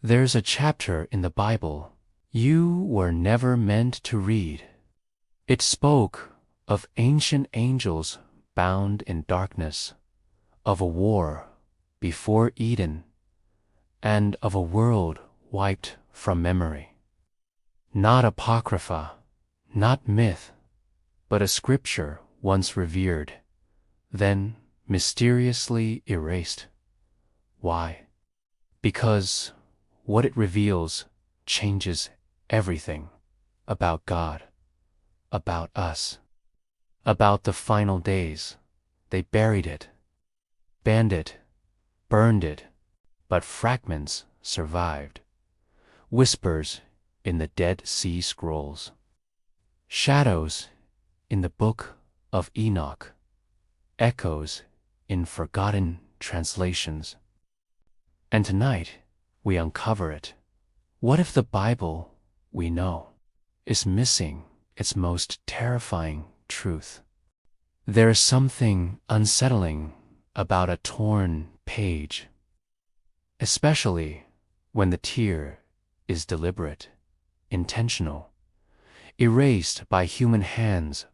There's a chapter in the Bible you were never meant to read. It spoke of ancient angels bound in darkness, of a war before Eden, and of a world wiped from memory. Not apocrypha, not myth, but a scripture once revered, then mysteriously erased. Why? Because what it reveals changes everything about God, about us, about the final days. They buried it, banned it, burned it, but fragments survived. Whispers in the Dead Sea Scrolls, shadows in the Book of Enoch, echoes in forgotten translations. And tonight we uncover it. What if the Bible we know is missing its most terrifying truth? There is something unsettling about a torn page, especially when the tear is deliberate, intentional, erased by human hands,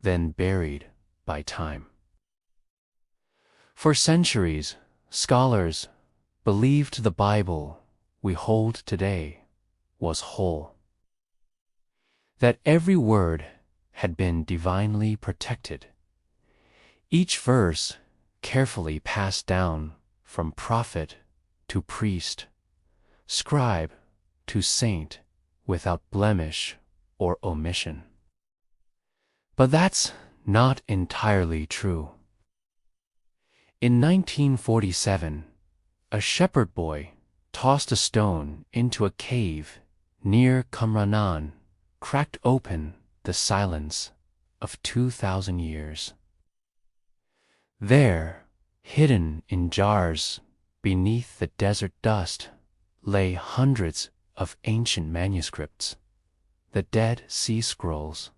then buried by time. For centuries, scholars believed the Bible we hold today was whole, that every word had been divinely protected, each verse carefully passed down from prophet to priest, scribe to saint, without blemish or omission. But that's not entirely true. In 1947, a shepherd boy tossed a stone into a cave near Qumran, cracked open the silence of 2,000 years. There, hidden in jars beneath the desert dust, lay hundreds of ancient manuscripts, the Dead Sea Scrolls.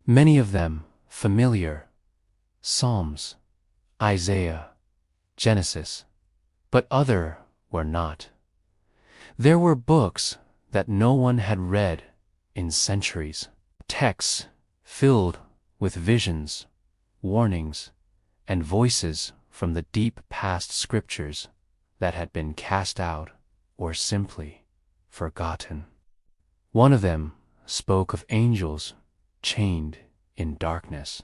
Many of them familiar, Psalms, Isaiah, Genesis, but other were not. There were books that no one had read in centuries, texts filled with visions, warnings, and voices from the deep past scriptures that had been cast out or simply forgotten. One of them spoke of angels chained in darkness,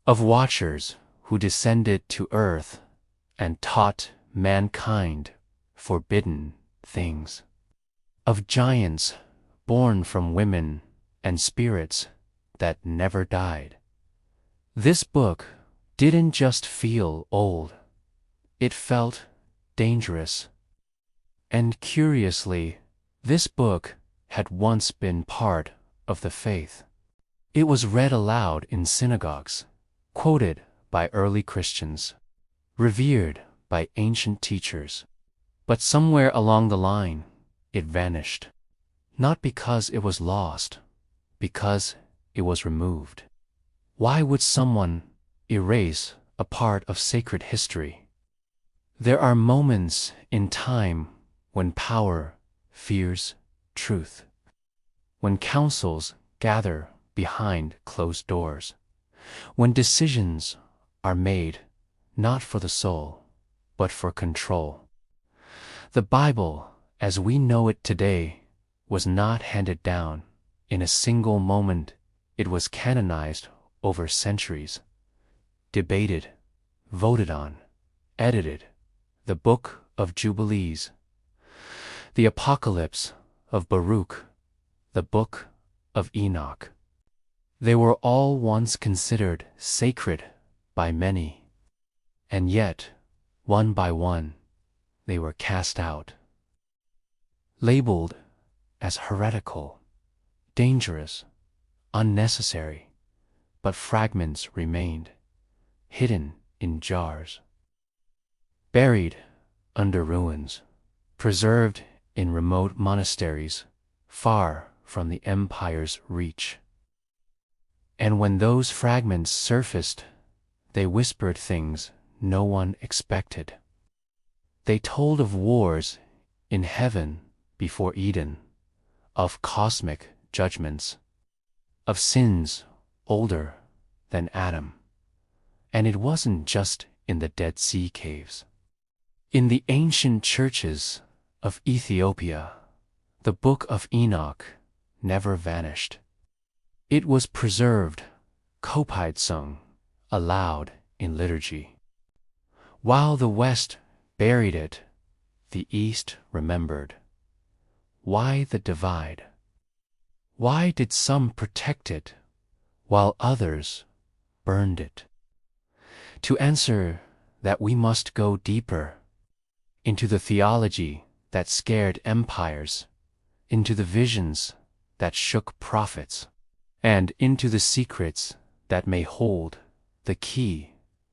of watchers who descended to earth and taught mankind forbidden things, of giants born from women and spirits that never died. This book didn't just feel old, it felt dangerous. And curiously, this book had once been part of the faith. It was read aloud in synagogues, quoted by early Christians, revered by ancient teachers. But somewhere along the line, it vanished. Not because it was lost, because it was removed. Why would someone erase a part of sacred history? There are moments in time when power fears truth, when councils gather behind closed doors, when decisions are made not for the soul, but for control. The Bible, as we know it today, was not handed down in a single moment. It was canonized over centuries, debated, voted on, edited. The Book of Jubilees, the Apocalypse of Baruch, the Book of Enoch. They were all once considered sacred by many, and yet, one by one, they were cast out, labeled as heretical, dangerous, unnecessary, but fragments remained, hidden in jars, buried under ruins, preserved in remote monasteries, far from the empire's reach. And when those fragments surfaced, they whispered things no one expected. They told of wars in heaven before Eden, of cosmic judgments, of sins older than Adam. And it wasn't just in the Dead Sea caves. In the ancient churches of Ethiopia, the book of Enoch never vanished. It was preserved, copied, sung aloud in liturgy. While the West buried it, the East remembered. Why the divide? Why did some protect it, while others burned it? To answer that, we must go deeper into the theology that scared empires, into the visions that shook prophets, and into the secrets that may hold the key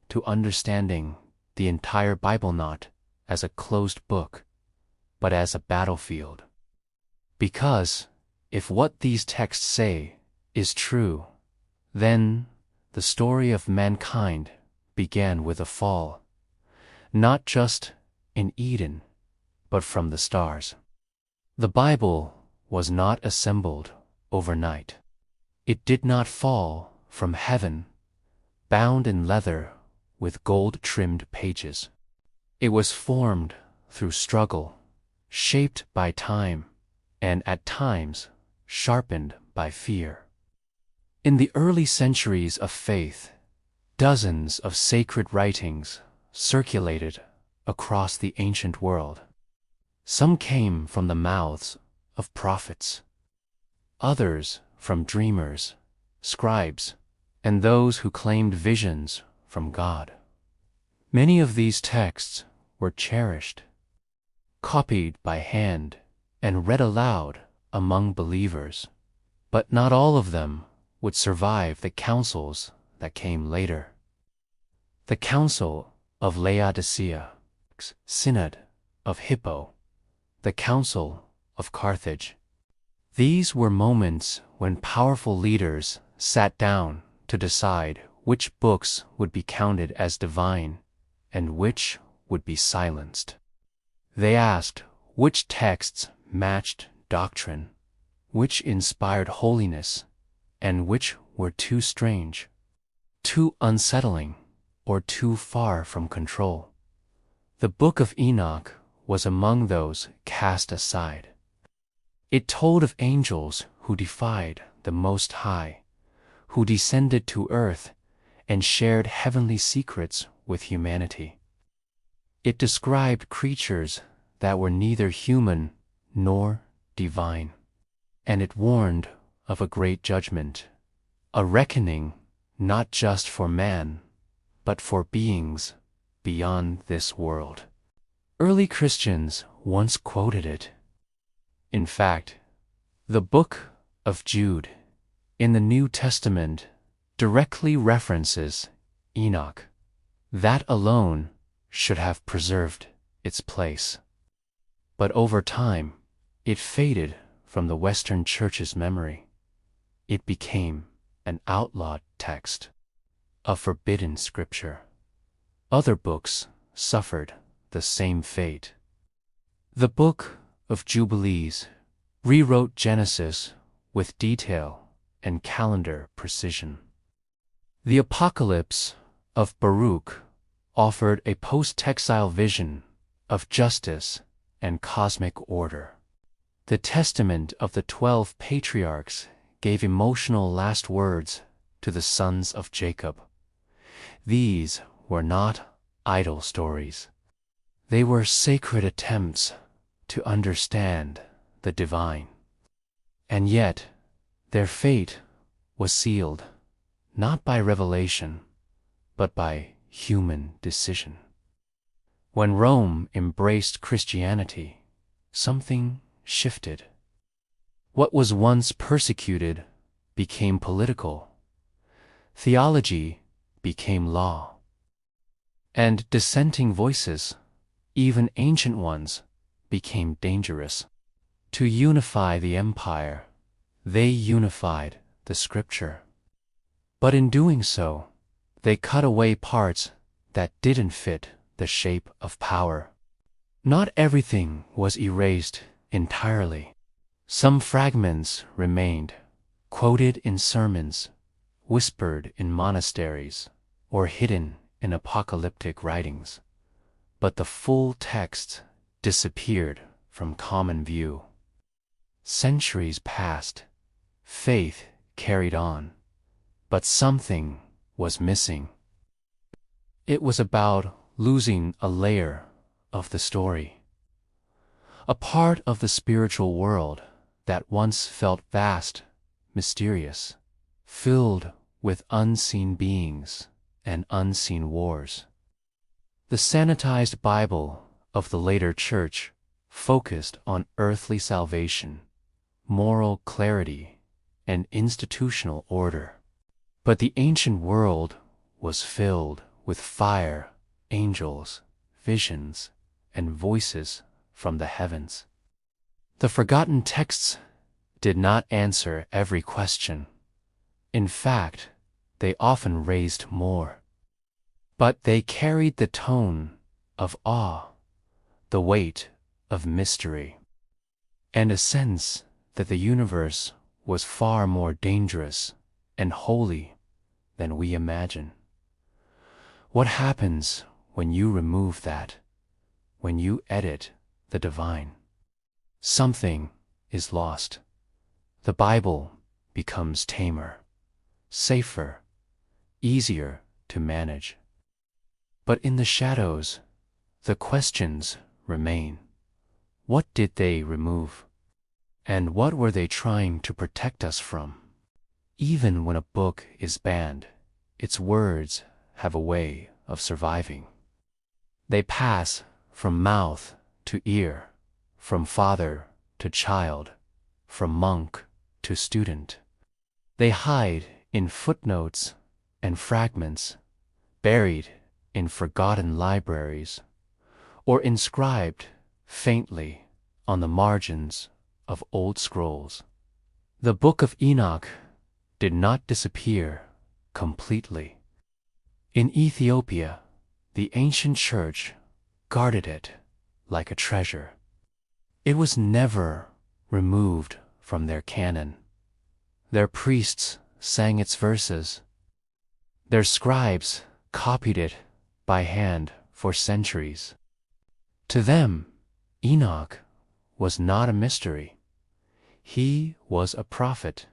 to understanding the entire Bible, not as a closed book, but as a battlefield. Because if what these texts say is true, then the story of mankind began with a fall, not just in Eden, but from the stars. The Bible was not assembled overnight. It did not fall from heaven, bound in leather with gold-trimmed pages. It was formed through struggle, shaped by time, and at times sharpened by fear. In the early centuries of faith, dozens of sacred writings circulated across the ancient world. Some came from the mouths of prophets, others from dreamers, scribes, and those who claimed visions from God. Many of these texts were cherished, copied by hand, and read aloud among believers, but not all of them would survive the councils that came later. The Council of Laodicea, Synod of Hippo, the Council of Carthage. These were moments when powerful leaders sat down to decide which books would be counted as divine and which would be silenced. They asked which texts matched doctrine, which inspired holiness, and which were too strange, too unsettling, or too far from control. The Book of Enoch was among those cast aside. It told of angels who defied the Most High, who descended to earth and shared heavenly secrets with humanity. It described creatures that were neither human nor divine, and it warned of a great judgment, a reckoning not just for man, but for beings beyond this world. Early Christians once quoted it. In fact, the book of Jude in the New Testament directly references Enoch. That alone should have preserved its place. But over time, it faded from the Western Church's memory. It became an outlawed text, a forbidden scripture. Other books suffered the same fate. The Book of Jubilees rewrote Genesis with detail and calendar precision. The Apocalypse of Baruch offered a post-exile vision of justice and cosmic order. The Testament of the 12 Patriarchs gave emotional last words to the sons of Jacob. These were not idle stories. They were sacred attempts to understand the divine. And yet, their fate was sealed, not by revelation, but by human decision. When Rome embraced Christianity, something shifted. What was once persecuted became political. Theology became law. And dissenting voices, even ancient ones, became dangerous. To unify the empire, they unified the scripture. But in doing so, they cut away parts that didn't fit the shape of power. Not everything was erased entirely. Some fragments remained, quoted in sermons, whispered in monasteries, or hidden in apocalyptic writings. But the full text disappeared from common view. Centuries passed, faith carried on, but something was missing. It was about losing a layer of the story, a part of the spiritual world that once felt vast, mysterious, filled with unseen beings and unseen wars. The sanitized Bible of the later church focused on earthly salvation, moral clarity, and institutional order. But the ancient world was filled with fire, angels, visions, and voices from the heavens. The forgotten texts did not answer every question. In fact, they often raised more. But they carried the tone of awe, the weight of mystery, and a sense that the universe was far more dangerous and holy than we imagine. What happens when you remove that, when you edit the divine? Something is lost. The Bible becomes tamer, safer, easier to manage. But in the shadows, the questions remain. What did they remove? And what were they trying to protect us from? Even when a book is banned, its words have a way of surviving. They pass from mouth to ear, from father to child, from monk to student. They hide in footnotes and fragments, buried in forgotten libraries, or inscribed faintly on the margins of old scrolls. The Book of Enoch did not disappear completely. In Ethiopia, the ancient church guarded it like a treasure. It was never removed from their canon. Their priests sang its verses. Their scribes copied it by hand for centuries. To them, Enoch was not a mystery. He was a prophet,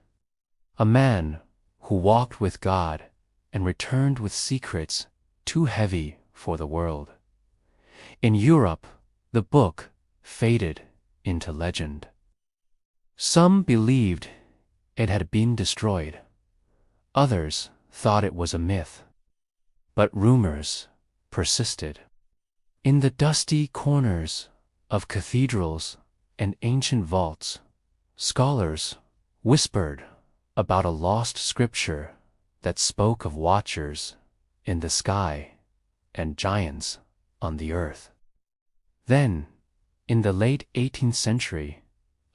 a man who walked with God and returned with secrets too heavy for the world. In Europe, the book faded into legend. Some believed it had been destroyed. Others thought it was a myth. But rumors persisted. In the dusty corners of cathedrals and ancient vaults, scholars whispered about a lost scripture that spoke of watchers in the sky and giants on the earth. Then, in the late 18th century,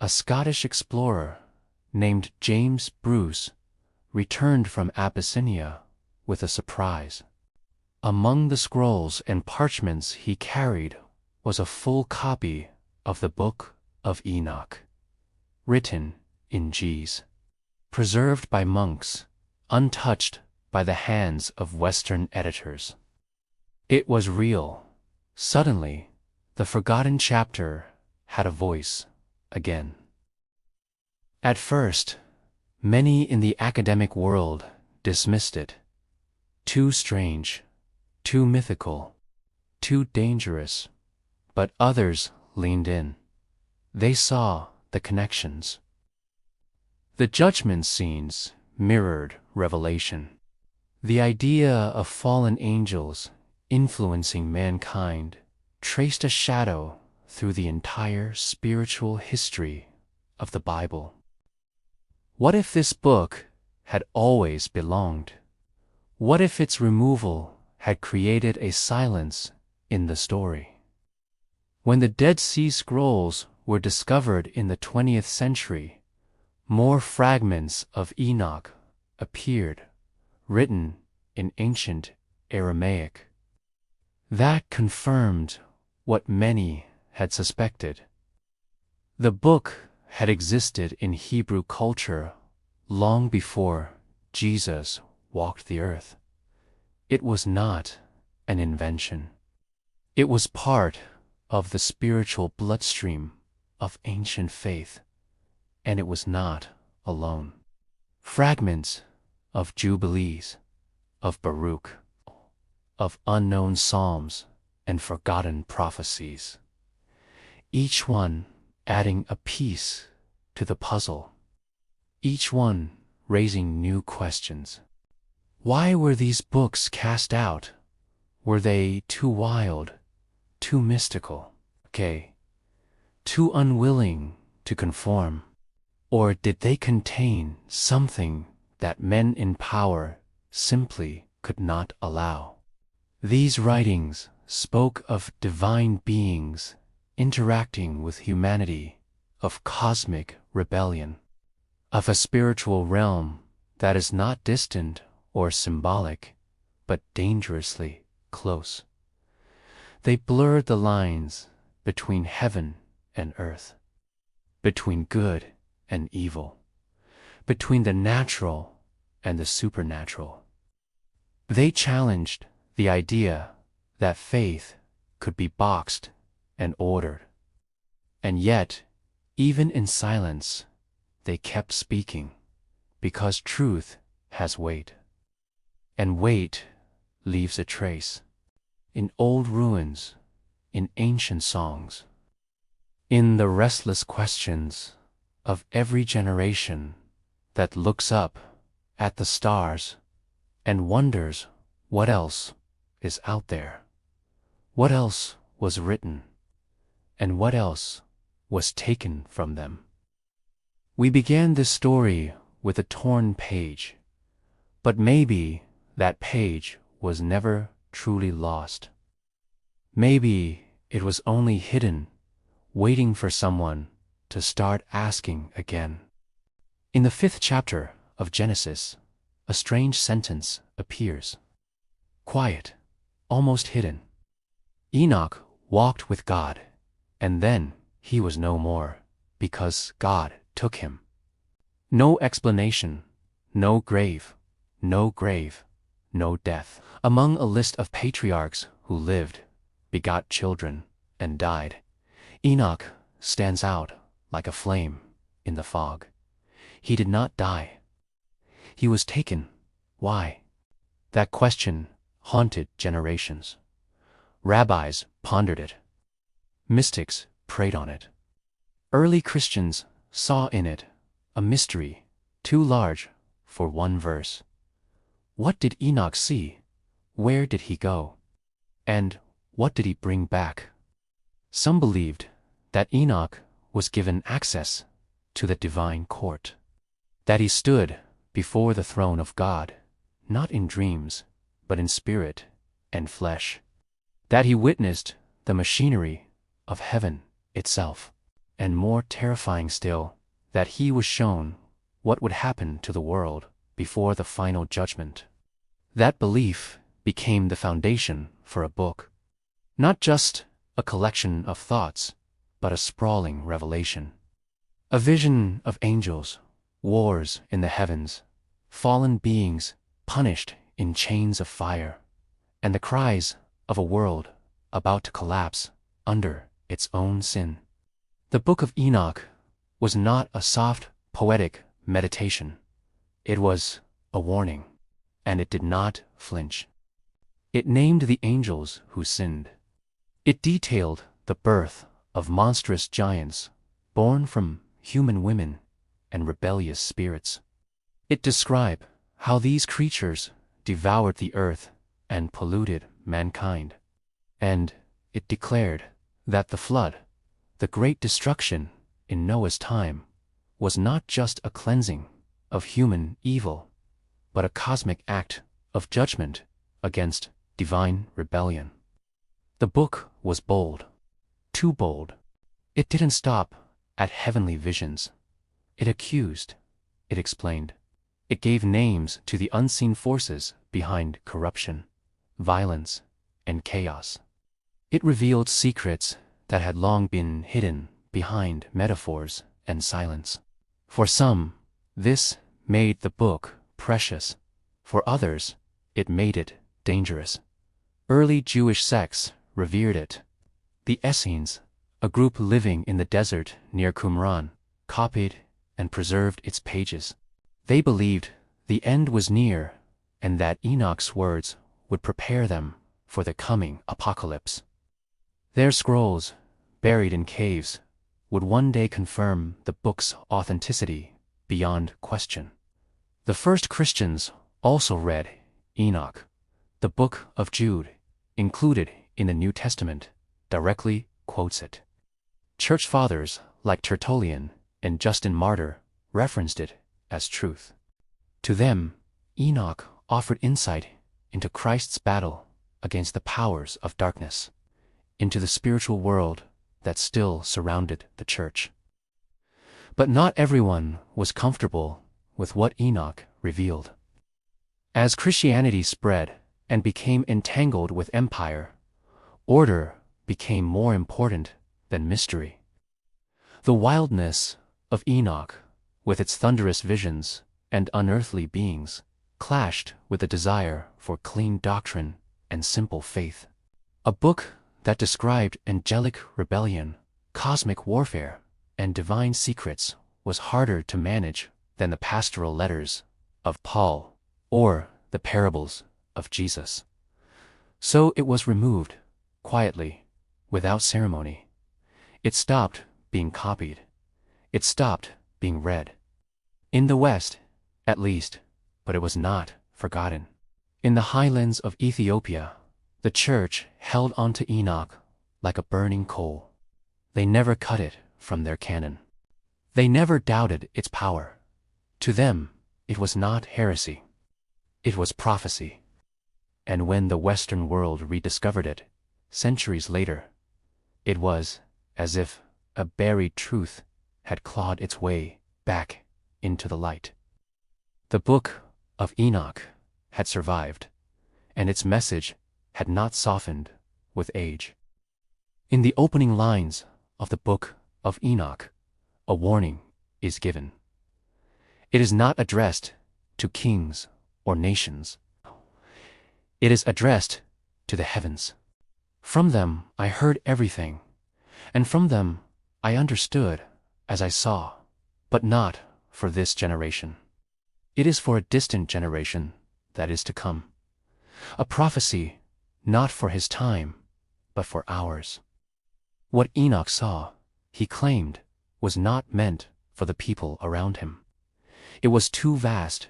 a Scottish explorer named James Bruce returned from Abyssinia with a surprise. Among the scrolls and parchments he carried was a full copy of the Book of Enoch, written in Ge'ez, preserved by monks, untouched by the hands of Western editors. It was real. Suddenly, the forgotten chapter had a voice again. At first, many in the academic world dismissed it. Too strange, too mythical, too dangerous. But others leaned in. They saw the connections. The judgment scenes mirrored Revelation. The idea of fallen angels influencing mankind traced a shadow through the entire spiritual history of the Bible. What if this book had always belonged? What if its removal had created a silence in the story? When the Dead Sea Scrolls were discovered in the 20th century, more fragments of Enoch appeared, written in ancient Aramaic. That confirmed what many had suspected. The book had existed in Hebrew culture long before Jesus walked the earth. It was not an invention. It was part of the spiritual bloodstream of ancient faith, and it was not alone. Fragments of Jubilees, of Baruch, of unknown psalms and forgotten prophecies, each one adding a piece to the puzzle, each one raising new questions. Why were these books cast out? Were they too wild, too mystical, too unwilling to conform? Or did they contain something that men in power simply could not allow? These writings spoke of divine beings interacting with humanity, of cosmic rebellion, of a spiritual realm that is not distant or symbolic, but dangerously close. They blurred the lines between heaven and earth, between good and evil, between the natural and the supernatural. They challenged the idea that faith could be boxed and ordered. And yet, even in silence, they kept speaking, because truth has weight. And weight leaves a trace in old ruins, in ancient songs, in the restless questions of every generation that looks up at the stars and wonders what else is out there, what else was written, and what else was taken from them. We began this story with a torn page, but maybe that page was never truly lost. Maybe it was only hidden, waiting for someone to start asking again. In the 5th chapter of Genesis, a strange sentence appears. Quiet, almost hidden. Enoch walked with God, and then he was no more, because God took him. No explanation, no grave, no death. Among a list of patriarchs who lived, begot children, and died, Enoch stands out like a flame in the fog. He did not die. He was taken. Why? That question haunted generations. Rabbis pondered it. Mystics prayed on it. Early Christians saw in it a mystery too large for one verse. What did Enoch see? Where did he go? And what did he bring back? Some believed that Enoch was given access to the divine court, that he stood before the throne of God, not in dreams, but in spirit and flesh, that he witnessed the machinery of heaven itself, and more terrifying still, that he was shown what would happen to the world before the final judgment. That belief became the foundation for a book, not just a collection of thoughts, but a sprawling revelation. A vision of angels, wars in the heavens, fallen beings punished in chains of fire, and the cries of a world about to collapse under its own sin. The Book of Enoch was not a soft, poetic meditation. It was a warning, and it did not flinch. It named the angels who sinned. It detailed the birth of monstrous giants born from human women and rebellious spirits. It described how these creatures devoured the earth and polluted mankind. And it declared that the flood, the great destruction in Noah's time, was not just a cleansing of human evil, but a cosmic act of judgment against divine rebellion. The book was bold, too bold. It didn't stop at heavenly visions. It accused, it explained. It gave names to the unseen forces behind corruption, violence, and chaos. It revealed secrets that had long been hidden behind metaphors and silence. For some, this made the book precious. For others, it made it dangerous. Early Jewish sects revered it. The Essenes, a group living in the desert near Qumran, copied and preserved its pages. They believed the end was near and that Enoch's words would prepare them for the coming apocalypse. Their scrolls, buried in caves, would one day confirm the book's authenticity beyond question. The first Christians also read Enoch. The book of Jude, included in the New Testament, directly quotes it. Church fathers like Tertullian and Justin Martyr referenced it as truth. To them, Enoch offered insight into Christ's battle against the powers of darkness, into the spiritual world that still surrounded the church. But not everyone was comfortable with what Enoch revealed. As Christianity spread and became entangled with empire, order became more important than mystery. The wildness of Enoch, with its thunderous visions and unearthly beings, clashed with the desire for clean doctrine and simple faith. A book that described angelic rebellion, cosmic warfare, and divine secrets was harder to manage than the pastoral letters of Paul or the parables of Jesus. So it was removed, quietly, without ceremony. It stopped being copied. It stopped being read. In the West, at least, but it was not forgotten. In the highlands of Ethiopia, the church held onto Enoch like a burning coal. They never cut it from their canon. They never doubted its power. To them, it was not heresy. It was prophecy. And when the Western world rediscovered it, centuries later, it was as if a buried truth had clawed its way back into the light. The book of Enoch had survived, and its message had not softened with age. In the opening lines of the book of Enoch, a warning is given. It is not addressed to kings or nations. It is addressed to the heavens. From them I heard everything, and from them I understood as I saw, but not for this generation. It is for a distant generation that is to come. A prophecy not for his time, but for ours. What Enoch saw, he claimed, was not meant for the people around him. It was too vast,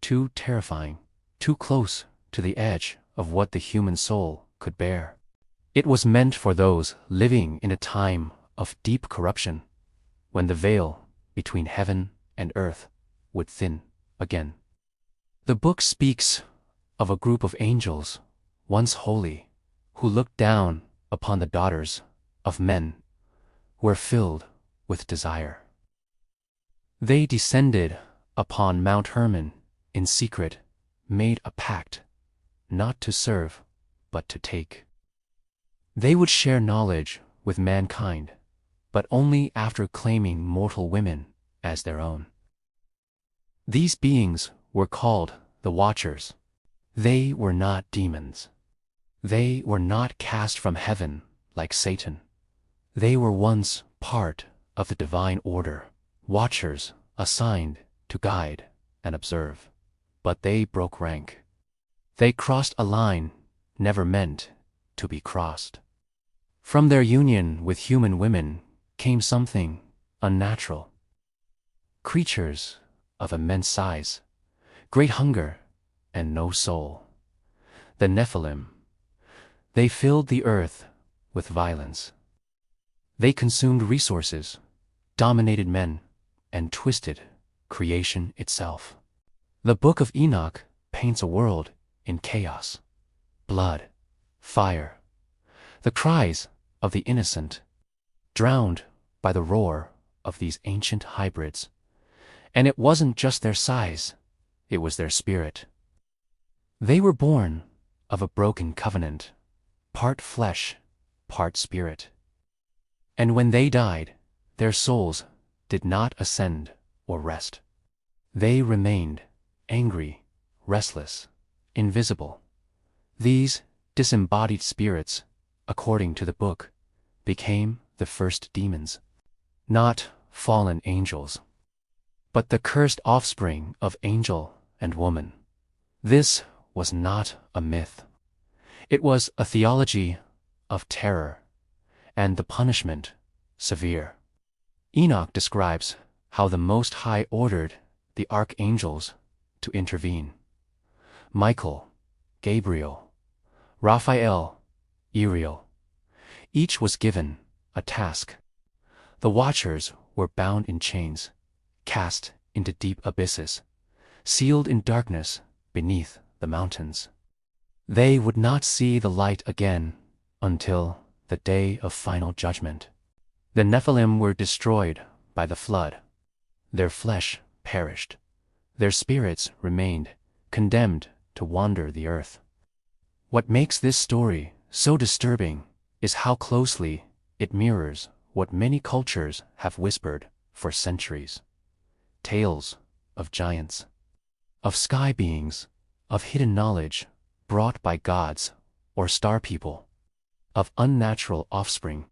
too terrifying, too close to the edge of what the human soul could bear. It was meant for those living in a time of deep corruption, when the veil between heaven and earth would thin again. The book speaks of a group of angels, once holy, who looked down upon the daughters of men who were filled with desire. They descended upon Mount Hermon in secret, made a pact, not to serve, but to take. They would share knowledge with mankind, but only after claiming mortal women as their own. These beings were called the Watchers. They were not demons. They were not cast from heaven like Satan. They were once part of the divine order, watchers assigned to guide and observe. But they broke rank. They crossed a line never meant to be crossed. From their union with human women came something unnatural. Creatures of immense size, great hunger, and no soul. The Nephilim. They filled the earth with violence. They consumed resources, dominated men, and twisted creation itself. The Book of Enoch paints a world in chaos, blood, fire, the cries of the innocent, drowned by the roar of these ancient hybrids. And it wasn't just their size, it was their spirit. They were born of a broken covenant, part flesh, part spirit. And when they died, their souls did not ascend or rest. They remained angry, restless, invisible. These disembodied spirits, according to the book, became the first demons. Not fallen angels, but the cursed offspring of angel and woman. This was not a myth. It was a theology of terror, and the punishment severe. Enoch describes how the Most High ordered the archangels to intervene. Michael, Gabriel, Raphael, Uriel. Each was given a task. The watchers were bound in chains, cast into deep abysses, sealed in darkness beneath the mountains. They would not see the light again until the day of final judgment. The Nephilim were destroyed by the flood. Their flesh perished. Their spirits remained, condemned to wander the earth. What makes this story so disturbing is how closely it mirrors what many cultures have whispered for centuries. Tales of giants, of sky beings, of hidden knowledge brought by gods or star people, of unnatural offspring,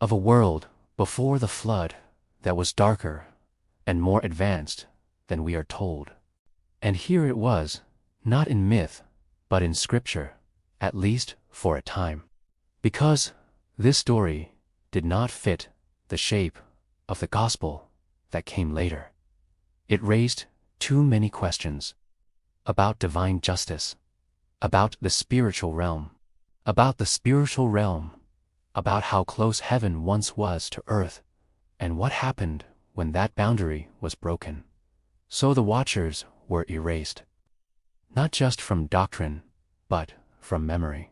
of a world before the flood that was darker and more advanced than we are told. And here it was, not in myth, but in scripture, at least for a time. Because this story did not fit the shape of the gospel that came later. It raised too many questions about divine justice, about the spiritual realm, about how close heaven once was to earth, and what happened when that boundary was broken. So the watchers were erased, not just from doctrine, but from memory.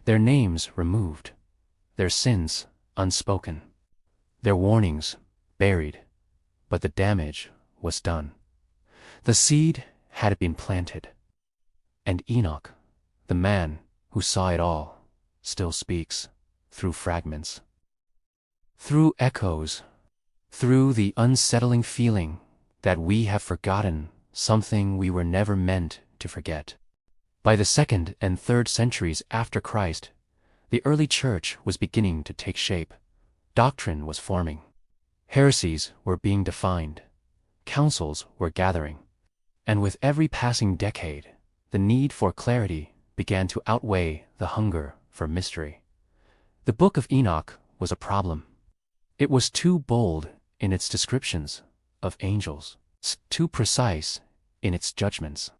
Their names removed, their sins unspoken, their warnings buried, but the damage was done. The seed had been planted, and Enoch, the man who saw it all, still speaks through fragments, through echoes, through the unsettling feeling that we have forgotten something we were never meant to forget. By the 2nd and 3rd centuries after Christ, the early church was beginning to take shape. Doctrine was forming. Heresies were being defined. Councils were gathering. And with every passing decade, the need for clarity began to outweigh the hunger for mystery. The book of Enoch was a problem. It was too bold in its descriptions of angels, too precise in its judgments,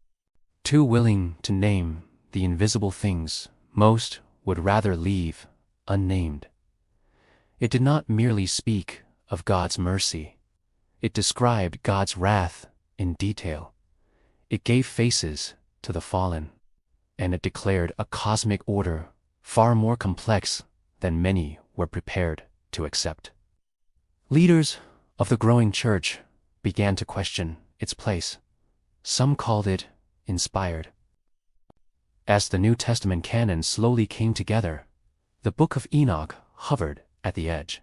too willing to name the invisible things most would rather leave unnamed. It did not merely speak of God's mercy. It described God's wrath in detail. It gave faces to the fallen, and it declared a cosmic order far more complex than many were prepared to accept. Leaders of the growing church began to question its place. Some called it inspired. As the New Testament canon slowly came together, the book of Enoch hovered at the edge.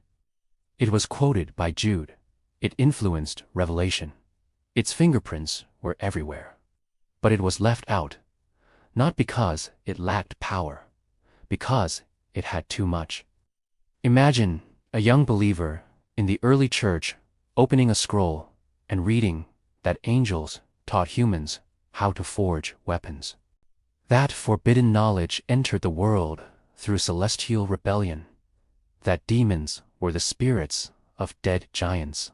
It was quoted by Jude. It influenced Revelation. Its fingerprints were everywhere. But it was left out, not because it lacked power, because it had too much. Imagine a young believer in the early church opening a scroll and reading that angels taught humans how to forge weapons. That forbidden knowledge entered the world through celestial rebellion. That demons were the spirits of dead giants.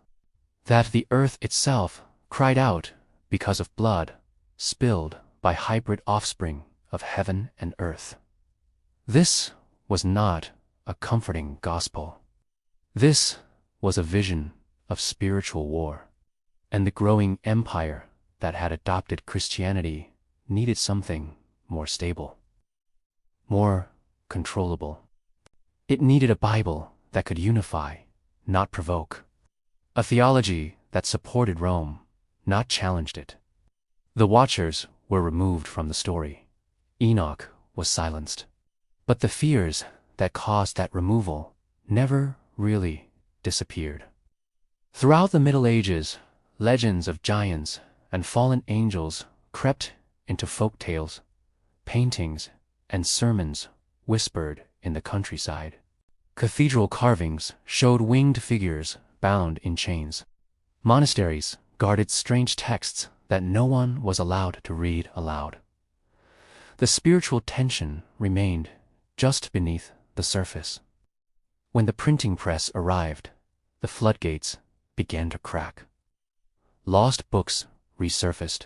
That the earth itself cried out because of blood spilled by hybrid offspring of heaven and earth. This was not a comforting gospel. This was a vision of spiritual war, and the growing empire that had adopted Christianity needed something more stable, more controllable. It needed a Bible that could unify, not provoke. A theology that supported Rome, not challenged it. The watchers were removed from the story. Enoch was silenced. But the fears that caused that removal never really disappeared. Throughout the Middle Ages, legends of giants and fallen angels crept into folk tales, paintings, and sermons whispered in the countryside. Cathedral carvings showed winged figures bound in chains. Monasteries guarded strange texts that no one was allowed to read aloud. The spiritual tension remained just beneath the surface. When the printing press arrived, the floodgates began to crack. Lost books resurfaced.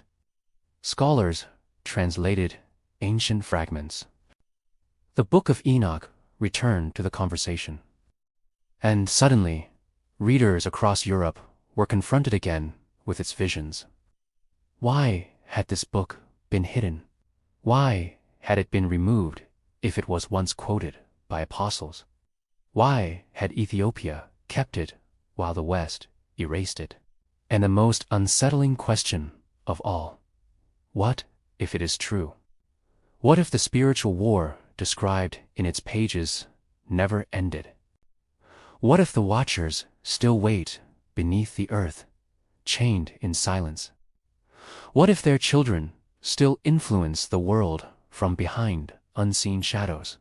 Scholars translated ancient fragments. The Book of Enoch returned to the conversation. And suddenly, readers across Europe were confronted again with its visions. Why had this book been hidden? Why had it been removed if it was once quoted by apostles? Why had Ethiopia kept it while the West erased it? And the most unsettling question of all, what if it is true? What if the spiritual war described in its pages never ended? What if the watchers still wait beneath the earth, chained in silence? What if their children still influence the world from behind unseen shadows?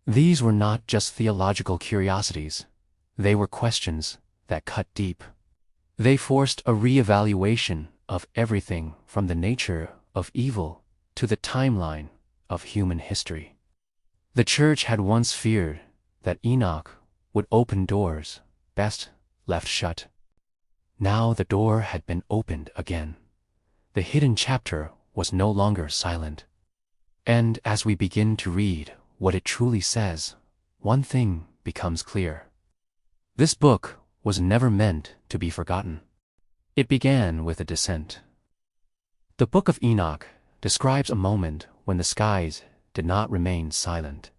These were not just theological curiosities. They were questions that cut deep. They forced a re-evaluation of everything from the nature of evil to the timeline of human history. The church had once feared that Enoch would open doors best left shut. Now the door had been opened again. The hidden chapter was no longer silent. And as we begin to read what it truly says, one thing becomes clear. This book was never meant to be forgotten. It began with a descent. The Book of Enoch describes a moment when the skies did not remain silent,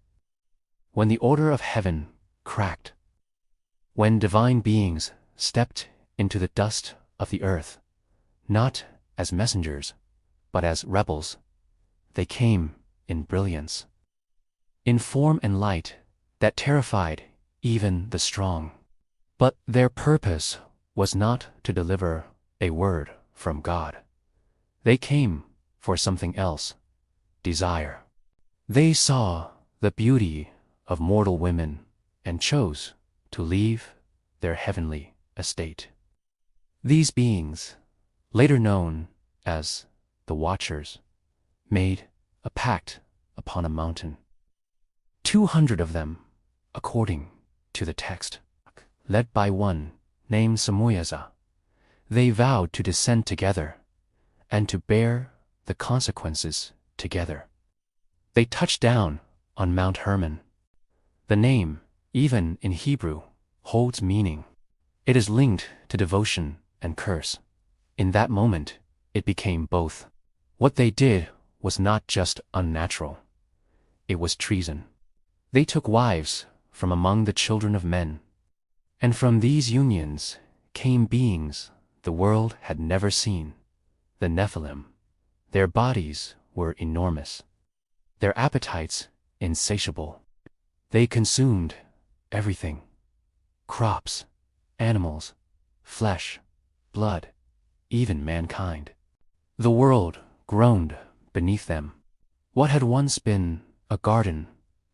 when the order of heaven cracked, when divine beings stepped into the dust of the earth, not as messengers, but as rebels. They came in brilliance, in form and light that terrified even the strong. But their purpose was not to deliver a word from God. They came for something else, desire. They saw the beauty of mortal women and chose to leave their heavenly estate. These beings, later known as the Watchers, made a pact upon a mountain. 200 of them, according to the text, led by one named Samoyaza. They vowed to descend together and to bear the consequences together. They touched down on Mount Hermon. The name, even in Hebrew, holds meaning. It is linked to devotion and curse. In that moment, it became both. What they did was not just unnatural. It was treason. They took wives from among the children of men. And from these unions came beings the world had never seen, the Nephilim. Their bodies were enormous, their appetites insatiable. They consumed everything: crops, animals, flesh, blood, even mankind. The world groaned beneath them. What had once been a garden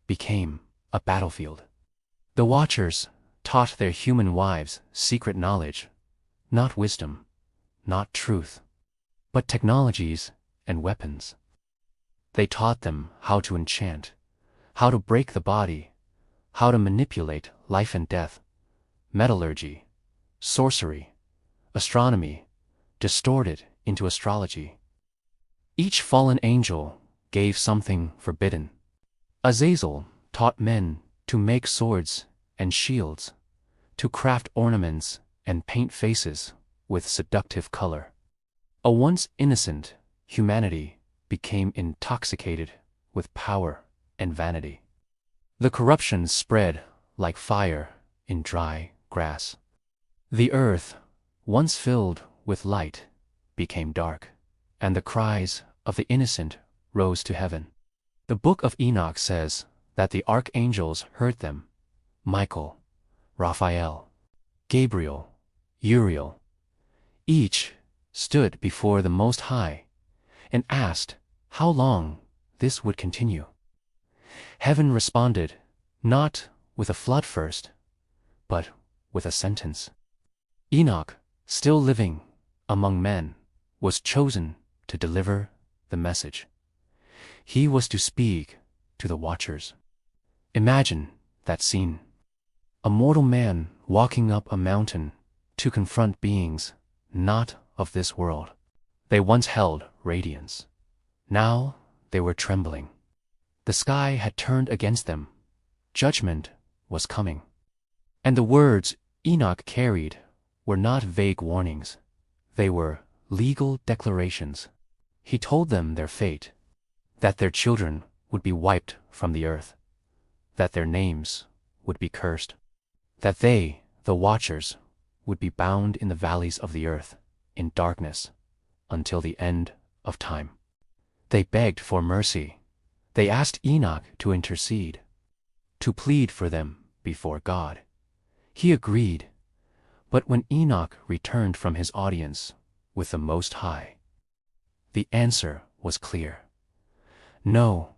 became a battlefield. The Watchers taught their human wives secret knowledge, not wisdom, not truth, but technologies and weapons. They taught them how to enchant, how to break the body, how to manipulate life and death, metallurgy, sorcery, astronomy, distorted into astrology. Each fallen angel gave something forbidden. Azazel taught men to make swords and shields, to craft ornaments and paint faces with seductive color. A once innocent humanity became intoxicated with power and vanity. The corruption spread like fire in dry grass. The earth, once filled with light, became dark, and the cries of the innocent rose to heaven. The Book of Enoch says that the archangels heard them: Michael, Raphael, Gabriel, Uriel, each stood before the Most High and asked how long this would continue. Heaven responded, not with a flood first, but with a sentence. Enoch, still living among men, was chosen to deliver the message. He was to speak to the watchers. Imagine that scene. A mortal man walking up a mountain to confront beings not of this world. They once held radiance. Now they were trembling. The sky had turned against them. Judgment was coming. And the words Enoch carried were not vague warnings. They were legal declarations. He told them their fate, that their children would be wiped from the earth, that their names would be cursed, that they, the watchers, would be bound in the valleys of the earth, in darkness, until the end of time. They begged for mercy. They asked Enoch to intercede, to plead for them before God. He agreed, but when Enoch returned from his audience with the Most High, the answer was clear. No,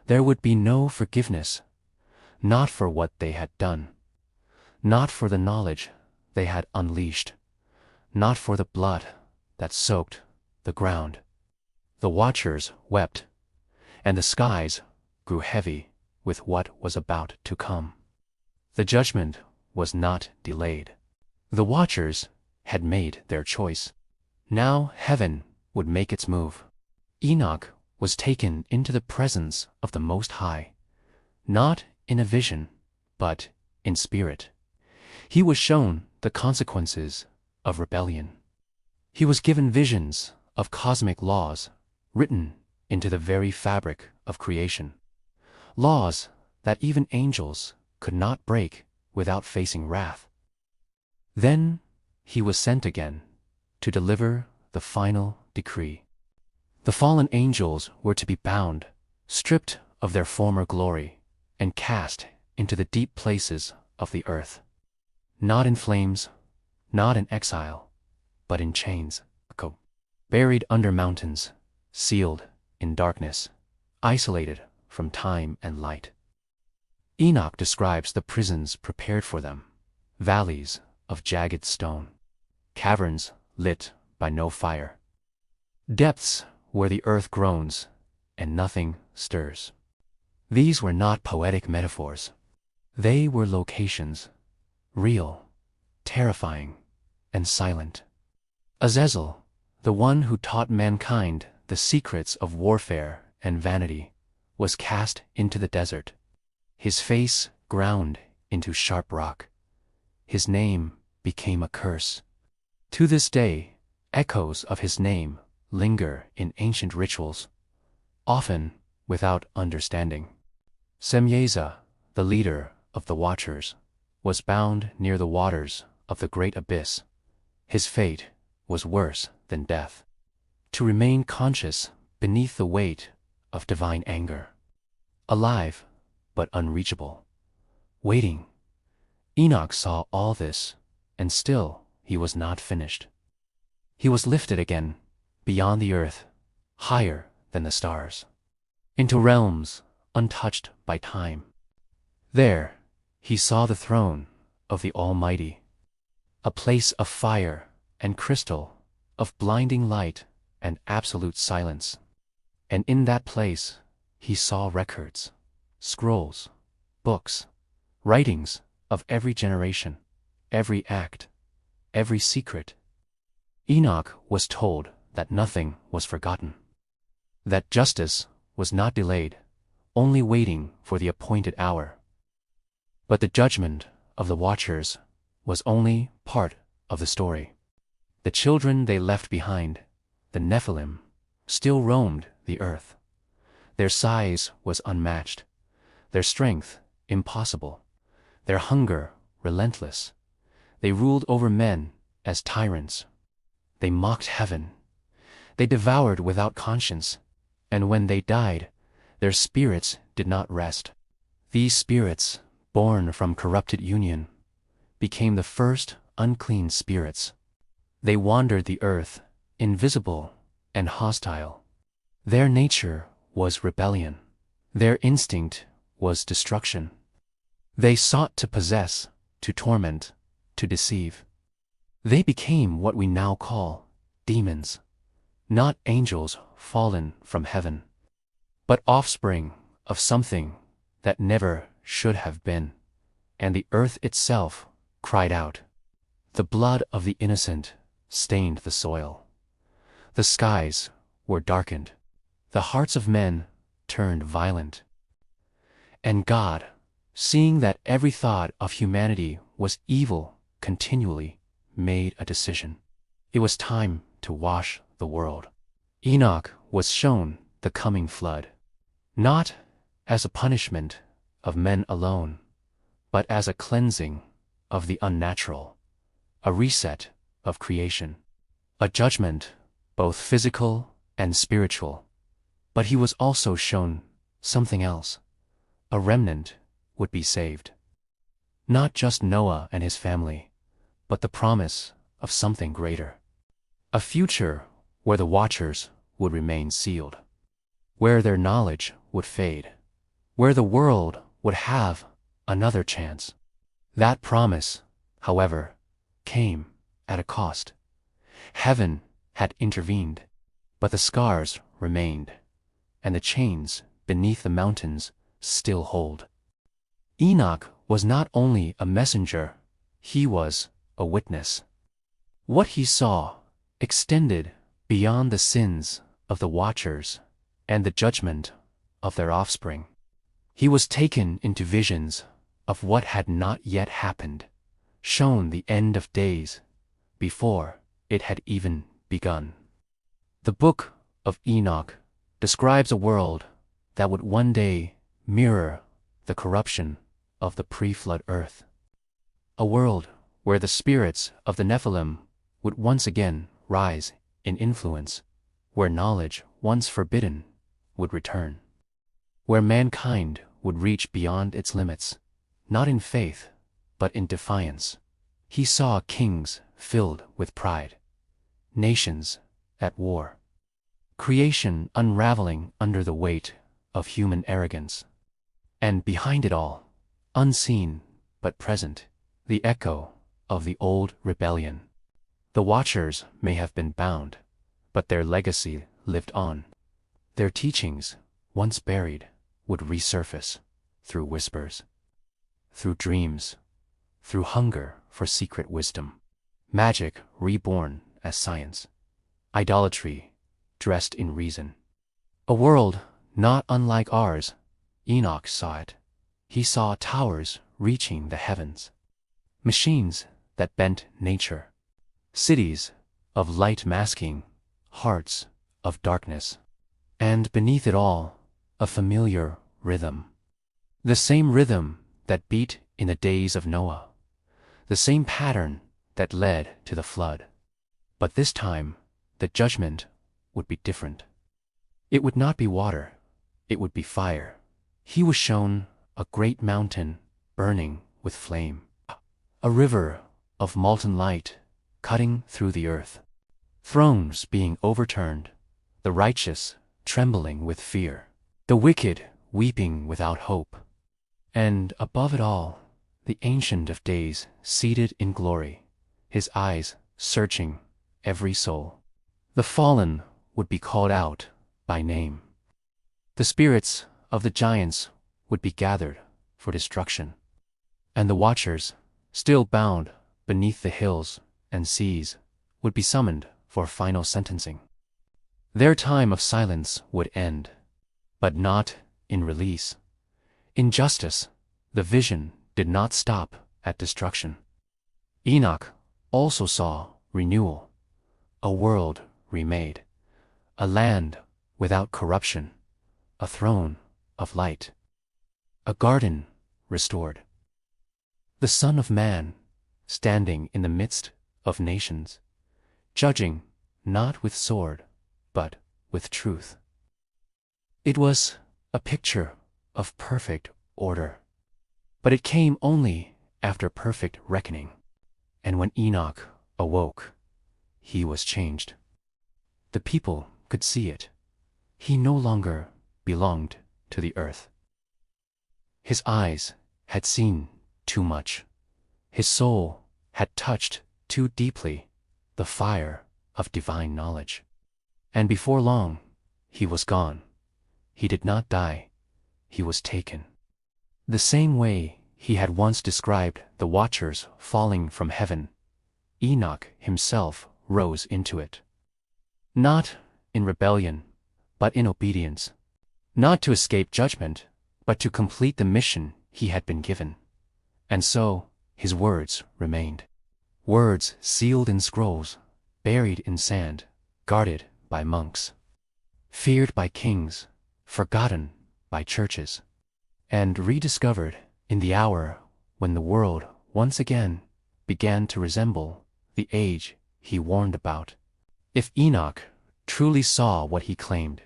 there would be no forgiveness, not for what they had done, not for the knowledge they had unleashed, not for the blood that soaked the ground. The watchers wept, and the skies grew heavy with what was about to come. The judgment was not delayed. The watchers had made their choice. Now heaven would make its move. Enoch was taken into the presence of the Most High, not in a vision, but in spirit. He was shown the consequences of rebellion. He was given visions of cosmic laws written into the very fabric of creation, laws that even angels could not break without facing wrath. Then he was sent again to deliver the final decree. The fallen angels were to be bound, stripped of their former glory, and cast into the deep places of the earth, not in flames, not in exile, but in chains, buried under mountains, sealed in darkness, isolated from time and light. Enoch describes the prisons prepared for them, valleys of jagged stone, caverns lit by no fire, depths where the earth groans and nothing stirs. These were not poetic metaphors. They were locations, real, terrifying, and silent. Azazel, the one who taught mankind the secrets of warfare and vanity, was cast into the desert, his face ground into sharp rock. His name became a curse. To this day, echoes of his name linger in ancient rituals, often without understanding. Semyeza, the leader of the Watchers, was bound near the waters of the great abyss. His fate was worse than death. To remain conscious beneath the weight of divine anger. Alive, but unreachable. Waiting. Enoch saw all this, and still he was not finished. He was lifted again, beyond the earth, higher than the stars, into realms untouched by time. There he saw the throne of the Almighty, a place of fire and crystal, of blinding light and absolute silence. And in that place he saw records, scrolls, books, writings of every generation, every act, every secret. Enoch was told that nothing was forgotten, that justice was not delayed, only waiting for the appointed hour. But the judgment of the Watchers was only part of the story. The children they left behind, the Nephilim, still roamed the earth. Their size was unmatched, their strength impossible, their hunger relentless. They ruled over men as tyrants. They mocked heaven. They devoured without conscience, and when they died, their spirits did not rest. These spirits, born from corrupted union, became the first unclean spirits. They wandered the earth, invisible and hostile. Their nature was rebellion. Their instinct was destruction. They sought to possess, to torment, to deceive. They became what we now call demons, not angels fallen from heaven, but offspring of something that never should have been. And the earth itself cried out. The blood of the innocent stained the soil. The skies were darkened. The hearts of men turned violent. And God, seeing that every thought of humanity was evil continually, made a decision. It was time to wash the world. Enoch was shown the coming flood, not as a punishment of men alone, but as a cleansing of the unnatural, a reset of creation, a judgment both physical and spiritual. But he was also shown something else. A remnant would be saved. Not just Noah and his family, but the promise of something greater. A future where the watchers would remain sealed, where their knowledge would fade, where the world would have another chance. That promise, however, came at a cost. Heaven had intervened, but the scars remained, and the chains beneath the mountains still hold. Enoch was not only a messenger, he was a witness. What he saw extended beyond the sins of the watchers and the judgment of their offspring. He was taken into visions of what had not yet happened, shown the end of days before it had even begun. The book of Enoch describes a world that would one day mirror the corruption of the pre-flood earth. A world where the spirits of the Nephilim would once again rise in influence, where knowledge once forbidden would return, where mankind would reach beyond its limits, not in faith, but in defiance. He saw kings filled with pride, nations at war, creation unraveling under the weight of human arrogance. And behind it all, unseen but present, the echo of the old rebellion. The watchers may have been bound, but their legacy lived on. Their teachings, once buried, would resurface through whispers, through dreams, through hunger for secret wisdom. Magic reborn as science, idolatry dressed in reason. A world not unlike ours. Enoch saw it. He saw towers reaching the heavens, machines that bent nature, cities of light masking hearts of darkness, and beneath it all, a familiar rhythm. The same rhythm that beat in the days of Noah, the same pattern that led to the flood. But this time, the judgment would be different. It would not be water, it would be fire. He was shown a great mountain burning with flame, a river of molten light cutting through the earth, thrones being overturned, the righteous trembling with fear, the wicked weeping without hope, and above it all, the Ancient of Days seated in glory, his eyes searching every soul. The fallen would be called out by name. The spirits of the giants would be gathered for destruction, and the watchers, still bound beneath the hills and seas, would be summoned for final sentencing. Their time of silence would end, but not in release. In justice, the vision did not stop at destruction. Enoch also saw renewal, a world remade, a land without corruption, a throne of light, a garden restored. The Son of Man standing in the midst of nations, judging not with sword, but with truth. It was a picture of perfect order, but it came only after perfect reckoning. And when Enoch awoke, he was changed. The people could see it. He no longer belonged to the earth. His eyes had seen too much. His soul had touched too deeply the fire of divine knowledge. And before long, he was gone. He did not die. He was taken. The same way he had once described the watchers falling from heaven, Enoch himself rose into it. Not in rebellion, but in obedience. Not to escape judgment, but to complete the mission he had been given. And so his words remained. Words sealed in scrolls, buried in sand, guarded by monks, feared by kings, forgotten by churches, and rediscovered in the hour when the world once again began to resemble the age he warned about. If Enoch truly saw what he claimed,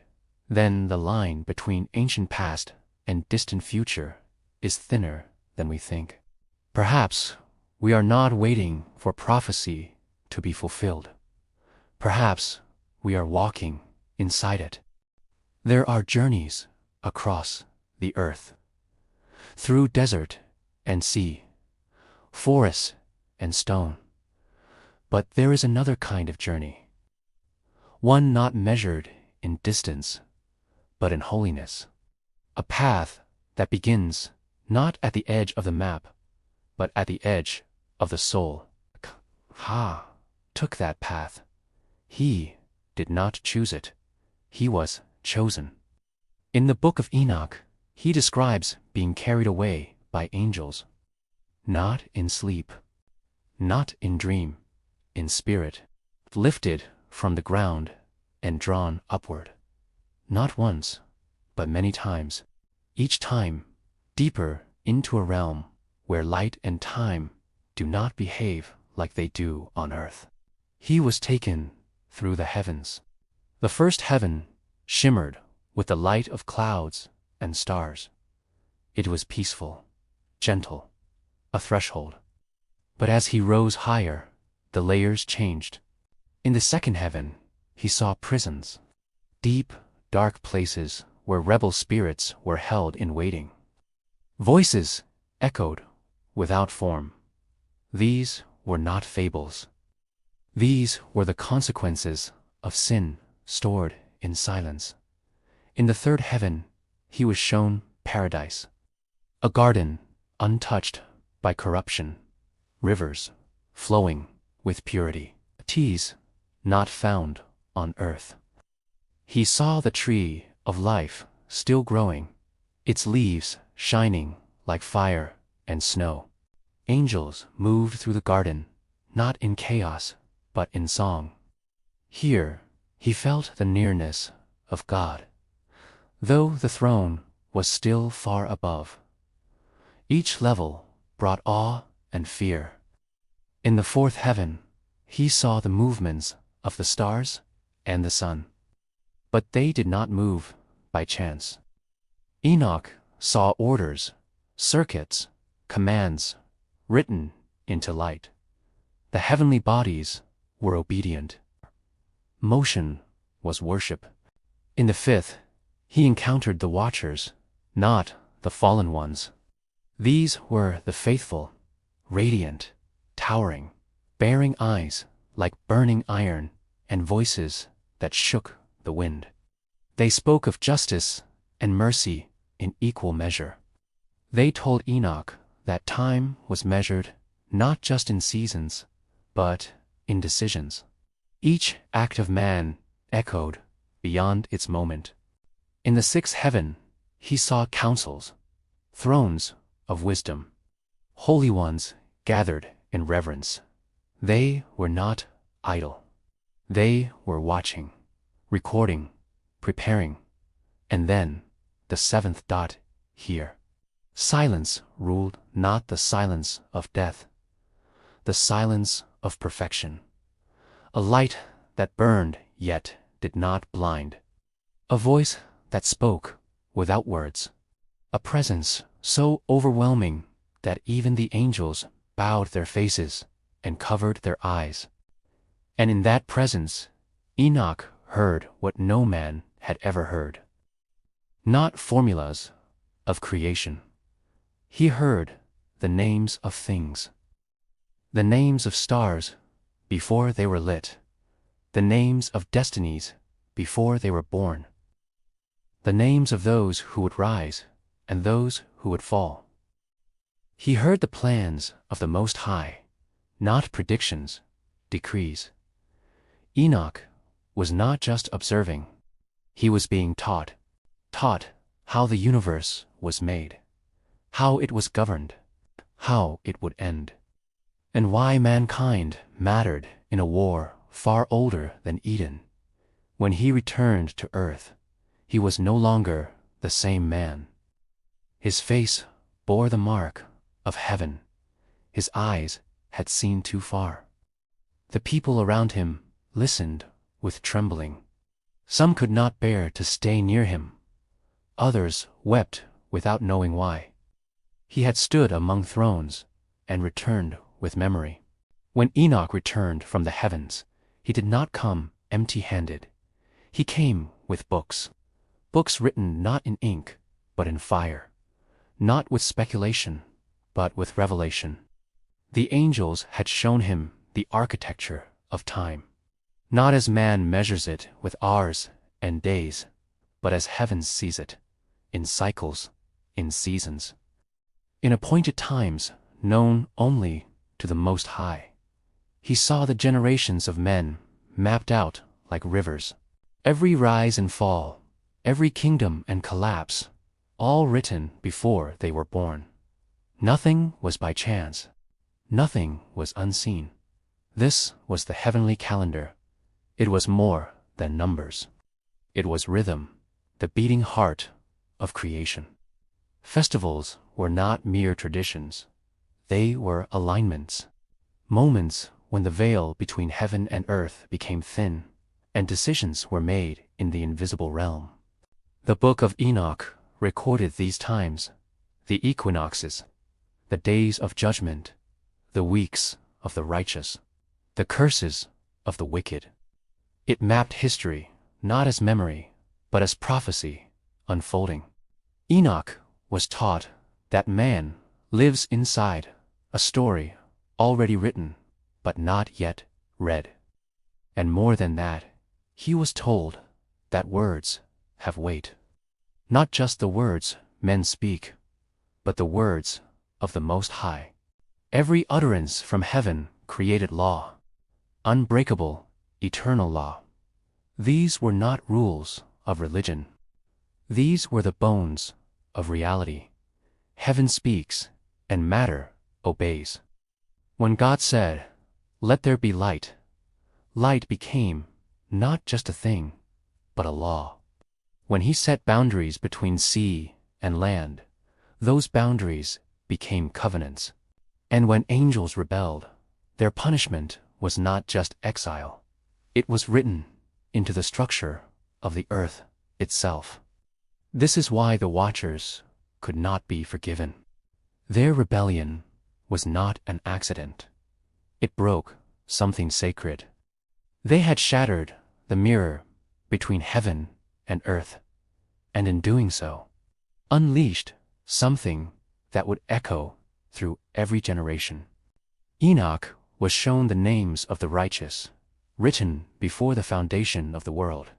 then the line between ancient past and distant future is thinner than we think. Perhaps we are not waiting for prophecy to be fulfilled. Perhaps we are walking inside it. There are journeys across the earth, through desert and sea, forest and stone. But there is another kind of journey, one not measured in distance, but in holiness. A path that begins not at the edge of the map, but at the edge of the soul. Ha took that path. He did not choose it. He was chosen. In the book of Enoch, he describes being carried away by angels. Not in sleep, not in dream, in spirit, lifted from the ground and drawn upward. Not once, but many times, each time deeper into a realm where light and time do not behave like they do on earth. He was taken through the heavens. The first heaven shimmered with the light of clouds and stars. It was peaceful, gentle, a threshold. But as he rose higher, the layers changed. In the second heaven, he saw prisons, deep, dark places where rebel spirits were held in waiting. Voices echoed without form. These were not fables. These were the consequences of sin stored in silence. In the third heaven, he was shown paradise, a garden untouched by corruption, rivers flowing with purity, teas not found on earth. He saw the tree of life still growing, its leaves shining like fire and snow. Angels moved through the garden, not in chaos, but in song. Here, he felt the nearness of God, though the throne was still far above. Each level brought awe and fear. In the fourth heaven, he saw the movements of the stars and the sun. But they did not move by chance. Enoch saw orders, circuits, commands written into light. The heavenly bodies were obedient. Motion was worship. In the fifth, he encountered the watchers, not the fallen ones. These were the faithful, radiant, towering, bearing eyes like burning iron and voices that shook the wind. They spoke of justice and mercy in equal measure. They told Enoch that time was measured not just in seasons, but in decisions. Each act of man echoed beyond its moment. In the sixth heaven, he saw councils, thrones of wisdom, holy ones gathered in reverence. They were not idle. They were watching, recording, preparing. And then, the seventh dot here. Silence ruled, not the silence of death, the silence of perfection. A light that burned yet did not blind. A voice that spoke without words. A presence so overwhelming that even the angels bowed their faces and covered their eyes. And in that presence, Enoch heard what no man had ever heard. Not formulas of creation. He heard the names of things. The names of stars before they were lit. The names of destinies before they were born. The names of those who would rise and those who would fall. He heard the plans of the Most High, not predictions, decrees. Enoch was not just observing. He was being taught how the universe was made, how it was governed, how it would end, and why mankind mattered in a war far older than Eden. When he returned to earth, he was no longer the same man. His face bore the mark of heaven. His eyes had seen too far. The people around him listened with trembling. Some could not bear to stay near him. Others wept without knowing why. He had stood among thrones and returned with memory. When Enoch returned from the heavens, he did not come empty-handed. He came with books. Books written not in ink, but in fire. Not with speculation, but with revelation. The angels had shown him the architecture of time. Not as man measures it with hours and days, but as heaven sees it, in cycles, in seasons, in appointed times known only to the Most High. He saw the generations of men mapped out like rivers, every rise and fall, every kingdom and collapse, all written before they were born. Nothing was by chance. Nothing was unseen. This was the heavenly calendar. It was more than numbers. It was rhythm, the beating heart of creation. Festivals were not mere traditions. They were alignments, moments when the veil between heaven and earth became thin, and decisions were made in the invisible realm. The book of Enoch recorded these times, the equinoxes, the days of judgment, the weeks of the righteous, the curses of the wicked. It mapped history, not as memory, but as prophecy unfolding. Enoch was taught that man lives inside a story already written, but not yet read. And more than that, he was told that words have weight. Not just the words men speak, but the words of the Most High. Every utterance from heaven created law, unbreakable, eternal law. These were not rules of religion. These were the bones of reality. Heaven speaks, and matter obeys. When God said, "Let there be light," light became not just a thing, but a law. When he set boundaries between sea and land, those boundaries became covenants. And when angels rebelled, their punishment was not just exile. It was written into the structure of the earth itself. This is why the Watchers could not be forgiven. Their rebellion was not an accident. It broke something sacred. They had shattered the mirror between heaven and earth, and in doing so, unleashed something that would echo through every generation. Enoch was shown the names of the righteous, written before the foundation of the world.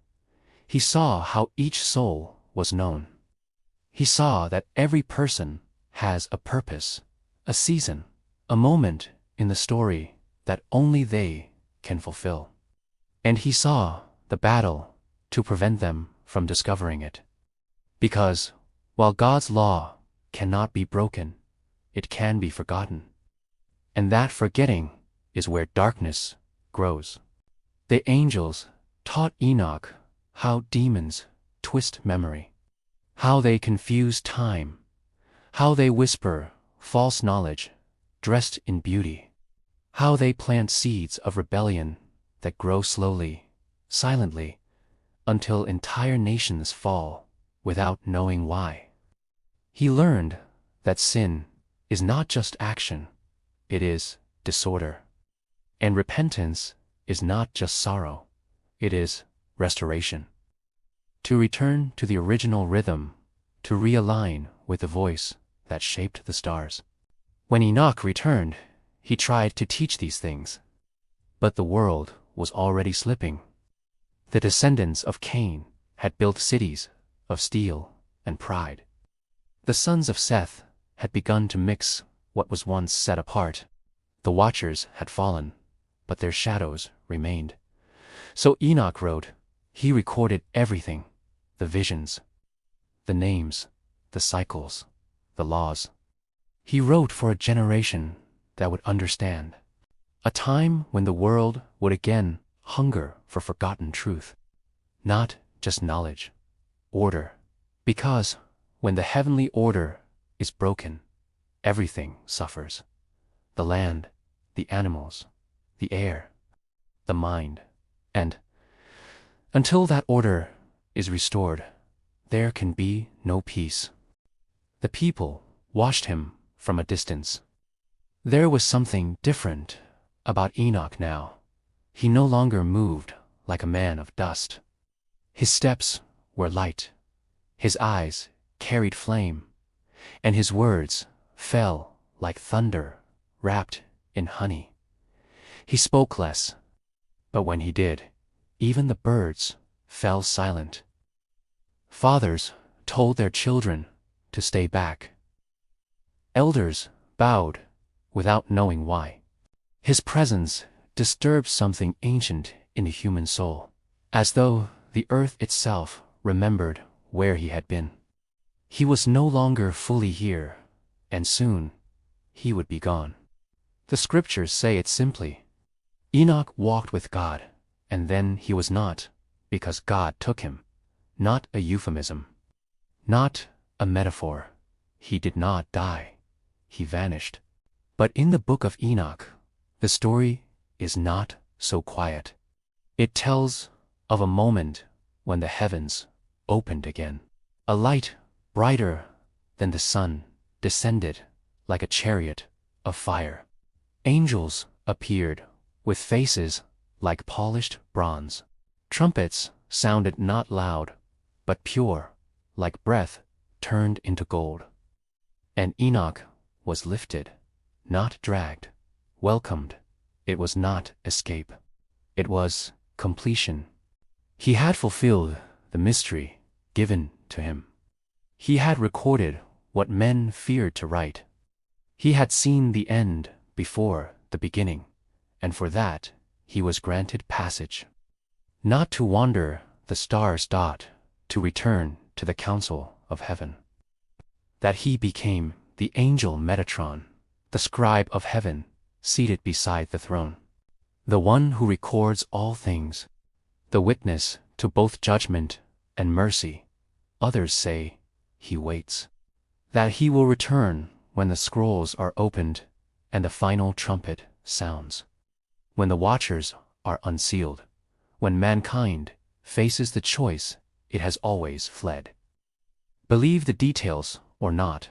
He saw how each soul was known. He saw that every person has a purpose, a season, a moment in the story that only they can fulfill. And he saw the battle to prevent them from discovering it. Because while God's law cannot be broken, it can be forgotten. And that forgetting is where darkness grows. The angels taught Enoch how demons twist memory, how they confuse time, how they whisper false knowledge dressed in beauty, how they plant seeds of rebellion that grow slowly, silently, until entire nations fall without knowing why. He learned that sin is not just action, it is disorder. And repentance is not just sorrow, it is restoration. To return to the original rhythm, to realign with the voice that shaped the stars. When Enoch returned, he tried to teach these things. But the world was already slipping. The descendants of Cain had built cities of steel and pride. The sons of Seth had begun to mix what was once set apart. The watchers had fallen, but their shadows remained. So Enoch wrote. He recorded everything, the visions, the names, the cycles, the laws. He wrote for a generation that would understand. A time when the world would again hunger for forgotten truth. Not just knowledge, order. Because when the heavenly order is broken, everything suffers. The land, the animals, the air, the mind. And until that order is restored, there can be no peace. The people watched him from a distance. There was something different about Enoch now. He no longer moved like a man of dust. His steps were light, his eyes carried flame, and his words fell like thunder wrapped in honey. He spoke less, but when he did, even the birds fell silent. Fathers told their children to stay back. Elders bowed without knowing why. His presence disturbed something ancient in the human soul, as though the earth itself remembered where he had been. He was no longer fully here, and soon he would be gone. The scriptures say it simply. Enoch walked with God, and then he was not, because God took him. Not a euphemism. Not a metaphor. He did not die. He vanished. But in the book of Enoch, the story is not so quiet. It tells of a moment when the heavens opened again. A light brighter than the sun descended like a chariot of fire. Angels appeared with faces like polished bronze. Trumpets sounded not loud, but pure, like breath turned into gold. And Enoch was lifted, not dragged, welcomed. It was not escape. It was completion. He had fulfilled the mystery given to him. He had recorded what men feared to write. He had seen the end before the beginning, and for that he was granted passage. Not to wander the stars' dot, to return to the council of heaven. That he became the angel Metatron, the scribe of heaven, seated beside the throne. The one who records all things, the witness to both judgment and mercy. Others say he waits. That he will return when the scrolls are opened and the final trumpet sounds. When the watchers are unsealed. When mankind faces the choice it has always fled. Believe the details or not,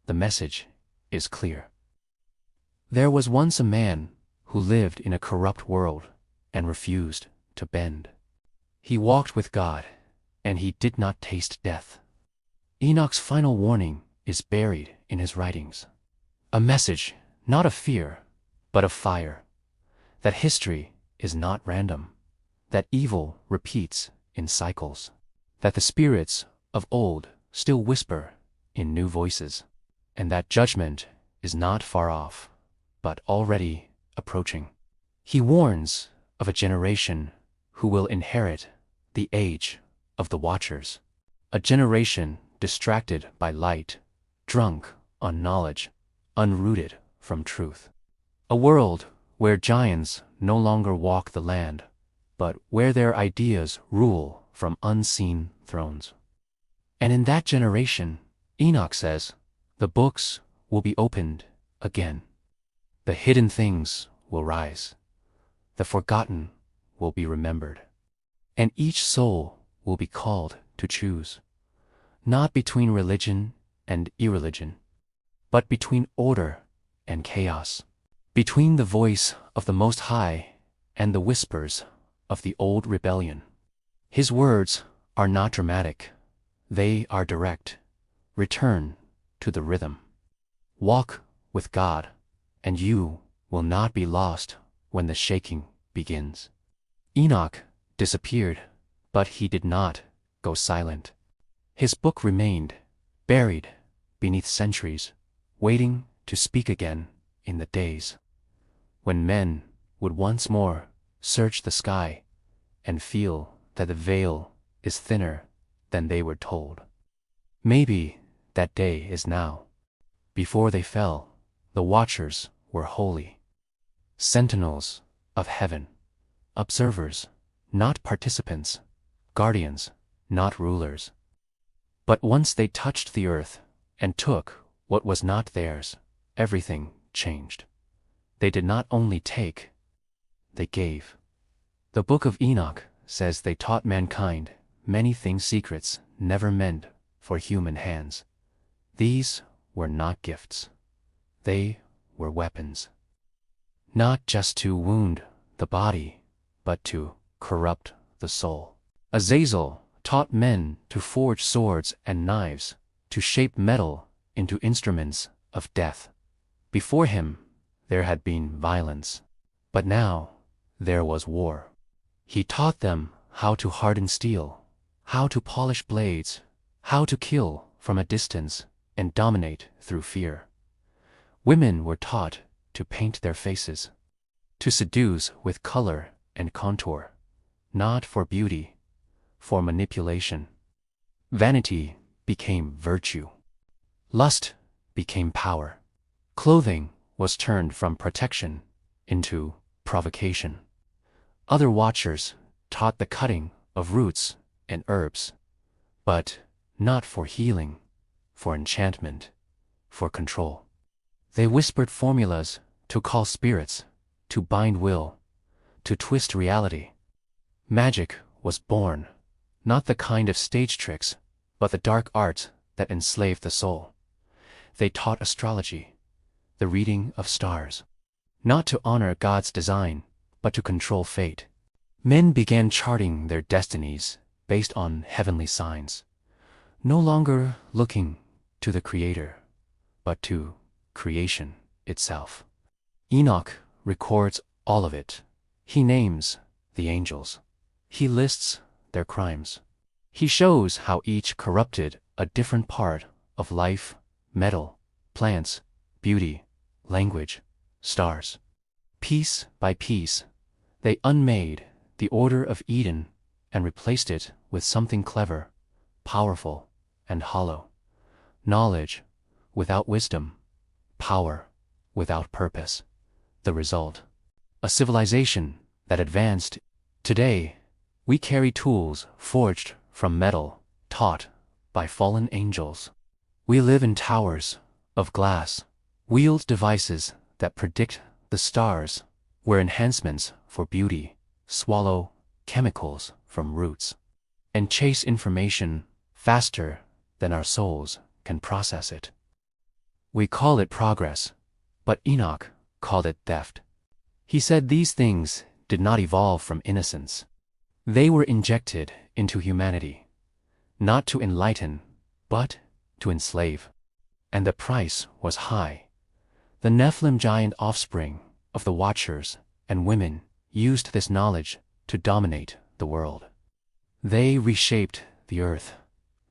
the message is clear. There was once a man who lived in a corrupt world and refused to bend. He walked with God, and he did not taste death. Enoch's final warning is buried in his writings. A message not of fear, but of fire. That history is not random. That evil repeats in cycles. That the spirits of old still whisper in new voices. And that judgment is not far off, but already approaching. He warns of a generation who will inherit the age of the watchers. A generation distracted by light, drunk on knowledge, unrooted from truth. A world where giants no longer walk the land, but where their ideas rule from unseen thrones. And in that generation, Enoch says, the books will be opened again. The hidden things will rise. The forgotten will be remembered. And each soul will be called to choose, not between religion and irreligion, but between order and chaos, between the voice of the Most High and the whispers of the old rebellion. His words are not dramatic, they are direct. Return to the rhythm. Walk with God, and you will not be lost when the shaking begins. Enoch disappeared, but he did not go silent. His book remained, buried beneath centuries, waiting to speak again in the days when men would once more search the sky and feel that the veil is thinner than they were told. Maybe that day is now. Before they fell, the watchers were holy, sentinels of heaven, observers, not participants, guardians, not rulers. But once they touched the earth and took what was not theirs, everything changed. They did not only take, they gave. The book of Enoch says they taught mankind many things, secrets never meant for human hands. These were not gifts. They were weapons. Not just to wound the body, but to corrupt the soul. Azazel taught men to forge swords and knives, to shape metal into instruments of death. Before him, there had been violence, but now there was war. He taught them how to harden steel, how to polish blades, how to kill from a distance and dominate through fear. Women were taught to paint their faces, to seduce with color and contour, not for beauty, for manipulation. Vanity became virtue. Lust became power. Clothing was turned from protection into provocation. Other watchers taught the cutting of roots and herbs, but not for healing, for enchantment, for control. They whispered formulas to call spirits, to bind will, to twist reality. Magic was born, not the kind of stage tricks, but the dark art that enslaved the soul. They taught astrology, the reading of stars, not to honor God's design, but to control fate. Men began charting their destinies based on heavenly signs, no longer looking to the Creator, but to creation itself. Enoch records all of it. He names the angels. He lists their crimes. He shows how each corrupted a different part of life, metal, plants, beauty, language, stars. Piece by piece, they unmade the order of Eden and replaced it with something clever, powerful, and hollow. Knowledge without wisdom, power without purpose. The result, a civilization that advanced. Today, we carry tools forged from metal, taught by fallen angels. We live in towers of glass, wield devices that predict the stars, wear enhancements for beauty, swallow chemicals from roots, and chase information faster than our souls can process it. We call it progress, but Enoch called it theft. He said these things did not evolve from innocence. They were injected into humanity, not to enlighten, but to enslave. And the price was high. The Nephilim, giant offspring of the Watchers and women, used this knowledge to dominate the world. They reshaped the earth,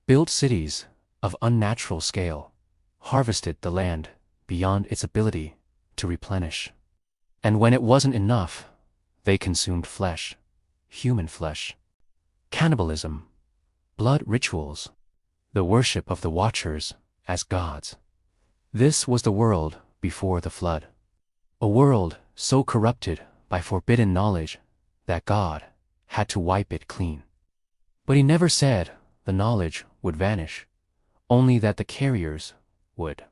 built cities of unnatural scale, harvested the land beyond its ability to replenish. And when it wasn't enough, they consumed flesh, human flesh. Cannibalism, blood rituals, the worship of the Watchers as gods. This was the world before the flood. A world so corrupted by forbidden knowledge that God had to wipe it clean. But he never said the knowledge would vanish, only that the carriers would.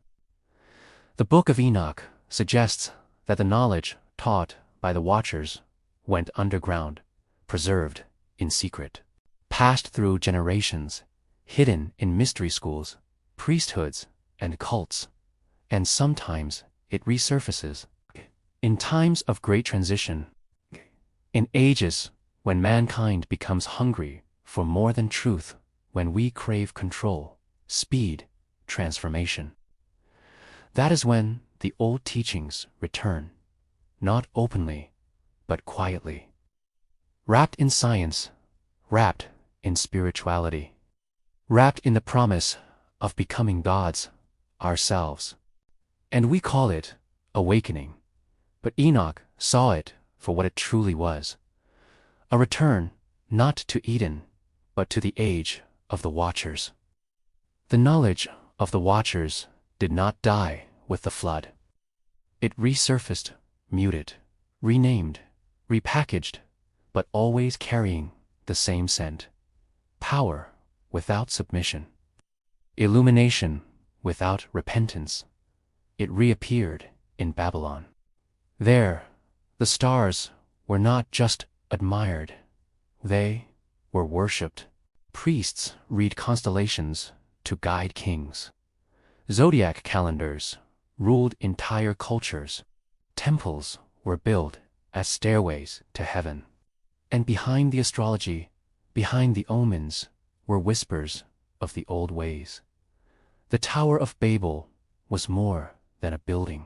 The book of Enoch suggests that the knowledge taught by the Watchers went underground, preserved in secret, passed through generations, hidden in mystery schools, priesthoods, and cults, and sometimes it resurfaces. In times of great transition, in ages when mankind becomes hungry for more than truth, when we crave control, speed, transformation. That is when the old teachings return, not openly, but quietly. Wrapped in science, wrapped in spirituality, wrapped in the promise of becoming gods ourselves. And we call it awakening, but Enoch saw it for what it truly was. A return not to Eden, but to the age of the Watchers. The knowledge of the Watchers did not die with the flood. It resurfaced, muted, renamed, repackaged, but always carrying the same scent. Power without submission. Illumination without repentance. It reappeared in Babylon. There, the stars were not just admired, they were worshipped. Priests read constellations to guide kings. Zodiac calendars ruled entire cultures. Temples were built as stairways to heaven. And behind the astrology, behind the omens, were whispers of the old ways. The Tower of Babel was more than a building.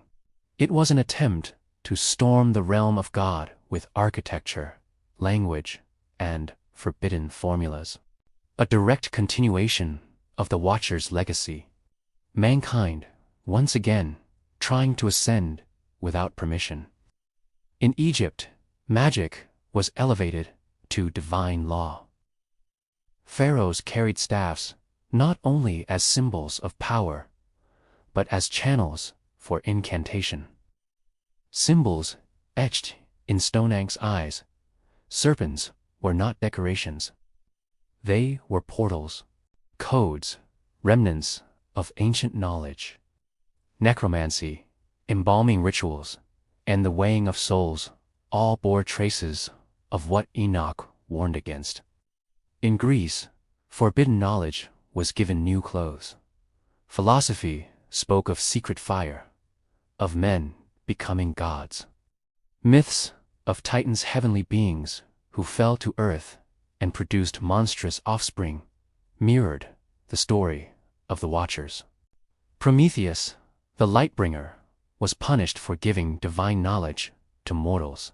It was an attempt to storm the realm of God with architecture, language, and forbidden formulas. A direct continuation of the Watcher's legacy. Mankind, once again, trying to ascend without permission. In Egypt, magic was elevated to divine law. Pharaohs carried staffs not only as symbols of power, but as channels for incantation. Symbols etched in Stoneank's eyes, serpents were not decorations. They were portals, codes, remnants of ancient knowledge. Necromancy, embalming rituals, and the weighing of souls all bore traces of what Enoch warned against. In Greece, forbidden knowledge was given new clothes. Philosophy spoke of secret fire, of men becoming gods. Myths of Titans' heavenly beings who fell to earth and produced monstrous offspring mirrored the story of the Watchers. Prometheus, the Lightbringer, was punished for giving divine knowledge to mortals.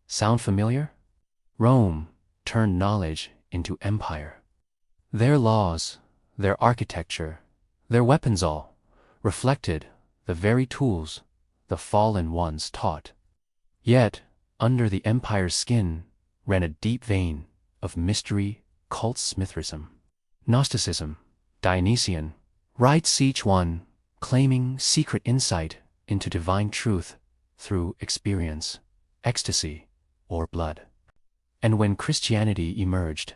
Sound familiar? Rome turned knowledge into empire. Their laws, their architecture, their weapons all reflected the very tools the fallen ones taught. Yet, under the empire's skin ran a deep vein of mystery, cult smithrism, Gnosticism, Dionysian, rites, each one claiming secret insight into divine truth through experience, ecstasy, or blood. And when Christianity emerged,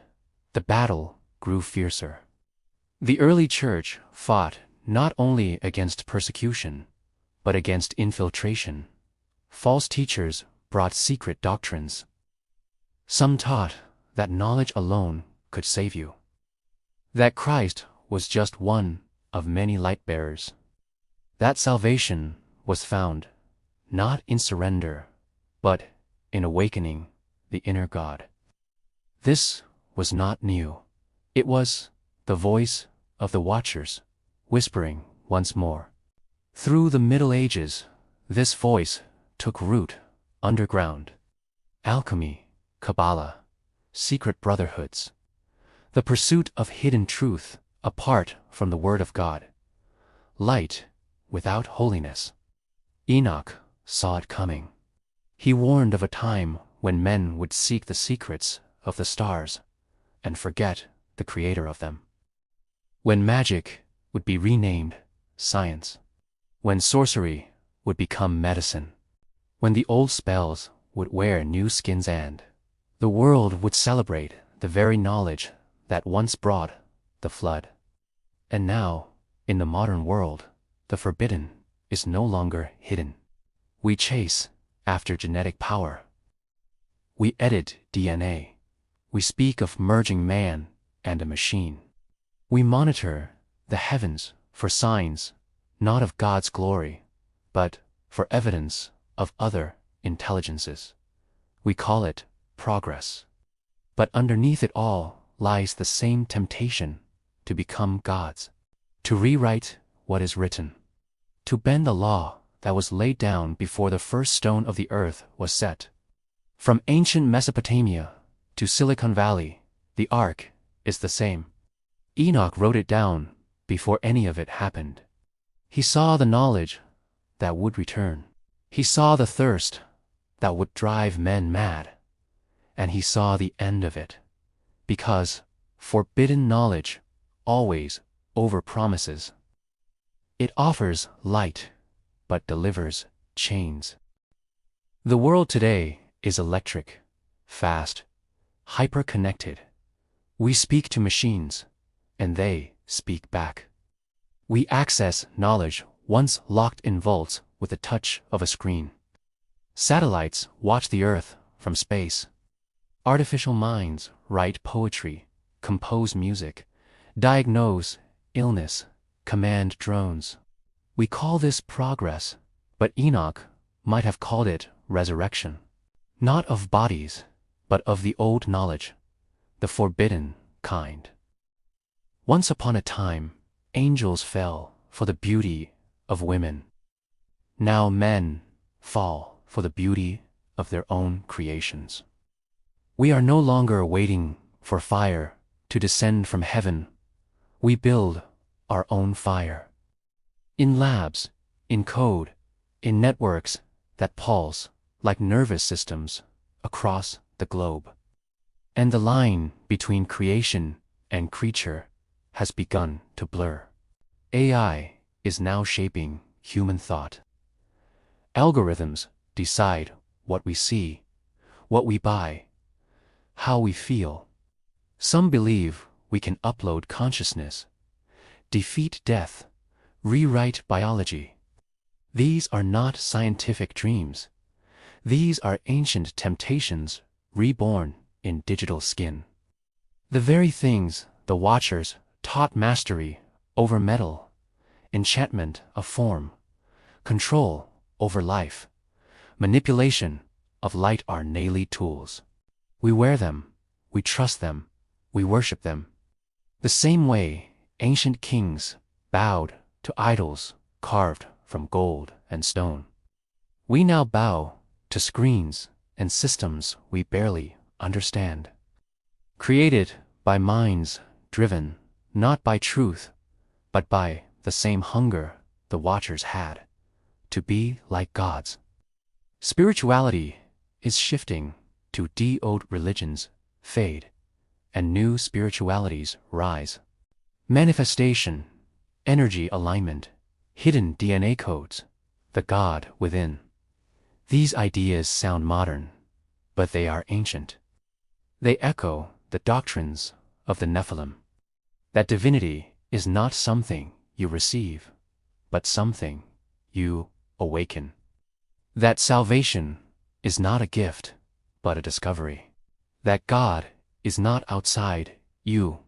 the battle grew fiercer. The early church fought not only against persecution, but against infiltration. False teachers brought secret doctrines. Some taught that knowledge alone could save you, that Christ was just one of many light-bearers, that salvation was found not in surrender, but in awakening the inner God. This was not new. It was the voice of the Watchers, whispering once more. Through the Middle Ages, this voice took root underground. Alchemy, Kabbalah, secret brotherhoods, the pursuit of hidden truth apart from the Word of God. Light without holiness. Enoch saw it coming. He warned of a time when men would seek the secrets of the stars and forget the creator of them. When magic would be renamed science. When sorcery would become medicine. When the old spells would wear new skins and the world would celebrate the very knowledge that once brought the flood. And now, in the modern world, the forbidden is no longer hidden. We chase after genetic power. We edit DNA. We speak of merging man and a machine. We monitor the heavens for signs not of God's glory, but for evidence of other intelligences. We call it progress. But underneath it all lies the same temptation to become gods, to rewrite what is written, to bend the law that was laid down before the first stone of the earth was set. From ancient Mesopotamia to Silicon Valley, the arc is the same. Enoch wrote it down before any of it happened. He saw the knowledge that would return. He saw the thirst that would drive men mad. And he saw the end of it, because forbidden knowledge always overpromises. It offers light, but delivers chains. The world today is electric, fast, hyper-connected. We speak to machines, and they speak back. We access knowledge once locked in vaults with the touch of a screen. Satellites watch the Earth from space. Artificial minds write poetry, compose music, diagnose illness, command drones. We call this progress, but Enoch might have called it resurrection. Not of bodies, but of the old knowledge, the forbidden kind. Once upon a time, angels fell for the beauty of women. Now men fall for the beauty of their own creations. We are no longer waiting for fire to descend from heaven. We build our own fire. In labs, in code, in networks that pulse like nervous systems across the globe. And the line between creation and creature has begun to blur. AI is now shaping human thought. Algorithms decide what we see, what we buy, how we feel. Some believe we can upload consciousness, defeat death, rewrite biology. These are not scientific dreams. These are ancient temptations reborn in digital skin. The very things the Watchers taught: mastery over metal, enchantment of form, control over life, manipulation of light are daily tools. We wear them, we trust them, we worship them. The same way ancient kings bowed to idols carved from gold and stone. We now bow to screens and systems we barely understand. Created by minds driven not by truth, but by the same hunger the Watchers had, to be like gods. Spirituality is shifting to de-old religions fade, and new spiritualities rise. Manifestation, energy alignment, hidden DNA codes, the God within. These ideas sound modern, but they are ancient. They echo the doctrines of the Nephilim. That divinity is not something you receive, but something you awaken. That salvation is not a gift, but a discovery. That God is not outside you,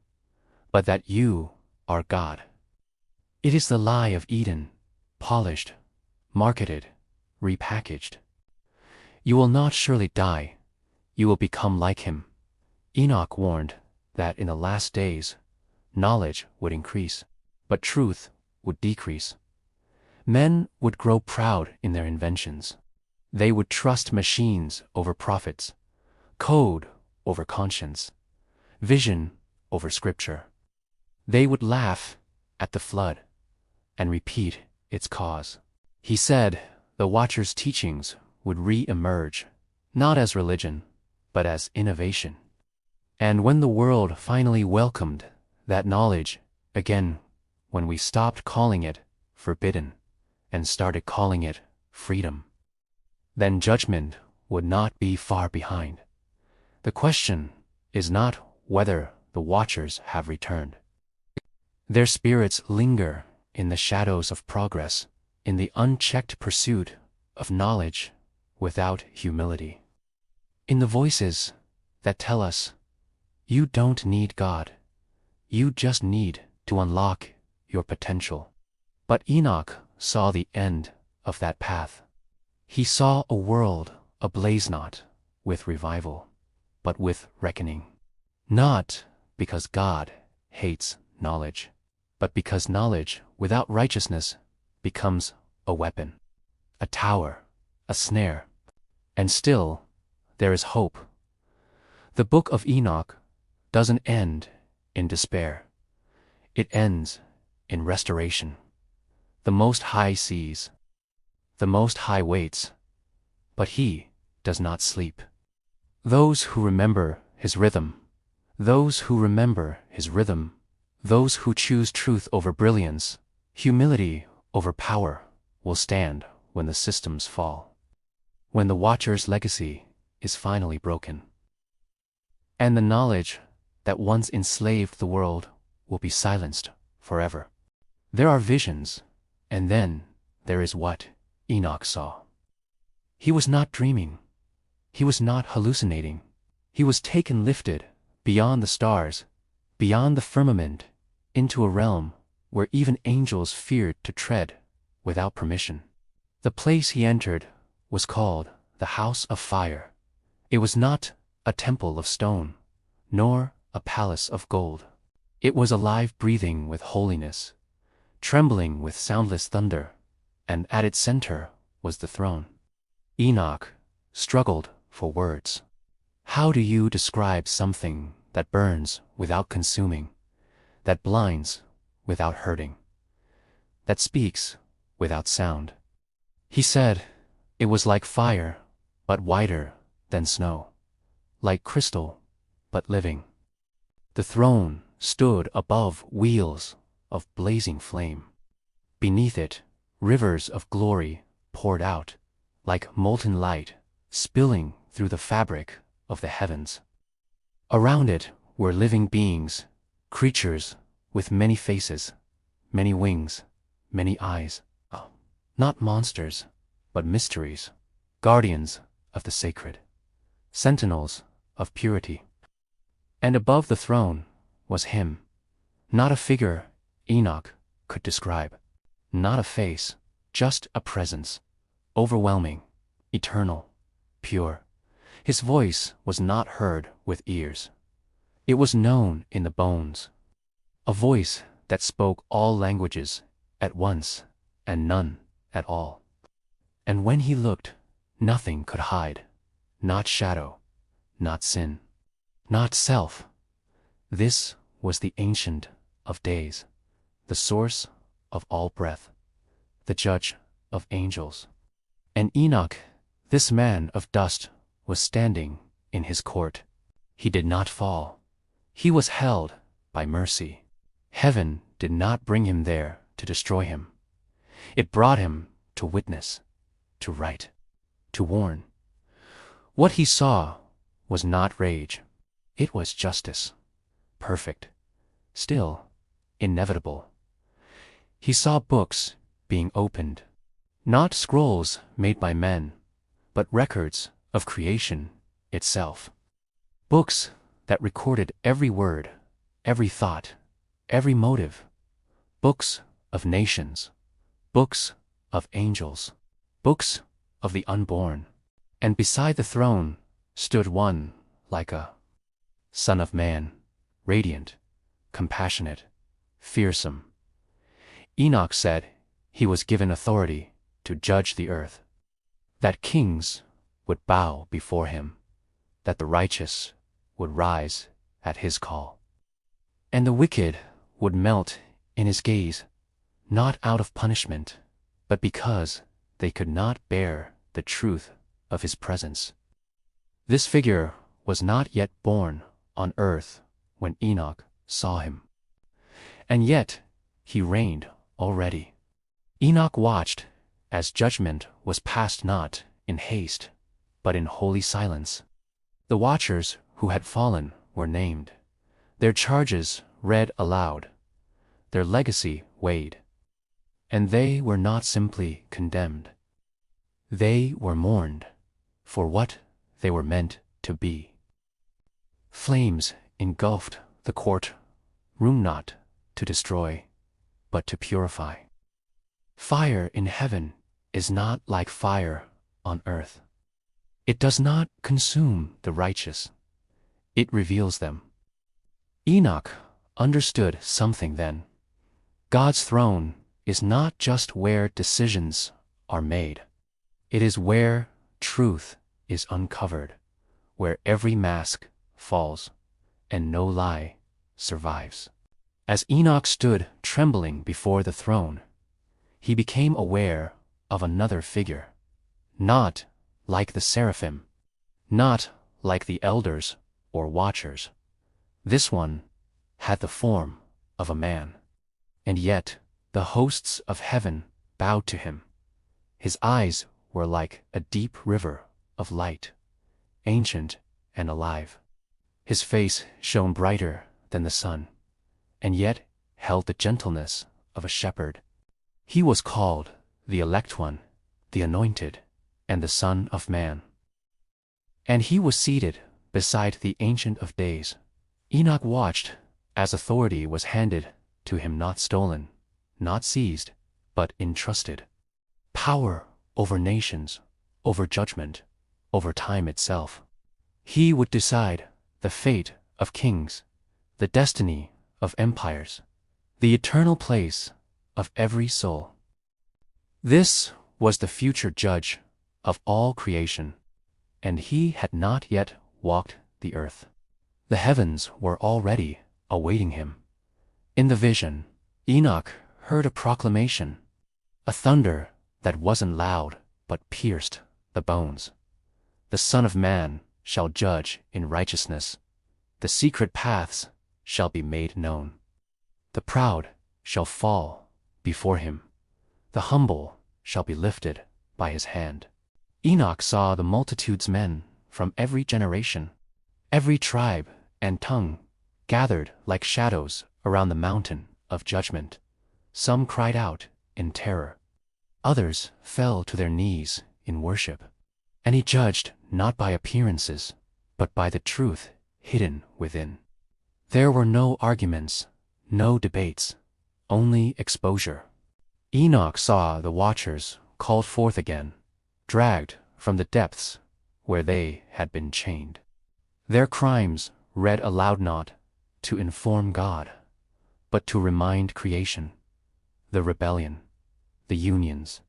but that you are God. It is the lie of Eden, polished, marketed, repackaged. You will not surely die, you will become like him. Enoch warned that in the last days, knowledge would increase, but truth would decrease. Men would grow proud in their inventions. They would trust machines over prophets, code over conscience, vision over scripture. They would laugh at the flood and repeat its cause. He said the Watchers' teachings would re-emerge, not as religion, but as innovation. And when the world finally welcomed that knowledge again, when we stopped calling it forbidden and started calling it freedom, then judgment would not be far behind. The question is not whether the Watchers have returned. Their spirits linger in the shadows of progress, in the unchecked pursuit of knowledge without humility. In the voices that tell us, you don't need God, you just need to unlock your potential. But Enoch saw the end of that path. He saw a world ablaze not with revival, but with reckoning. Not because God hates knowledge, but because knowledge without righteousness becomes a weapon, a tower, a snare. And still, there is hope. The book of Enoch doesn't end in despair. It ends in restoration. The Most High sees. The Most High waits. But he does not sleep. Those who remember his rhythm, those who remember his rhythm, those who choose truth over brilliance, humility over power, will stand when the systems fall, when the Watcher's legacy is finally broken. And the knowledge that once enslaved the world will be silenced forever. There are visions, and then there is what Enoch saw. He was not dreaming. He was not hallucinating. He was lifted beyond the stars, beyond the firmament, into a realm where even angels feared to tread without permission. The place he entered was called the House of Fire. It was not a temple of stone, nor a palace of gold. It was alive, breathing with holiness, trembling with soundless thunder, and at its center was the throne. Enoch struggled for words. How do you describe something that burns without consuming, that blinds without hurting, that speaks without sound? He said it was like fire, but whiter than snow, like crystal, but living. The throne stood above wheels of blazing flame. Beneath it, rivers of glory poured out, like molten light spilling through the fabric of the heavens. Around it were living beings, creatures with many faces, many wings, many eyes. Not monsters, but mysteries, guardians of the sacred, sentinels of purity. And above the throne was him, not a figure Enoch could describe, not a face, just a presence, overwhelming, eternal, pure. His voice was not heard with ears. It was known in the bones. A voice that spoke all languages at once and none at all. And when he looked, nothing could hide, not shadow, not sin, not self. This was the Ancient of Days, the source of all breath, the judge of angels. And Enoch, this man of dust, was standing in his court. He did not fall. He was held by mercy. Heaven did not bring him there to destroy him. It brought him to witness, to write, to warn. What he saw was not rage. It was justice, perfect, still inevitable. He saw books being opened, not scrolls made by men, but records of creation itself. Books that recorded every word, every thought, every motive. Books of nations, books of angels, books of the unborn. And beside the throne stood one like a Son of Man, radiant, compassionate, fearsome. Enoch said he was given authority to judge the earth, that kings would bow before him, that the righteous would rise at his call, and the wicked would melt in his gaze, not out of punishment, but because they could not bear the truth of his presence. This figure was not yet born on earth when Enoch saw him, and yet he reigned already. Enoch watched as judgment was passed not in haste, but in holy silence. The watchers who had fallen were named, their charges read aloud, their legacy weighed, and they were not simply condemned. They were mourned for what they were meant to be. Flames engulfed the court, room not to destroy, but to purify. Fire in heaven is not like fire on earth. It does not consume the righteous. It reveals them. Enoch understood something then. God's throne is not just where decisions are made. It is where truth is uncovered, where every mask falls and no lie survives. As Enoch stood trembling before the throne, he became aware of another figure, not like the seraphim, not like the elders or watchers. This one had the form of a man, and yet the hosts of heaven bowed to him. His eyes were like a deep river of light, ancient and alive. His face shone brighter than the sun, and yet held the gentleness of a shepherd. He was called the Elect One, the Anointed, and the Son of Man. And he was seated beside the Ancient of Days. Enoch watched as authority was handed to him, not stolen, not seized, but entrusted. Power over nations, over judgment, over time itself. He would decide the fate of kings, the destiny of empires, the eternal place of every soul. This was the future judge of all creation, and he had not yet walked the earth. The heavens were already awaiting him. In the vision, Enoch heard a proclamation, a thunder that wasn't loud but pierced the bones. The Son of Man shall judge in righteousness. The secret paths shall be made known. The proud shall fall before him. The humble shall be lifted by his hand. Enoch saw the multitudes men from every generation, every tribe and tongue, gathered like shadows around the mountain of judgment. Some cried out in terror. Others fell to their knees in worship. And he judged not by appearances, but by the truth hidden within. There were no arguments, no debates, only exposure. Enoch saw the watchers called forth again, dragged from the depths where they had been chained. Their crimes read aloud, not to inform God, but to remind creation, the rebellion, the unions.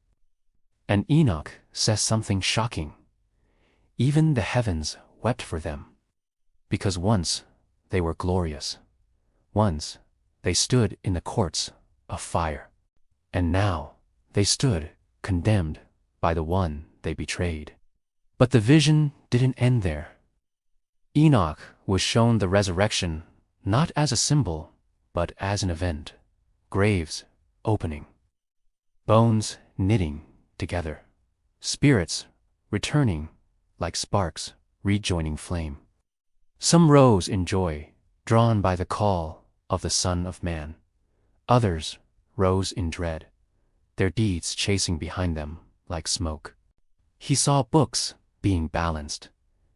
And Enoch says something shocking. Even the heavens wept for them, because once they were glorious. Once they stood in the courts of fire, and now they stood condemned by the one they betrayed. But the vision didn't end there. Enoch was shown the resurrection not as a symbol, but as an event. Graves opening, bones knitting together, spirits returning like sparks rejoining flame. Some rose in joy, drawn by the call of the Son of Man. Others rose in dread, their deeds chasing behind them like smoke. He saw books being balanced.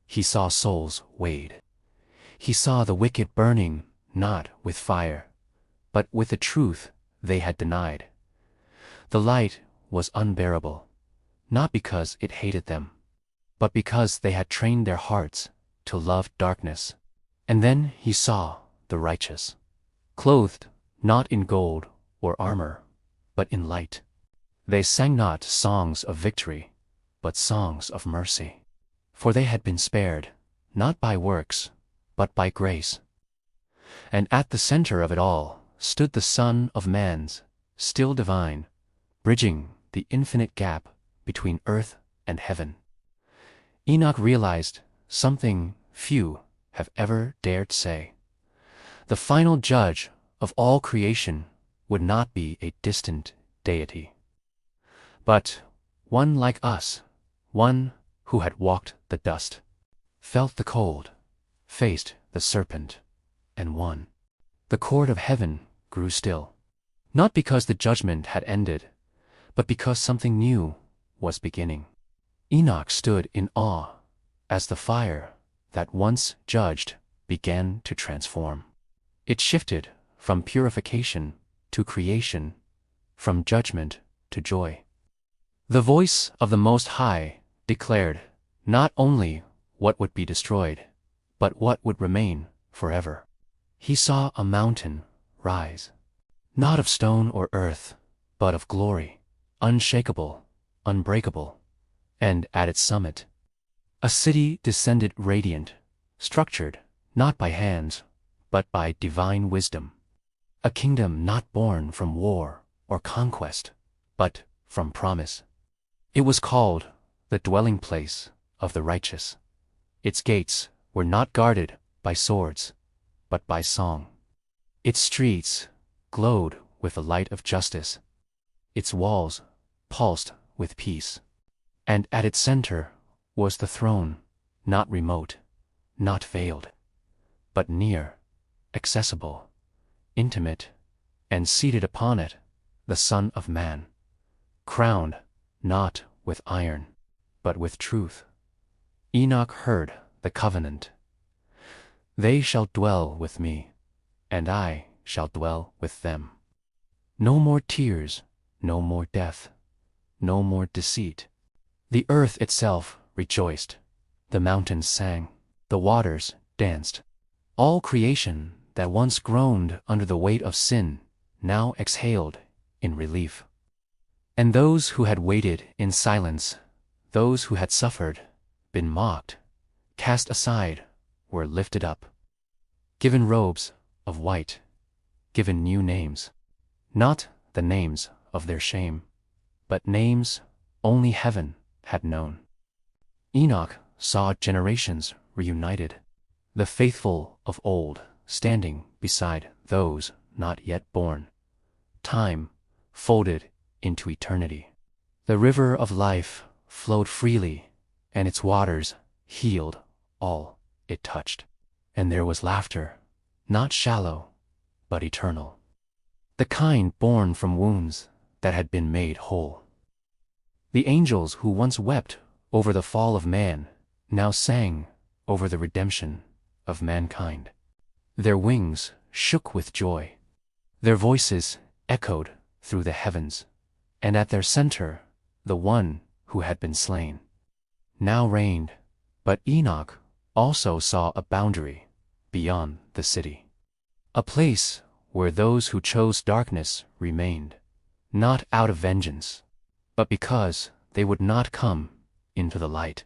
He saw souls weighed. He saw the wicked burning not with fire, but with the truth they had denied. The light was unbearable, not because it hated them, but because they had trained their hearts to love darkness. And then he saw the righteous, clothed not in gold or armor, but in light. They sang not songs of victory, but songs of mercy. For they had been spared, not by works, but by grace. And at the center of it all stood the Son of Man's, still divine, bridging the infinite gap between earth and heaven. Enoch realized something few have ever dared say. The final judge of all creation would not be a distant deity, but one like us, one who had walked the dust, felt the cold, faced the serpent, and won. The court of heaven grew still, not because the judgment had ended, but because something new was beginning. Enoch stood in awe as the fire that once judged began to transform. It shifted from purification to creation, from judgment to joy. The voice of the Most High declared not only what would be destroyed, but what would remain forever. He saw a mountain rise, not of stone or earth, but of glory, unshakable, unbreakable, and at its summit, a city descended radiant, structured not by hands, but by divine wisdom, a kingdom not born from war or conquest, but from promise. It was called the dwelling place of the righteous. Its gates were not guarded by swords, but by song. Its streets glowed with the light of justice. Its walls pulsed with peace. And at its center was the throne, not remote, not veiled, but near, accessible, intimate, and seated upon it, the Son of Man, crowned not with iron, but with truth. Enoch heard the covenant. They shall dwell with me, and I shall dwell with them. No more tears, no more death, no more deceit. The earth itself rejoiced, the mountains sang, the waters danced. All creation that once groaned under the weight of sin now exhaled in relief. And those who had waited in silence, those who had suffered, been mocked, cast aside, were lifted up, given robes of white, given new names, not the names of their shame, but names only heaven had known. Enoch saw generations reunited, the faithful of old standing beside those not yet born. Time folded into eternity. The river of life flowed freely, and its waters healed all it touched. And there was laughter, not shallow, but eternal, the kind born from wounds that had been made whole. The angels who once wept over the fall of man now sang over the redemption of mankind. Their wings shook with joy. Their voices echoed through the heavens, and at their center, the one who had been slain now reigned. But Enoch also saw a boundary beyond the city, a place where those who chose darkness remained, not out of vengeance, but because they would not come into the light.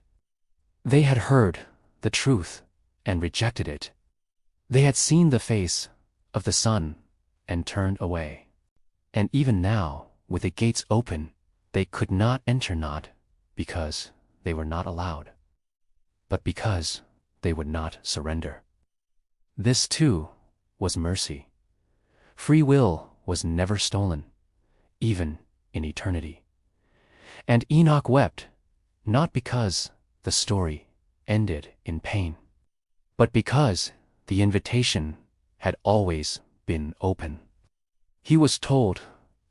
They had heard the truth and rejected it. They had seen the face of the sun and turned away. And even now, with the gates open, they could not enter, not because they were not allowed, but because they would not surrender. This too was mercy. Free will was never stolen, even in eternity. And Enoch wept, not because the story ended in pain, but because the invitation had always been open. He was told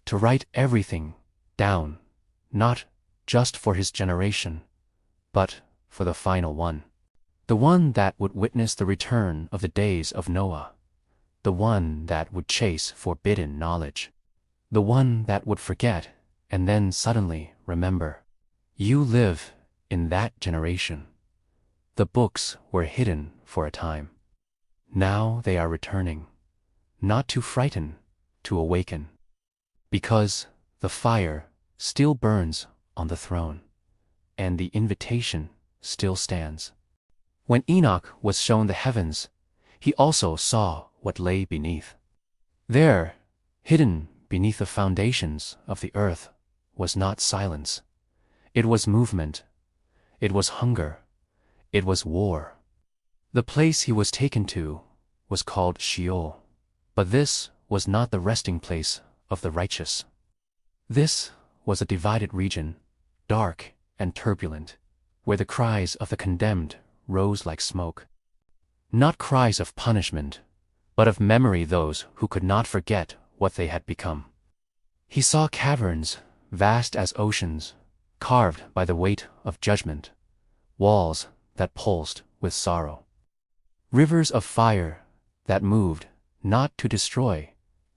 to write everything down, not just for his generation, but for the final one, the one that would witness the return of the days of Noah, the one that would chase forbidden knowledge, the one that would forget and then suddenly remember. You live in that generation. The books were hidden for a time. Now they are returning, not to frighten, to awaken, because the fire still burns on the throne, and the invitation still stands. When Enoch was shown the heavens, he also saw what lay beneath. There, hidden beneath the foundations of the earth, was not silence. It was movement. It was hunger. It was war. The place he was taken to was called Sheol, but this was not the resting place of the righteous. This was a divided region, dark and turbulent, where the cries of the condemned rose like smoke. Not cries of punishment, but of memory, those who could not forget what they had become. He saw caverns vast as oceans, carved by the weight of judgment, walls that pulsed with sorrow, rivers of fire that moved not to destroy,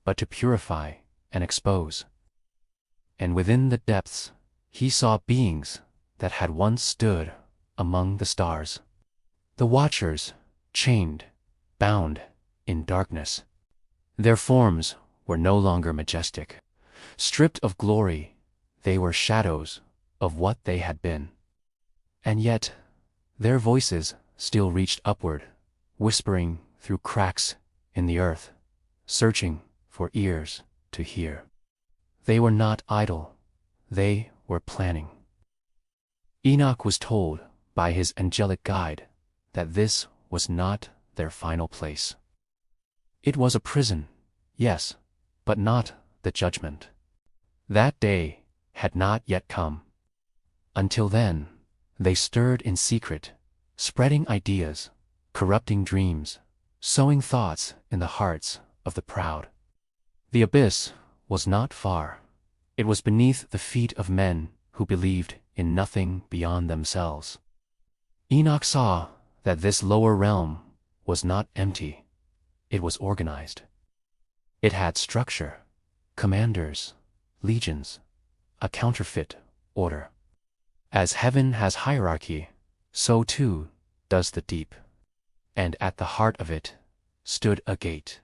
but to purify and expose. and within the depths he saw beings that had once stood among the stars. The watchers, chained, bound in darkness. Their forms were no longer majestic. Stripped of glory, they were shadows of what they had been. And yet, their voices still reached upward, whispering through cracks in the earth, searching for ears to hear. They were not idle, they were planning. Enoch was told by his angelic guide that this was not their final place. It was a prison, yes, but not the judgment. That day had not yet come. Until then, they stirred in secret, spreading ideas, corrupting dreams, sowing thoughts in the hearts of the proud. The abyss was not far. It was beneath the feet of men who believed in nothing beyond themselves. Enoch saw that this lower realm was not empty. It was organized. It had structure, commanders, legions, a counterfeit order. As heaven has hierarchy, so too does the deep. And at the heart of it stood a gate,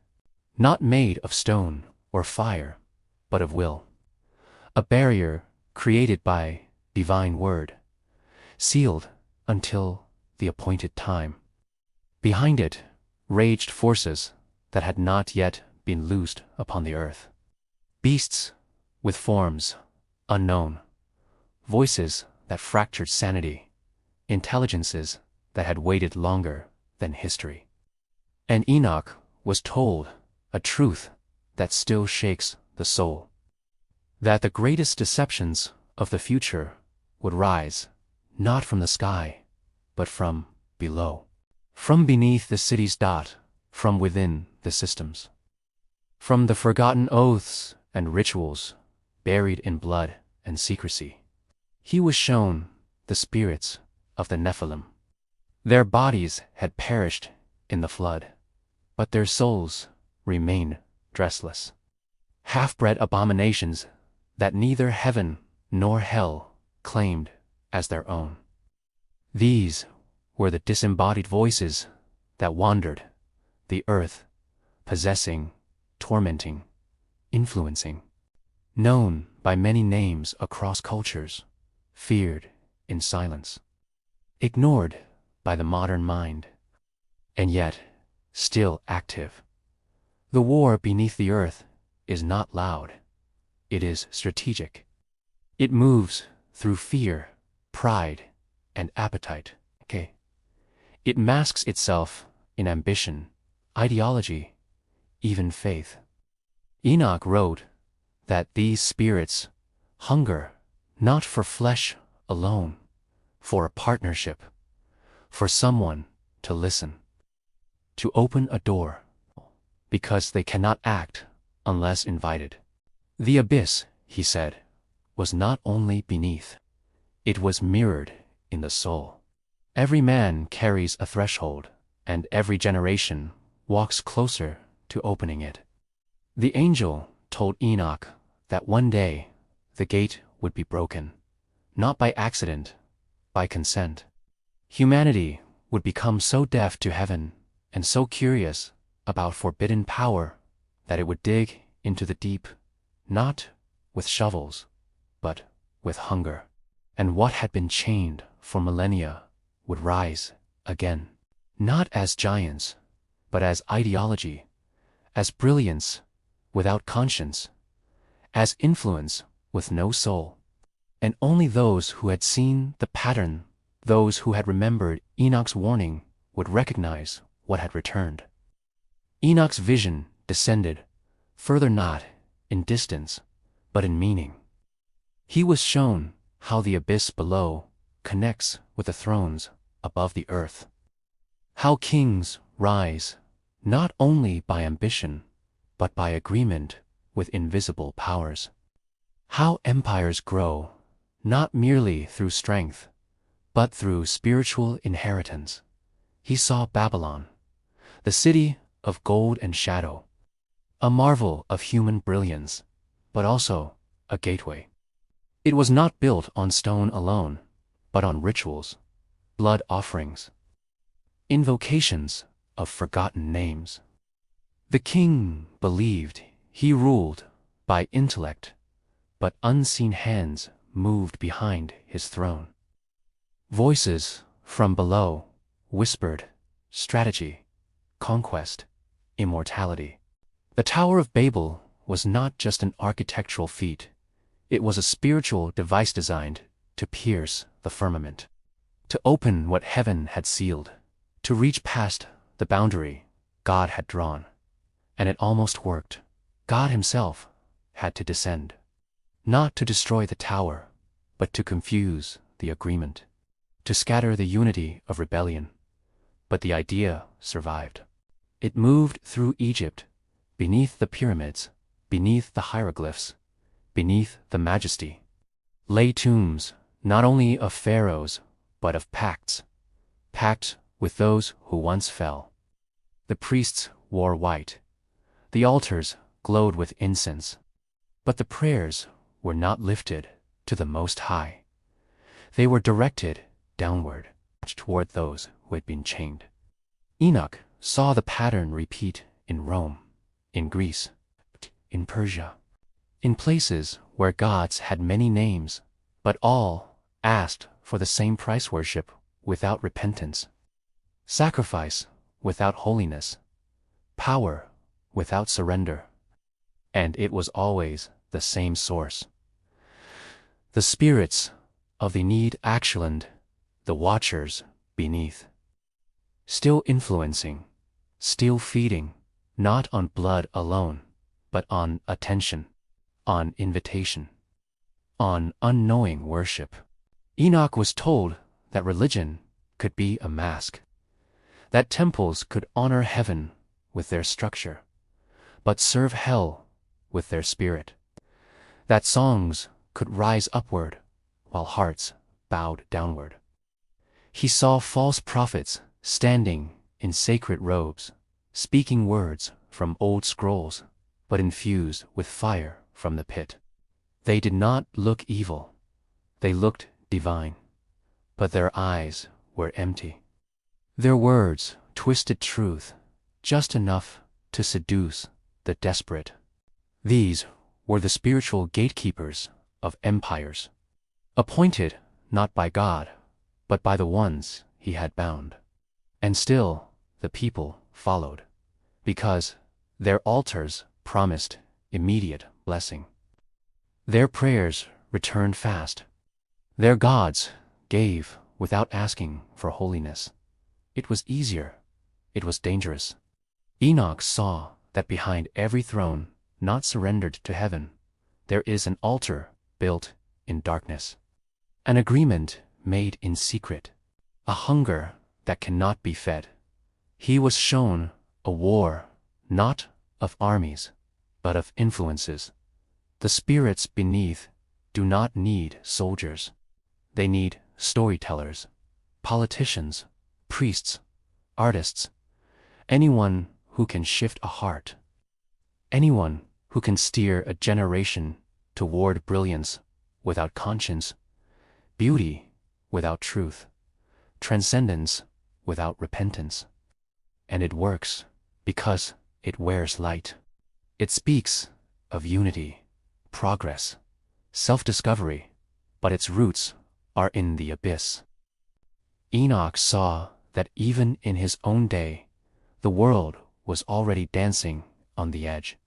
not made of stone or fire, but of will. A barrier created by divine word, sealed until the appointed time. Behind it raged forces that had not yet been loosed upon the earth. Beasts with forms unknown, voices that fractured sanity, intelligences that had waited longer than history. And Enoch was told a truth that still shakes the soul, that the greatest deceptions of the future would rise not from the sky, but from below, from beneath the city's dot, from within the systems, from the forgotten oaths and rituals buried in blood and secrecy. He was shown the spirits of the Nephilim. Their bodies had perished in the flood, but their souls remained dressless. Half-bred abominations that neither heaven nor hell claimed as their own. These were the disembodied voices that wandered the earth, possessing, tormenting, influencing, known by many names across cultures, feared in silence, ignored by the modern mind, and yet still active. The war beneath the earth is not loud. It is strategic. It moves through fear, pride, and appetite. It masks itself in ambition, ideology, even faith. Enoch wrote that these spirits hunger not for flesh alone, for a partnership, for someone to listen, to open a door, because they cannot act unless invited. The abyss, he said, was not only beneath, it was mirrored in the soul. Every man carries a threshold, and every generation walks closer to opening it. The angel told Enoch that one day the gate would be broken, not by accident, by consent. Humanity would become so deaf to heaven and so curious about forbidden power that it would dig into the deep, not with shovels, but with hunger. And what had been chained for millennia would rise again, not as giants, but as ideology, as brilliance without conscience, as influence with no soul. And only those who had seen the pattern, those who had remembered Enoch's warning, would recognize what had returned. Enoch's vision descended, further not in distance, but in meaning. He was shown how the abyss below connects with the thrones above the earth. How kings rise not only by ambition, but by agreement with invisible powers. How empires grow not merely through strength, but through spiritual inheritance. He saw Babylon, the city of gold and shadow, a marvel of human brilliance, but also a gateway. It was not built on stone alone, but on rituals, blood offerings, invocations of forgotten names. The king believed he ruled by intellect, but unseen hands moved behind his throne. Voices from below whispered strategy, conquest, immortality. The Tower of Babel was not just an architectural feat, it was a spiritual device designed to pierce the firmament, to open what heaven had sealed, to reach past the boundary God had drawn. And it almost worked. God himself had to descend, not to destroy the tower, but to confuse the agreement, to scatter the unity of rebellion. But the idea survived. It moved through Egypt, beneath the pyramids, beneath the hieroglyphs, beneath the majesty. Lay tombs, not only of pharaohs, but of pacts with those who once fell. The priests wore white. The altars glowed with incense. But the prayers were not lifted to the Most High. They were directed downward, toward those who had been chained. Enoch saw the pattern repeat in Rome, in Greece, in Persia, in places where gods had many names, but all asked for the same price: worship without repentance, sacrifice without holiness, power without surrender. And it was always the same source. The spirits of the need Actuland, the watchers beneath. Still influencing, still feeding, not on blood alone, but on attention, on invitation, on unknowing worship. Enoch was told that religion could be a mask, that temples could honor heaven with their structure, but serve hell with their spirit, that songs could rise upward while hearts bowed downward. He saw false prophets standing in sacred robes, speaking words from old scrolls, but infused with fire from the pit. They did not look evil, they looked divine, but their eyes were empty. Their words twisted truth just enough to seduce the desperate. These were the spiritual gatekeepers of empires, appointed not by God, but by the ones he had bound. And still the people followed, because their altars promised immediate blessing. Their prayers returned fast. Their gods gave without asking for holiness. It was easier. It was dangerous. Enoch saw that behind every throne not surrendered to heaven, there is an altar built in darkness, an agreement made in secret, a hunger that cannot be fed. He was shown a war not of armies, but of influences. The spirits beneath do not need soldiers. They need storytellers, politicians, priests, artists, anyone who can shift a heart, anyone who can steer a generation toward brilliance without conscience, beauty without truth, transcendence without repentance. And it works because it wears light. It speaks of unity, progress, self-discovery, but its roots are in the abyss. Enoch saw that even in his own day, the world was already dancing on the edge.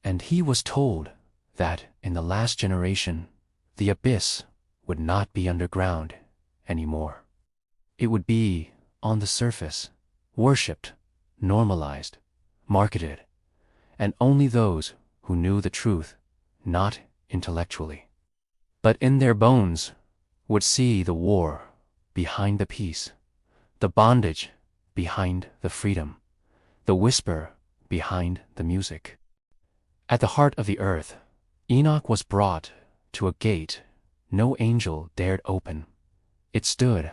And he was told that in the last generation, the abyss would not be underground anymore. It would be on the surface, worshipped, normalized, marketed, and only those who knew the truth, not intellectually, but in their bones, would see the war behind the peace, the bondage behind the freedom, the whisper behind the music. At the heart of the earth, Enoch was brought to a gate no angel dared open. It stood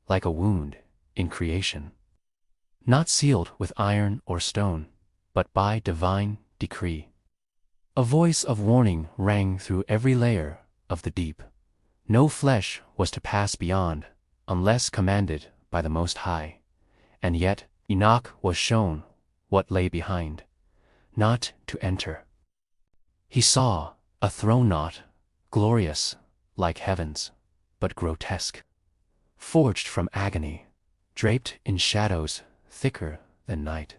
like a wound in creation, not sealed with iron or stone, but by divine decree. A voice of warning rang through every layer of the deep. No flesh was to pass beyond, unless commanded by the Most High. And yet Enoch was shown what lay behind, not to enter. He saw a throne not glorious like heaven's, but grotesque, forged from agony, draped in shadows thicker than night.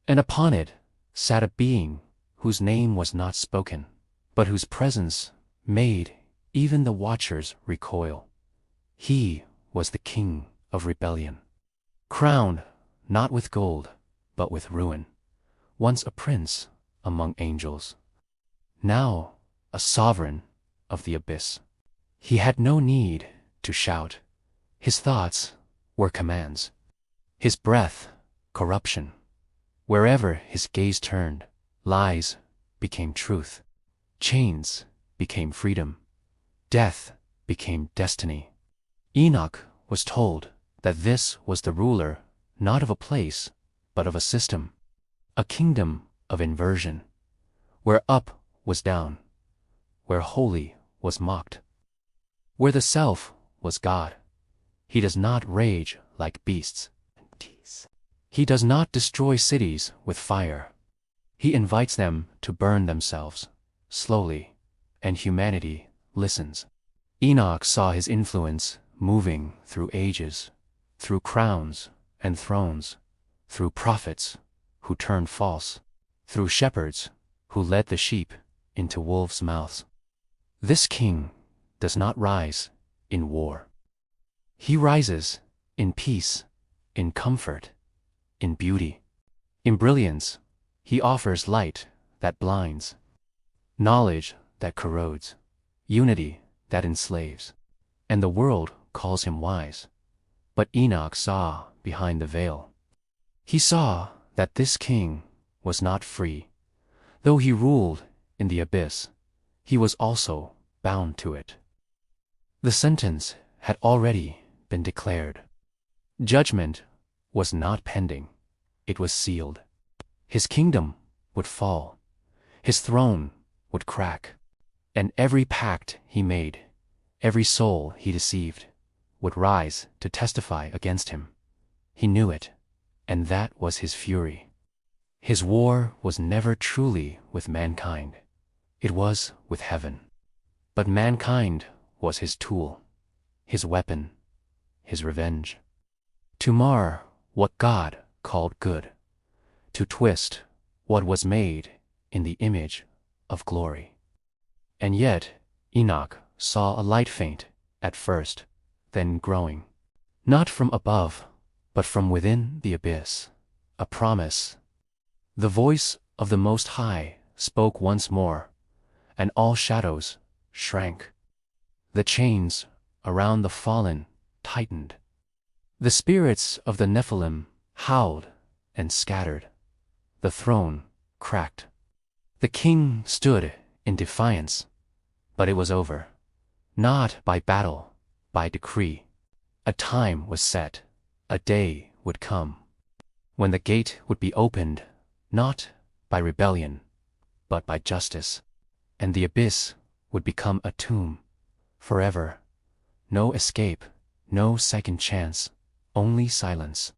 And upon it sat a being whose name was not spoken, but whose presence made even the watchers recoil. He was the king of rebellion, crowned not with gold, but with ruin, once a prince among angels, now a sovereign of the abyss. He had no need to shout. His thoughts were commands, his breath corruption. Wherever his gaze turned, lies became truth, chains became freedom, death became destiny. Enoch was told that this was the ruler not of a place, but of a system, a kingdom of inversion, where up was down, where holy was mocked, where the self was God. He does not rage like beasts. He does not destroy cities with fire. He invites them to burn themselves, slowly, and humanity listens. Enoch saw his influence moving through ages, through crowns and thrones, through prophets who turned false, through shepherds who led the sheep into wolves' mouths. This king does not rise in war. He rises in peace, in comfort, in beauty. In brilliance, he offers light that blinds, knowledge that corrodes, unity that enslaves. And the world calls him wise. But Enoch saw behind the veil. He saw that this king was not free. Though he ruled in the abyss, he was also bound to it. The sentence had already been declared. Judgment was not pending, it was sealed. His kingdom would fall, his throne would crack, and every pact he made, every soul he deceived, would rise to testify against him. He knew it, and that was his fury. His war was never truly with mankind, it was with heaven. But mankind was his tool, his weapon, his revenge. To mar what God called good, to twist what was made in the image of glory. And yet Enoch saw a light faint at first, then growing, not from above, but from within the abyss, a promise. The voice of the Most High spoke once more, and all shadows shrank. The chains around the fallen tightened. The spirits of the Nephilim howled and scattered. The throne cracked. The king stood in defiance, but it was over. Not by battle, by decree. A time was set, a day would come, when the gate would be opened, not by rebellion, but by justice, and the abyss would become a tomb, forever. No escape, no second chance, only silence.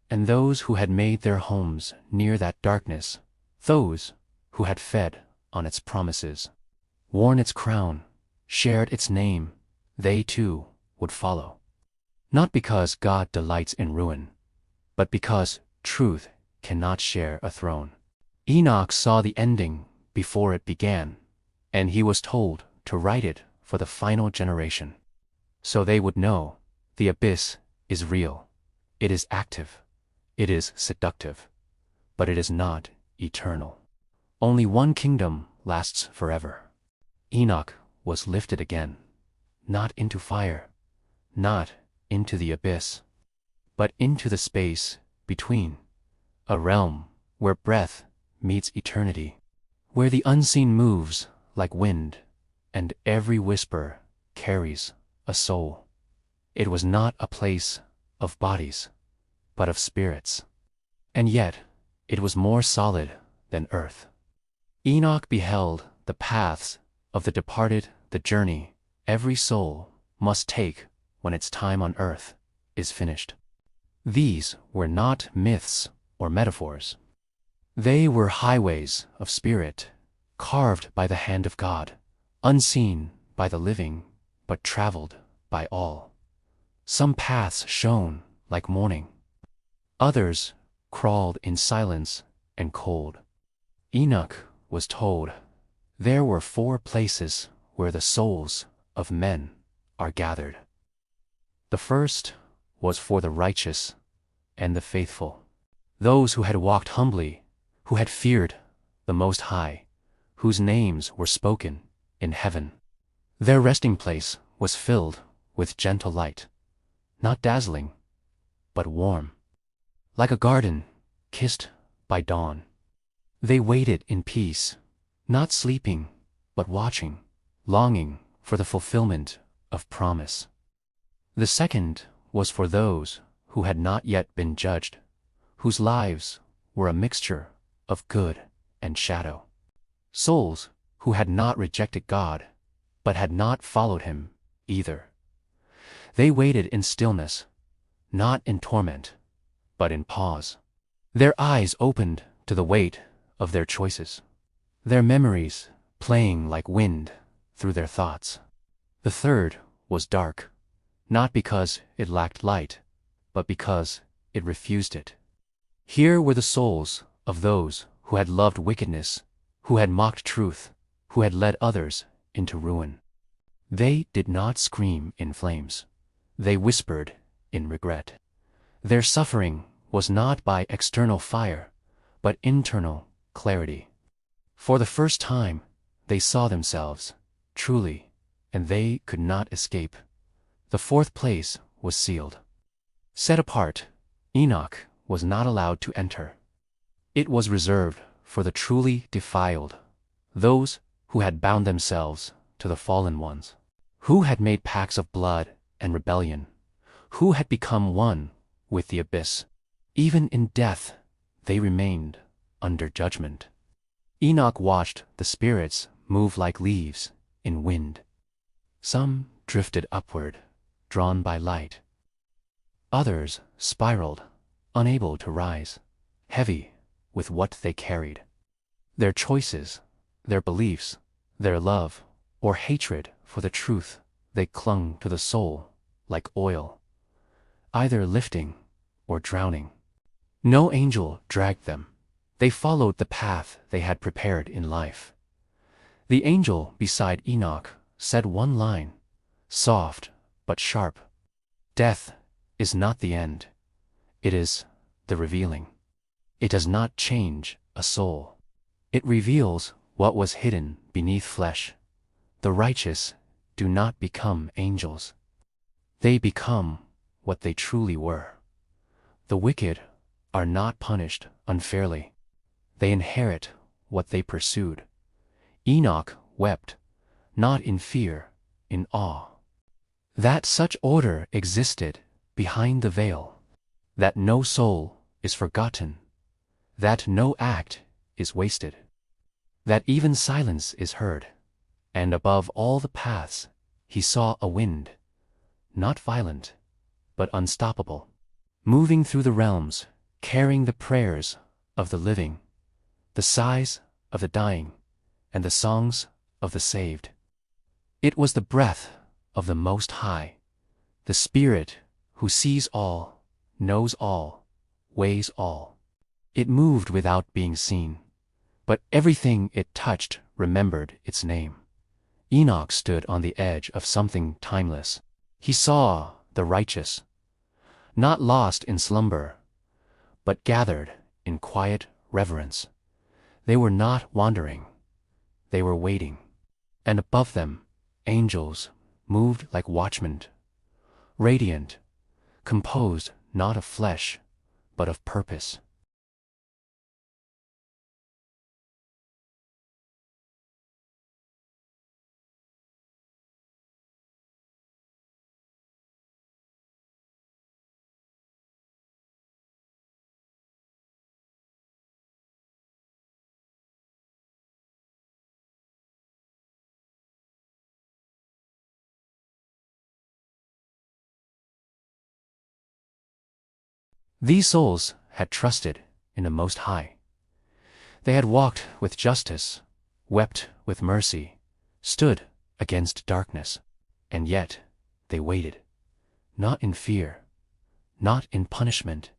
And those who had made their homes near that darkness, those who had fed on its promises, worn its crown, shared its name, they too would follow. Not because God delights in ruin, but because truth cannot share a throne. Enoch saw the ending before it began, and he was told to write it for the final generation. So they would know the abyss is real, it is active, it is seductive, but it is not eternal. Only one kingdom lasts forever. Enoch was lifted again, not into fire, not into the abyss, but into the space between, a realm where breath meets eternity, where the unseen moves like wind, and every whisper carries a soul. It was not a place of bodies, but of spirits. And yet it was more solid than earth. Enoch beheld the paths of the departed, the journey, every soul must take when its time on earth is finished. These were not myths or metaphors. They were highways of spirit, carved by the hand of God, unseen by the living, but traveled by all. Some paths shone like morning. Others crawled in silence and cold. Enoch was told, "There were 4 places where the souls of men are gathered. The first was for the righteous and the faithful, those who had walked humbly, who had feared the Most High, whose names were spoken in heaven. Their resting place was filled with gentle light, not dazzling, but warm, like a garden kissed by dawn. They waited in peace, not sleeping, but watching, longing for the fulfillment of promise. The second was for those who had not yet been judged, whose lives were a mixture of good and shadow. Souls who had not rejected God, but had not followed Him either. They waited in stillness, not in torment, but in pause. Their eyes opened to the weight of their choices, their memories playing like wind through their thoughts. The third was dark, not because it lacked light, but because it refused it. Here were the souls of those who had loved wickedness, who had mocked truth, who had led others into ruin. They did not scream in flames. They whispered in regret. Their suffering was not by external fire, but internal clarity. For the first time, they saw themselves, truly, and they could not escape. The 4th place was sealed. Set apart, Enoch was not allowed to enter. It was reserved for the truly defiled, those who had bound themselves to the fallen ones, who had made pacts of blood and rebellion, who had become one with the abyss. Even in death, they remained under judgment. Enoch watched the spirits move like leaves in wind. Some drifted upward, drawn by light. Others spiraled, unable to rise, heavy with what they carried. Their choices, their beliefs, their love or hatred for the truth, they clung to the soul like oil, either lifting or drowning. No angel dragged them. They followed the path they had prepared in life. The angel beside Enoch said one line, soft but sharp: "Death is not the end. It is the revealing." It does not change a soul. It reveals what was hidden beneath flesh. The righteous do not become angels. They become what they truly were. The wicked are not punished unfairly. They inherit what they pursued. Enoch wept, not in fear, in awe. That such order existed behind the veil, that no soul is forgotten, that no act is wasted, that even silence is heard, and above all the paths he saw a wind, not violent, but unstoppable, moving through the realms, carrying the prayers of the living, the sighs of the dying, and the songs of the saved. It was the breath of the Most High, the Spirit who sees all, knows all, weighs all. It moved without being seen, but everything it touched remembered its name. Enoch stood on the edge of something timeless. He saw the righteous, not lost in slumber, but gathered in quiet reverence. They were not wandering, they were waiting. And above them, angels moved like watchmen, radiant, composed not of flesh, but of purpose. These souls had trusted in the Most High. They had walked with justice, wept with mercy, stood against darkness, and yet they waited, not in fear, not in punishment,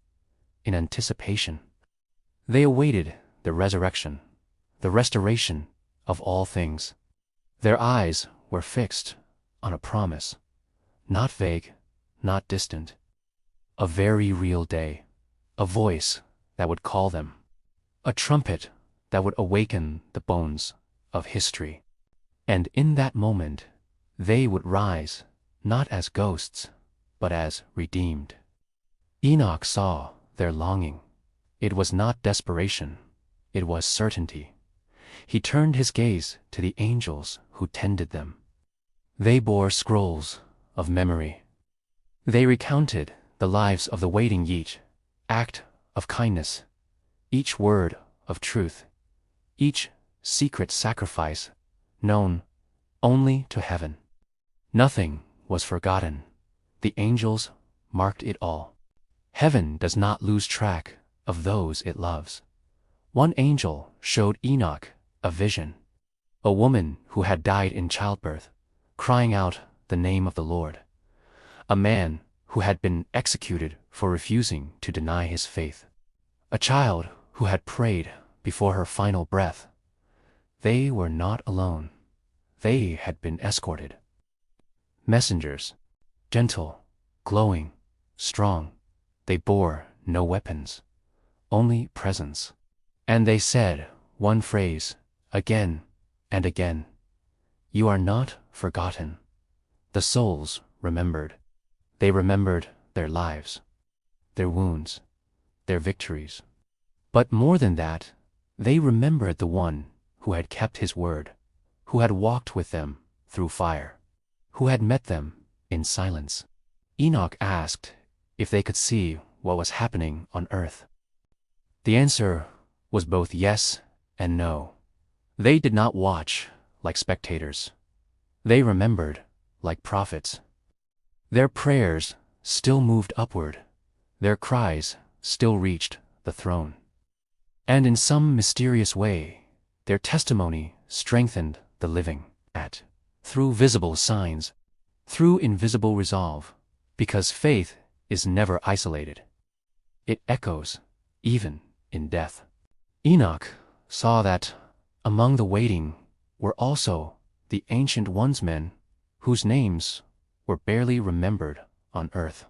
in anticipation. They awaited the resurrection, the restoration of all things. Their eyes were fixed on a promise, not vague, not distant. A very real day, a voice that would call them, a trumpet that would awaken the bones of history. And in that moment, they would rise, not as ghosts, but as redeemed. Enoch saw their longing. It was not desperation, it was certainty. He turned his gaze to the angels who tended them. They bore scrolls of memory. They recounted the lives of the waiting, each act of kindness, each word of truth, each secret sacrifice known only to heaven. Nothing was forgotten. The angels marked it all. Heaven does not lose track of those it loves. One angel showed Enoch a vision, a woman who had died in childbirth, crying out the name of the Lord, a man who had been executed for refusing to deny his faith, a child who had prayed before her final breath. They were not alone. They had been escorted. Messengers, gentle, glowing, strong, they bore no weapons, only presence. And they said one phrase again and again, "You are not forgotten." The souls remembered. They remembered their lives, their wounds, their victories. But more than that, they remembered the one who had kept his word, who had walked with them through fire, who had met them in silence. Enoch asked if they could see what was happening on earth. The answer was both yes and no. They did not watch like spectators. They remembered like prophets. Their prayers still moved upward. Their cries still reached the throne. And in some mysterious way, their testimony strengthened the living through visible signs, through invisible resolve, because faith is never isolated. It echoes, even in death. Enoch saw that among the waiting were also the Ancient Ones, men whose names were barely remembered on earth,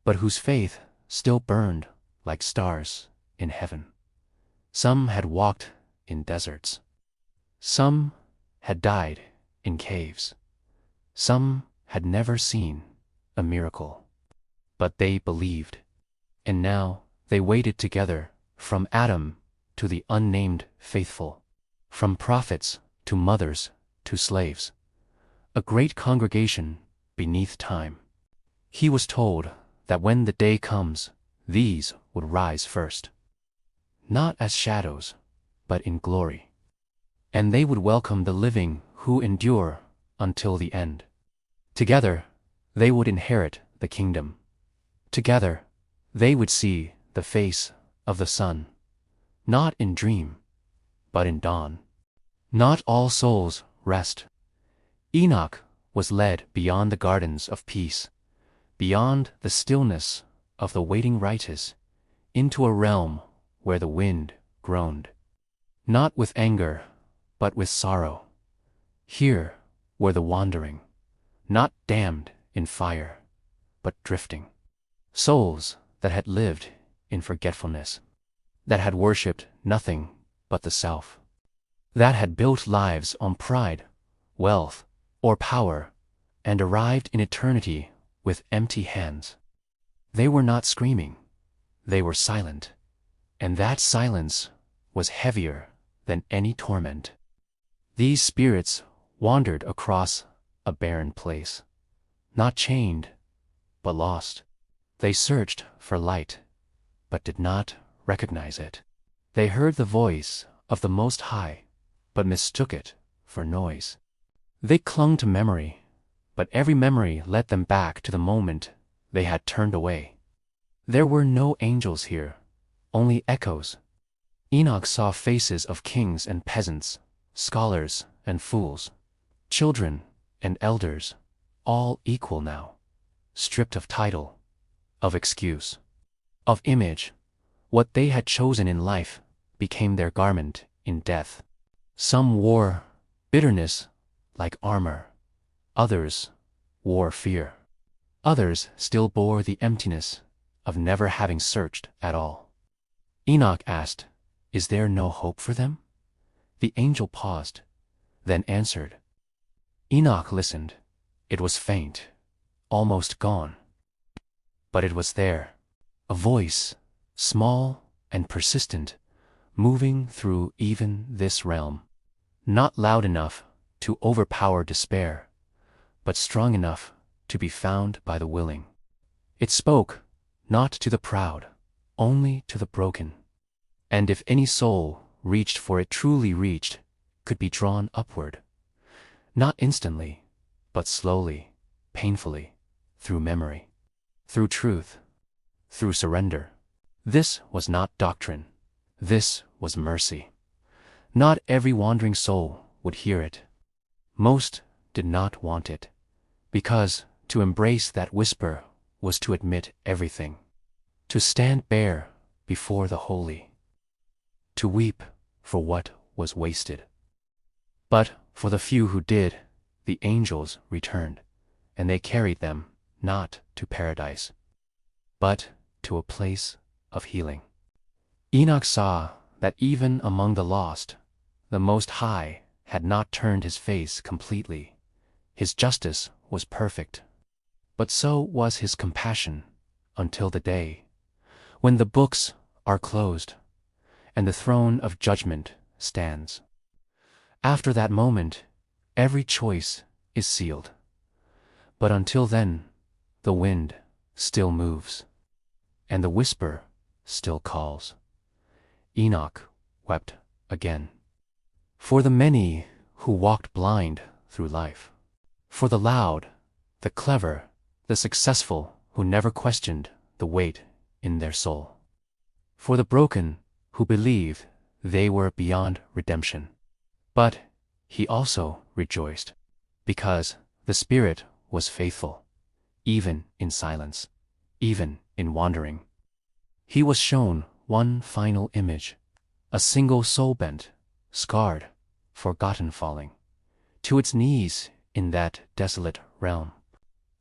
but whose faith still burned like stars in heaven. Some had walked in deserts. Some had died in caves. Some had never seen a miracle. But they believed, and now they waited together, from Adam to the unnamed faithful, from prophets to mothers to slaves, a great congregation beneath time. He was told that when the day comes, these would rise first, not as shadows, but in glory. And they would welcome the living who endure until the end. Together, they would inherit the kingdom. Together, they would see the face of the sun, not in dream, but in dawn. Not all souls rest. Enoch was led beyond the gardens of peace, beyond the stillness of the waiting righteous, into a realm where the wind groaned, not with anger, but with sorrow. Here were the wandering, not damned in fire, but drifting. Souls that had lived in forgetfulness, that had worshipped nothing but the self, that had built lives on pride, wealth, or power, and arrived in eternity with empty hands. They were not screaming, they were silent, and that silence was heavier than any torment. These spirits wandered across a barren place, not chained, but lost. They searched for light, but did not recognize it. They heard the voice of the Most High, but mistook it for noise. They clung to memory, but every memory led them back to the moment they had turned away. There were no angels here, only echoes. Enoch saw faces of kings and peasants, scholars and fools, children and elders, all equal now, stripped of title, of excuse, of image. What they had chosen in life became their garment in death. Some wore bitterness like armor, others wore fear. Others still bore the emptiness of never having searched at all. Enoch asked, "Is there no hope for them?" The angel paused, then answered. Enoch listened. It was faint, almost gone. But it was there, a voice, small and persistent, moving through even this realm. Not loud enough to overpower despair, but strong enough to be found by the willing. It spoke, not to the proud, only to the broken. And if any soul reached for it, truly reached, could be drawn upward. Not instantly, but slowly, painfully, through memory, through truth, through surrender. This was not doctrine. This was mercy. Not every wandering soul would hear it. Most did not want it, because to embrace that whisper was to admit everything, to stand bare before the holy, to weep for what was wasted. But for the few who did, the angels returned, and they carried them not to paradise, but to a place of healing. Enoch saw that even among the lost, the Most High had not turned his face completely. His justice was perfect, but so was his compassion until the day when the books are closed and the throne of judgment stands. After that moment, every choice is sealed. But until then, the wind still moves, and the whisper still calls. Enoch wept again. For the many who walked blind through life. For the loud, the clever, the successful who never questioned the weight in their soul. For the broken who believed they were beyond redemption. But he also rejoiced, because the Spirit was faithful, even in silence, even in wandering. He was shown one final image, a single soul bent, scarred, forgotten, falling to its knees in that desolate realm.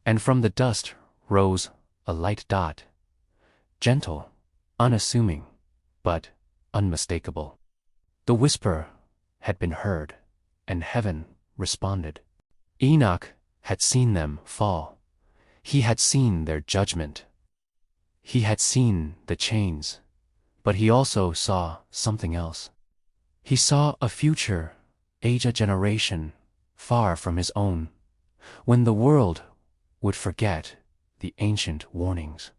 And from the dust rose a light dot, gentle, unassuming, but unmistakable. The whisper had been heard, and heaven responded. Enoch had seen them fall. He had seen their judgment. He had seen the chains, but he also saw something else. He saw a future, a generation far from his own, when the world would forget the ancient warnings.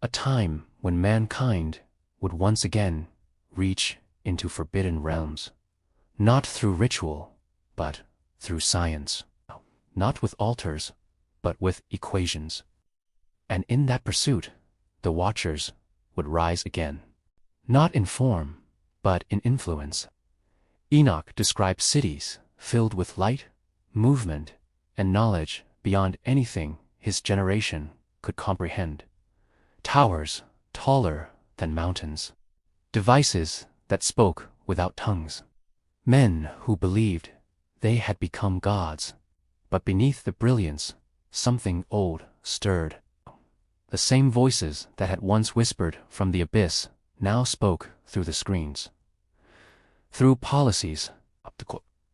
A time when mankind would once again reach into forbidden realms, not through ritual, but through science, not with altars, but with equations. And in that pursuit, the watchers would rise again, not in form, but in influence. Enoch described cities filled with light, movement, and knowledge beyond anything his generation could comprehend. Towers taller than mountains, devices that spoke without tongues, men who believed they had become gods, but beneath the brilliance something old stirred. The same voices that had once whispered from the abyss now spoke through the screens, through policies,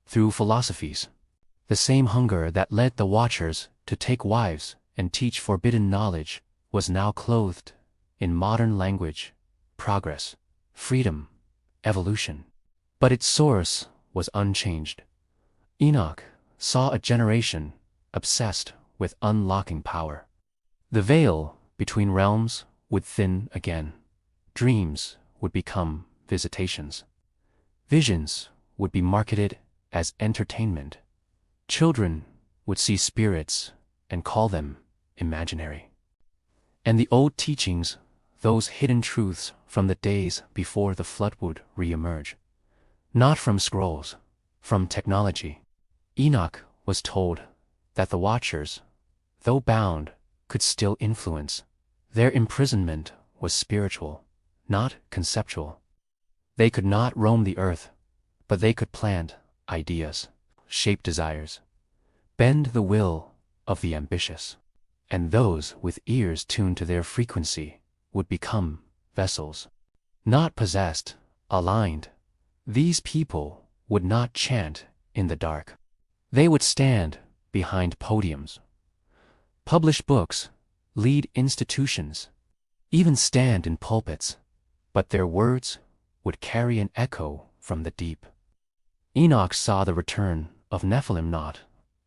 through philosophies. The same hunger that led the watchers to take wives and teach forbidden knowledge was now clothed in modern language, progress, freedom, evolution. But its source was unchanged. Enoch saw a generation obsessed with unlocking power. The veil between realms would thin again. Dreams would become visitations. Visions would be marketed as entertainment. Children would see spirits and call them imaginary. And the old teachings, those hidden truths from the days before the flood would re-emerge. Not from scrolls, from technology. Enoch was told that the Watchers, though bound, could still influence. Their imprisonment was spiritual, not conceptual. They could not roam the earth, but they could plant ideas, shape desires, bend the will of the ambitious. And those with ears tuned to their frequency would become vessels. Not possessed, aligned. These people would not chant in the dark. They would stand behind podiums, publish books, lead institutions, even stand in pulpits, but their words would carry an echo from the deep. Enoch saw the return of Nephilim not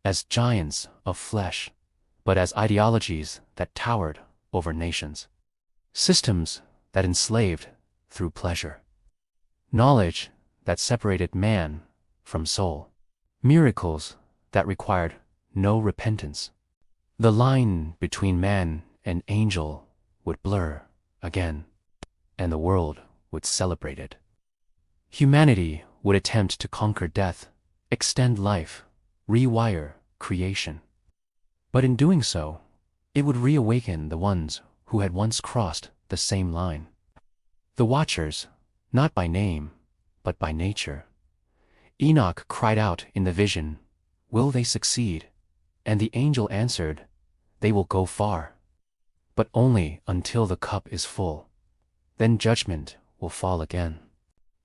as giants of flesh, but as ideologies that towered over nations, systems that enslaved through pleasure, knowledge that separated man from soul, miracles that required no repentance. The line between man and angel would blur again, and the world would celebrate it. Humanity would attempt to conquer death, extend life, rewire creation. But in doing so, it would reawaken the ones who had once crossed the same line. The Watchers, not by name, but by nature. Enoch cried out in the vision, "Will they succeed?" And the angel answered, "They will go far, but only until the cup is full. Then judgment will fall again,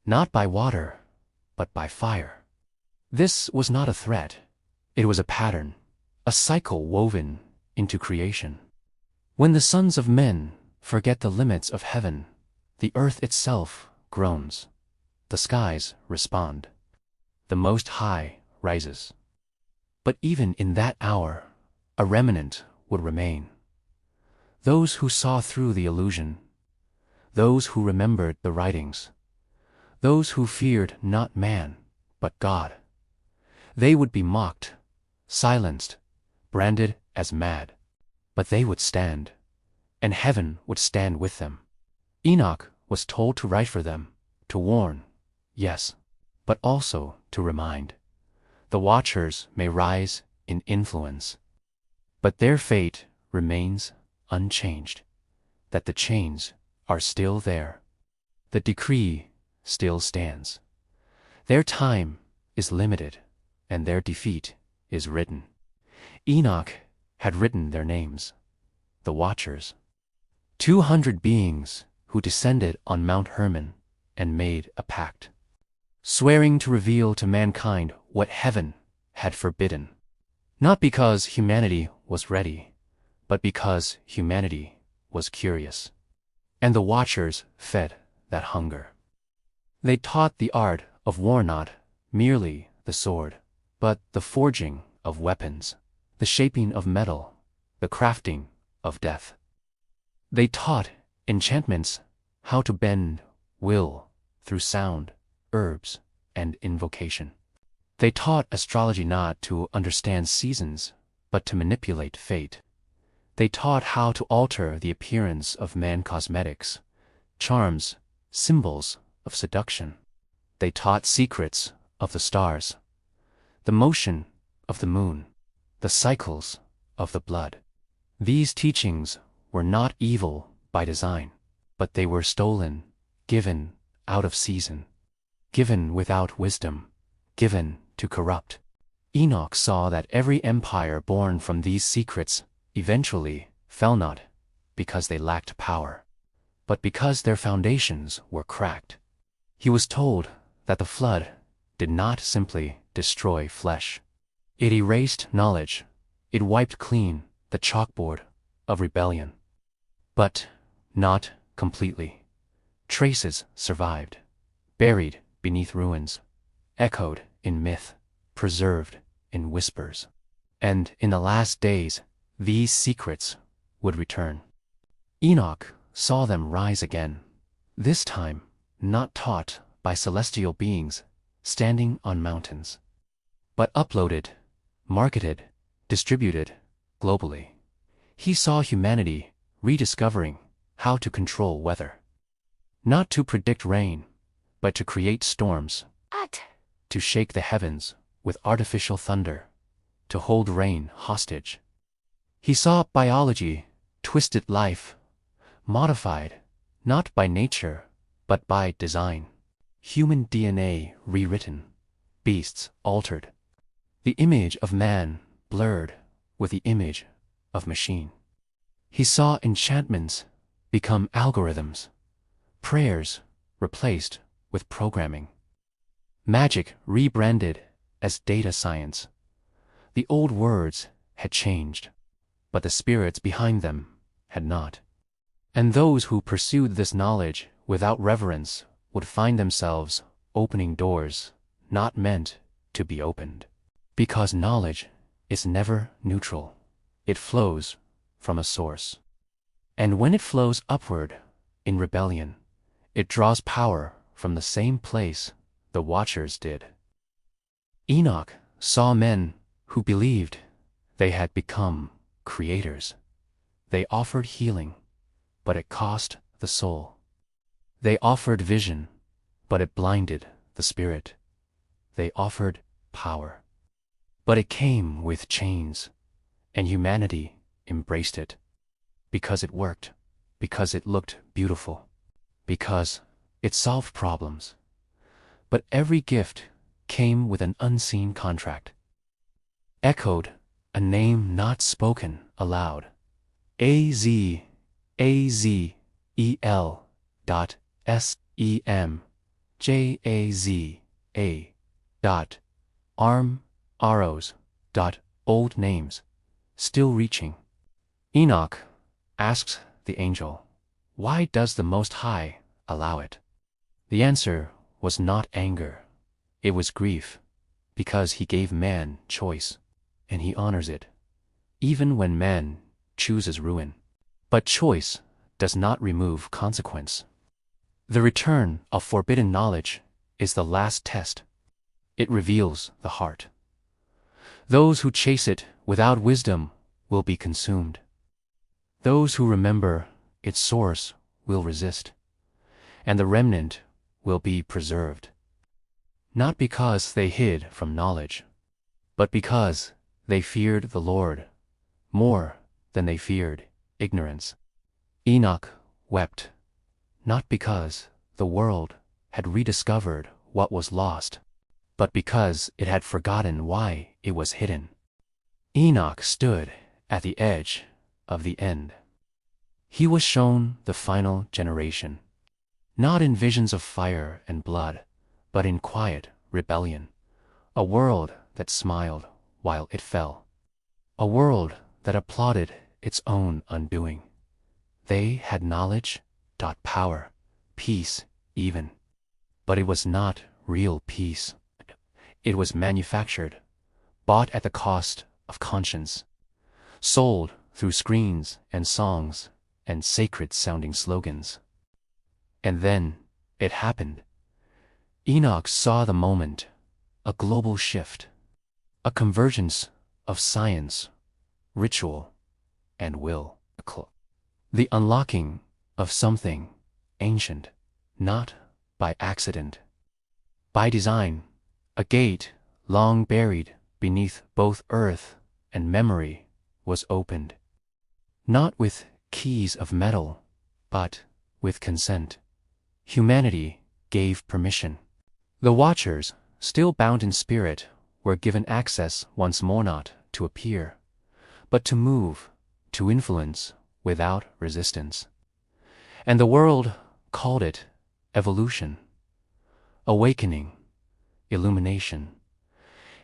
not by water, but by fire." This was not a threat. It was a pattern, a cycle woven into creation. When the sons of men forget the limits of heaven, the earth itself groans. The skies respond. The Most High rises. But even in that hour, a remnant would remain. Those who saw through the illusion, those who remembered the writings, those who feared not man, but God. They would be mocked, silenced, branded as mad, but they would stand, and heaven would stand with them. Enoch was told to write for them, to warn, yes, but also to remind. The Watchers may rise in influence, but their fate remains unchanged, that the chains are still there. The decree still stands. Their time is limited, and their defeat is written. Enoch had written their names, the Watchers, 200 beings who descended on Mount Hermon and made a pact, swearing to reveal to mankind what heaven had forbidden, not because humanity was ready, but because humanity was curious. And the Watchers fed that hunger. They taught the art of war, not merely the sword, but the forging of weapons, the shaping of metal, the crafting of death. They taught enchantments, how to bend will through sound, herbs, and invocation. They taught astrology not to understand seasons, but to manipulate fate. They taught how to alter the appearance of man cosmetics, charms, symbols of seduction. They taught secrets of the stars, the motion of the moon, the cycles of the blood. These teachings were not evil by design, but they were stolen, given out of season, given without wisdom, given to corrupt. Enoch saw that every empire born from these secrets eventually fell not because they lacked power, but because their foundations were cracked. He was told that the flood did not simply destroy flesh. It erased knowledge. It wiped clean the chalkboard of rebellion. But not completely. Traces survived, buried beneath ruins, echoed in myth, preserved in whispers. And in the last days, these secrets would return. Enoch saw them rise again, this time not taught by celestial beings standing on mountains, but uploaded, marketed, distributed globally. He saw humanity rediscovering how to control weather. Not to predict rain, but to create storms. To shake the heavens with artificial thunder, to hold rain hostage. He saw biology, twisted life, modified, not by nature, but by design. Human DNA rewritten, beasts altered. The image of man blurred with the image of machine. He saw enchantments become algorithms, prayers replaced with programming. Magic rebranded as data science. The old words had changed, but the spirits behind them had not. And those who pursued this knowledge without reverence would find themselves opening doors not meant to be opened. Because knowledge is never neutral. It flows from a source. And when it flows upward in rebellion, it draws power from the same place the Watchers did. Enoch saw men who believed they had become creators. They offered healing, but it cost the soul. They offered vision, but it blinded the spirit. They offered power, but it came with chains, and humanity embraced it. Because it worked, because it looked beautiful, because it solved problems. But every gift came with an unseen contract. Echoed a name not spoken aloud. A-Z-A-Z-E-L dot S-E-M-J-A-Z-A dot arrows dot old names, still reaching. Enoch asks the angel, "Why does the Most High allow it?" The answer was not anger, it was grief, because he gave man choice, and he honors it, even when man chooses ruin. But choice does not remove consequence. The return of forbidden knowledge is the last test. It reveals the heart. Those who chase it without wisdom will be consumed. Those who remember its source will resist, and the remnant will be preserved. Not because they hid from knowledge, but because they feared the Lord more than they feared ignorance. Enoch wept, not because the world had rediscovered what was lost, but because it had forgotten why it was hidden. Enoch stood at the edge of the end. He was shown the final generation, not in visions of fire and blood, but in quiet rebellion, a world that smiled while it fell, a world that applauded its own undoing. They had knowledge, power, peace even, but it was not real peace. It was manufactured, bought at the cost of conscience, sold through screens and songs and sacred-sounding slogans. And then it happened. Enoch saw the moment, a global shift, a convergence of science, ritual, and will. The unlocking of something ancient, not by accident, by design. A gate, long buried beneath both earth and memory, was opened. Not with keys of metal, but with consent. Humanity gave permission. The Watchers, still bound in spirit, were given access once more, not to appear, but to move, to influence without resistance. And the world called it evolution, awakening, illumination.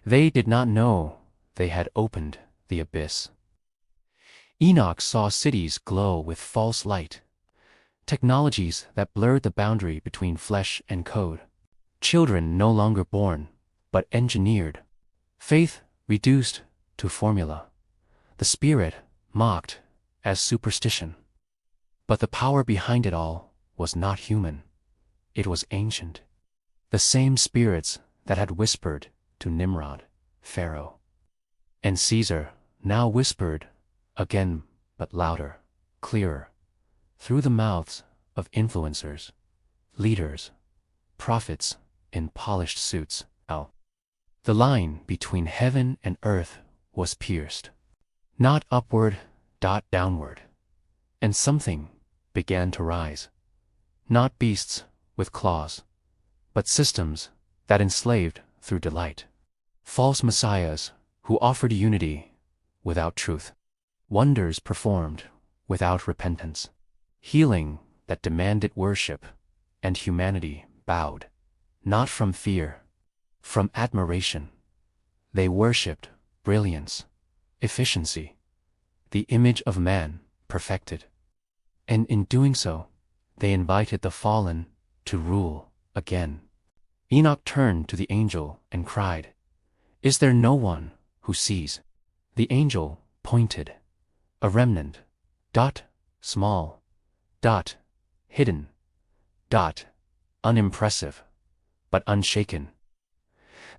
They did not know they had opened the abyss. Enoch saw cities glow with false light, technologies that blurred the boundary between flesh and code, children no longer born, but engineered, faith reduced to formula, the spirit mocked as superstition. But the power behind it all was not human, it was ancient. The same spirits that had whispered to Nimrod, Pharaoh, and Caesar now whispered again, but louder, clearer, through the mouths of influencers, leaders, prophets in polished suits. The line between heaven and earth was pierced. Not upward, downward. And something began to rise. Not beasts with claws, but systems that enslaved through delight. False messiahs who offered unity without truth. Wonders performed without repentance. Healing that demanded worship, and humanity bowed. Not from fear, from admiration. They worshipped brilliance, efficiency, the image of man perfected. And in doing so, they invited the fallen to rule again. Enoch turned to the angel and cried, "Is there no one who sees?" The angel pointed, a remnant, small, hidden, unimpressive, but unshaken.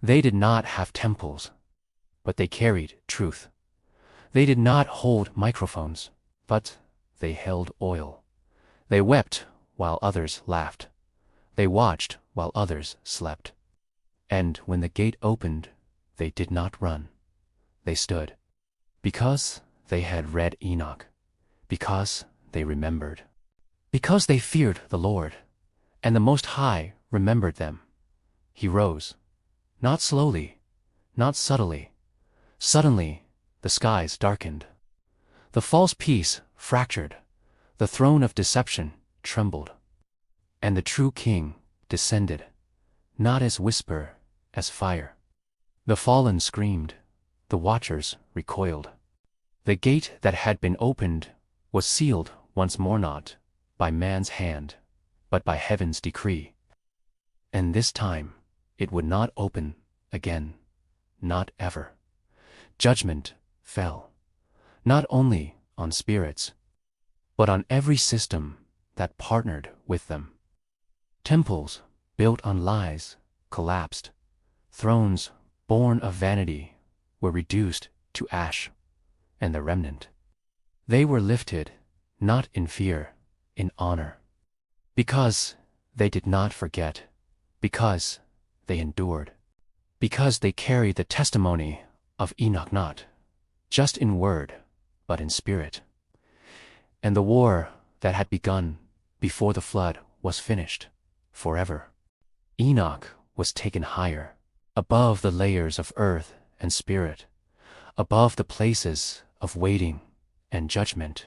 They did not have temples, but they carried truth. They did not hold microphones, but they held oil. They wept while others laughed. They watched while others slept. And when the gate opened, they did not run. They stood. Because they had read Enoch. Because they remembered. Because they feared the Lord, and the Most High remembered them. He rose. Not slowly, not subtly. Suddenly, the skies darkened. The false peace fractured. The throne of deception trembled. And the true king descended, not as whisper, as fire. The fallen screamed. The watchers recoiled. The gate that had been opened was sealed once more, not by man's hand, but by heaven's decree. And this time it would not open again, not ever. Judgment fell, not only on spirits, but on every system that partnered with them. Temples built on lies collapsed. Thrones born of vanity were reduced to ash, and the remnant. They were lifted, not in fear, in honor. Because they did not forget, because they endured, because they carried the testimony of Enoch, not just in word, but in spirit. And the war that had begun before the flood was finished forever. Enoch was taken higher, above the layers of earth and spirit, above the places of waiting and judgment,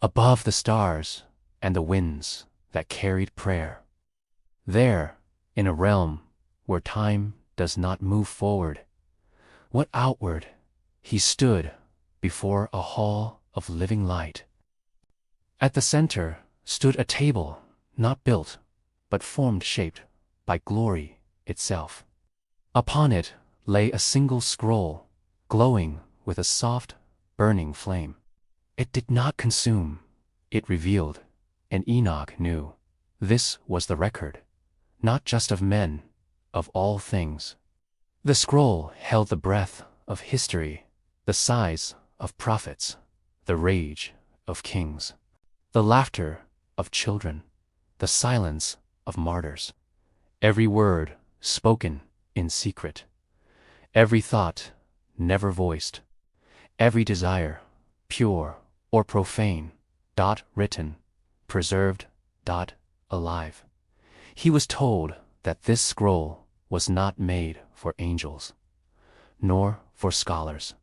above the stars and the winds that carried prayer. There, in a realm where time does not move forward, but outward, he stood before a hall of living light. At the center stood a table not built, but formed, shaped by glory itself. Upon it lay a single scroll, glowing with a soft, burning flame. It did not consume, it revealed, and Enoch knew this was the record, not just of men, of all things. The scroll held the breath of history, the sighs of prophets, the rage of kings, the laughter of children, the silence of martyrs. Every word spoken in secret, every thought never voiced, every desire, pure or profane, written, preserved, alive. He was told that this scroll was not made for angels, nor for scholars.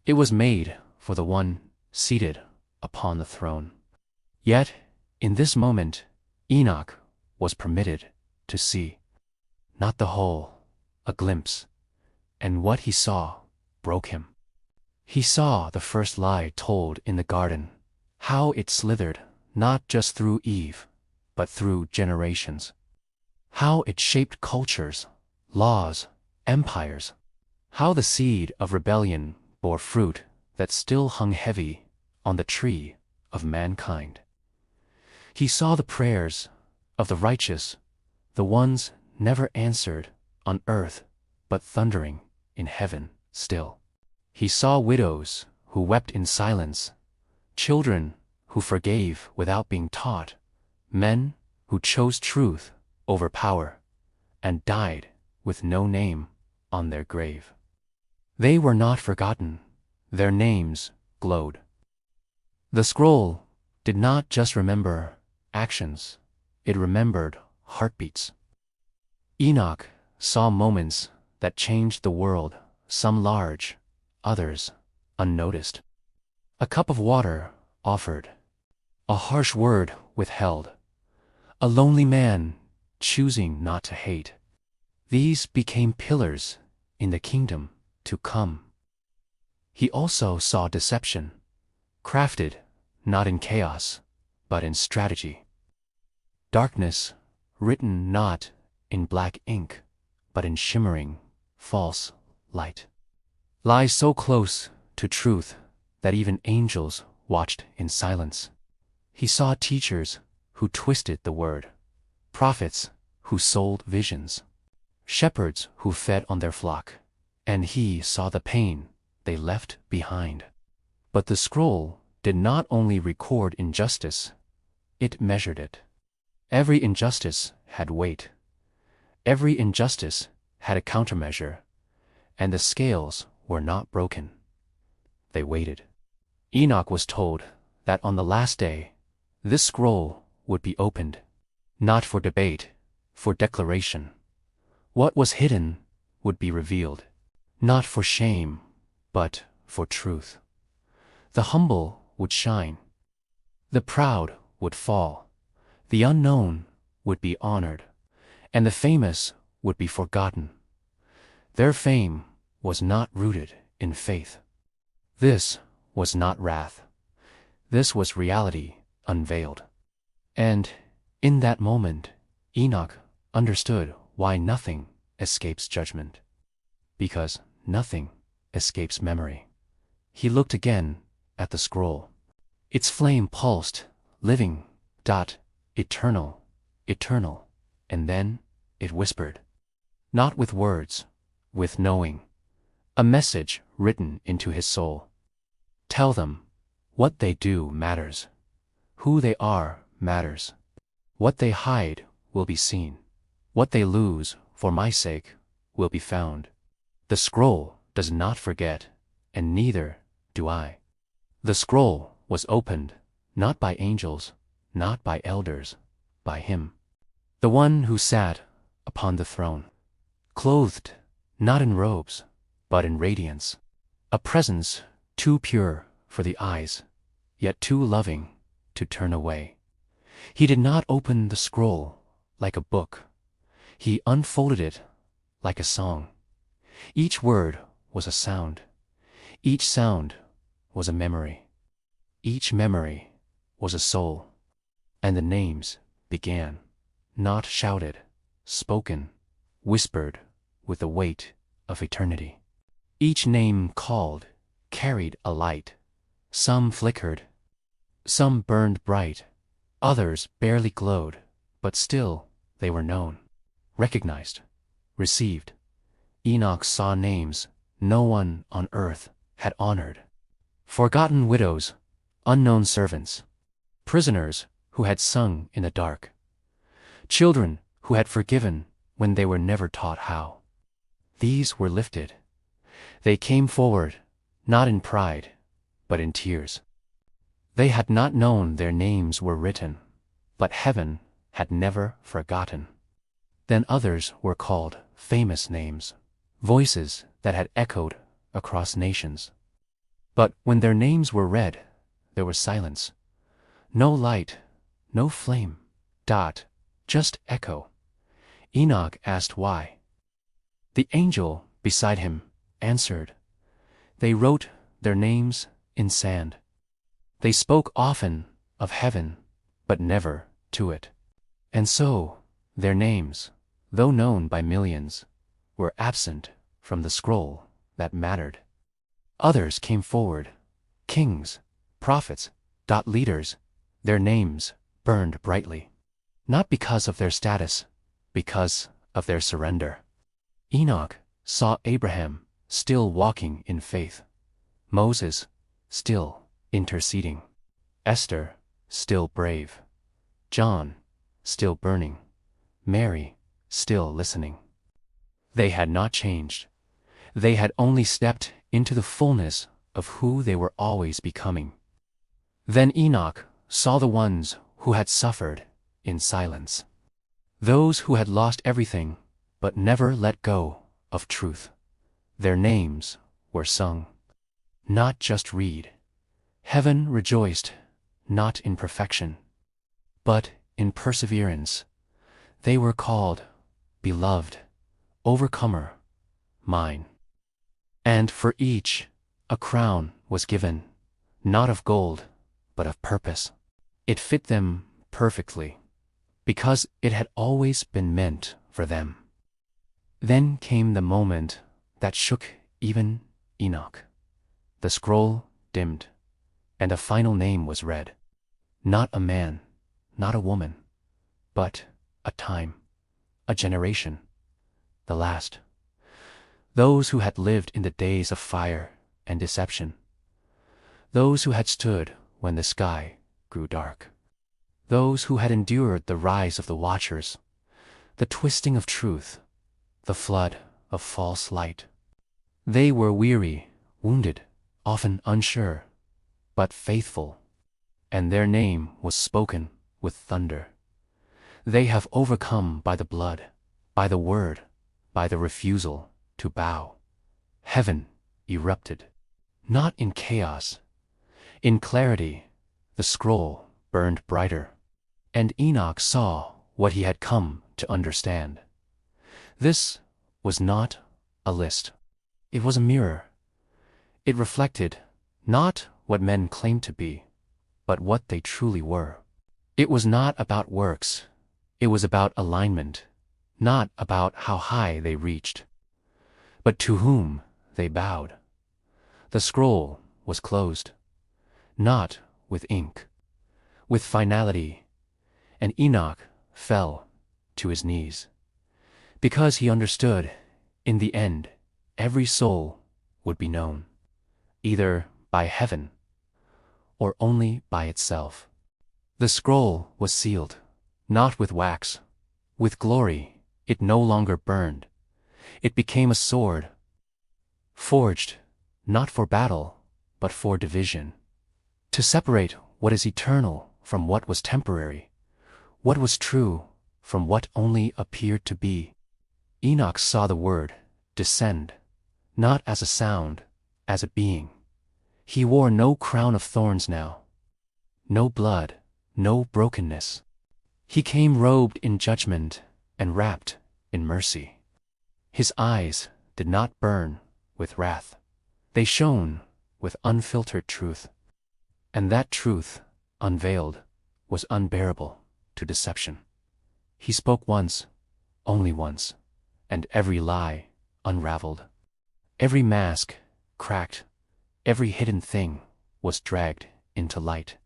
It was made for the one seated upon the throne. Yet, in this moment, Enoch was permitted to see, not the whole, a glimpse, and what he saw broke him. He saw the first lie told in the garden, how it slithered not just through Eve, but through generations. How it shaped cultures, laws, empires. How the seed of rebellion bore fruit that still hung heavy on the tree of mankind. He saw the prayers of the righteous, the ones never answered on earth, but thundering in heaven still. He saw widows who wept in silence, children who forgave without being taught, men who chose truth over power, and died with no name on their grave. They were not forgotten, their names glowed. The scroll did not just remember actions, it remembered heartbeats. Enoch saw moments that changed the world, some large, others unnoticed. A cup of water offered, a harsh word withheld, a lonely man choosing not to hate. These became pillars in the kingdom to come. He also saw deception, crafted not in chaos, but in strategy. Darkness, written not in black ink, but in shimmering, false light. Lies so close to truth that even angels watched in silence. He saw teachers who twisted the word, prophets who sold visions, shepherds who fed on their flock, and he saw the pain they left behind. But the scroll did not only record injustice, it measured it. Every injustice had weight. Every injustice had a countermeasure, and the scales were not broken. They waited. Enoch was told that on the last day, this scroll would be opened, not for debate, for declaration. What was hidden would be revealed, not for shame, but for truth. The humble would shine. The proud would fall. The unknown would be honored, and the famous would be forgotten. Their fame was not rooted in faith. This was not wrath. This was reality unveiled. And in that moment, Enoch understood why nothing escapes judgment. Because nothing escapes memory. He looked again at the scroll. Its flame pulsed, living, eternal, eternal, and then it whispered. Not with words, with knowing. A message written into his soul. Tell them, what they do matters. Who they are matters. What they hide will be seen. What they lose, for my sake, will be found. The scroll does not forget, and neither do I. The scroll was opened, not by angels, not by elders, by him. The one who sat upon the throne, clothed not in robes, but in radiance, a presence too pure for the eyes, yet too loving to turn away. He did not open the scroll like a book. He unfolded it like a song. Each word was a sound. Each sound was a memory. Each memory was a soul. And the names began, not shouted, spoken, whispered with the weight of eternity. Each name called carried a light. Some flickered, some burned bright, others barely glowed, but still they were known, recognized, received. Enoch saw names no one on earth had honored. Forgotten widows, unknown servants, prisoners who had sung in the dark, children who had forgiven when they were never taught how. These were lifted. They came forward, not in pride, but in tears. They had not known their names were written, but heaven had never forgotten. Then others were called famous names, voices that had echoed across nations. But when their names were read, there was silence. No light, no flame, just echo. Enoch asked why. The angel beside him answered, they wrote their names in sand. They spoke often of heaven, but never to it. And so their names, though known by millions, were absent from the scroll that mattered. Others came forward, kings, prophets, leaders. Their names burned brightly, not because of their status, because of their surrender. Enoch saw Abraham still walking in faith, Moses still interceding, Esther still brave. John, still burning. Mary, still listening. They had not changed. They had only stepped into the fullness of who they were always becoming. Then Enoch saw the ones who had suffered in silence. Those who had lost everything but never let go of truth. Their names were sung, not just read. Heaven rejoiced, not in perfection, but in perseverance. They were called, beloved, overcomer, mine. And for each, a crown was given, not of gold, but of purpose. It fit them perfectly, because it had always been meant for them. Then came the moment that shook even Enoch. The scroll dimmed, and a final name was read. Not a man, not a woman, but a time, a generation, the last. Those who had lived in the days of fire and deception. Those who had stood when the sky grew dark. Those who had endured the rise of the watchers, the twisting of truth, the flood of false light. They were weary, wounded, often unsure, but faithful, and their name was spoken with thunder. They have overcome by the blood, by the word, by the refusal to bow. Heaven erupted, not in chaos. In clarity, the scroll burned brighter, and Enoch saw what he had come to understand. This was not a list. It was a mirror. It reflected not what men claimed to be, but what they truly were. It was not about works. It was about alignment, not about how high they reached, but to whom they bowed. The scroll was closed, not with ink, with finality, and Enoch fell to his knees, because he understood, in the end, every soul would be known, either by heaven or only by itself. The scroll was sealed, not with wax. With glory, it no longer burned. It became a sword, forged not for battle, but for division, to separate what is eternal from what was temporary, what was true from what only appeared to be. Enoch saw the word descend, not as a sound, as a being. He wore no crown of thorns now, no blood, no brokenness. He came robed in judgment and wrapped in mercy. His eyes did not burn with wrath. They shone with unfiltered truth. And that truth, unveiled, was unbearable to deception. He spoke once, only once, and every lie unraveled. Every mask cracked, every hidden thing was dragged into light.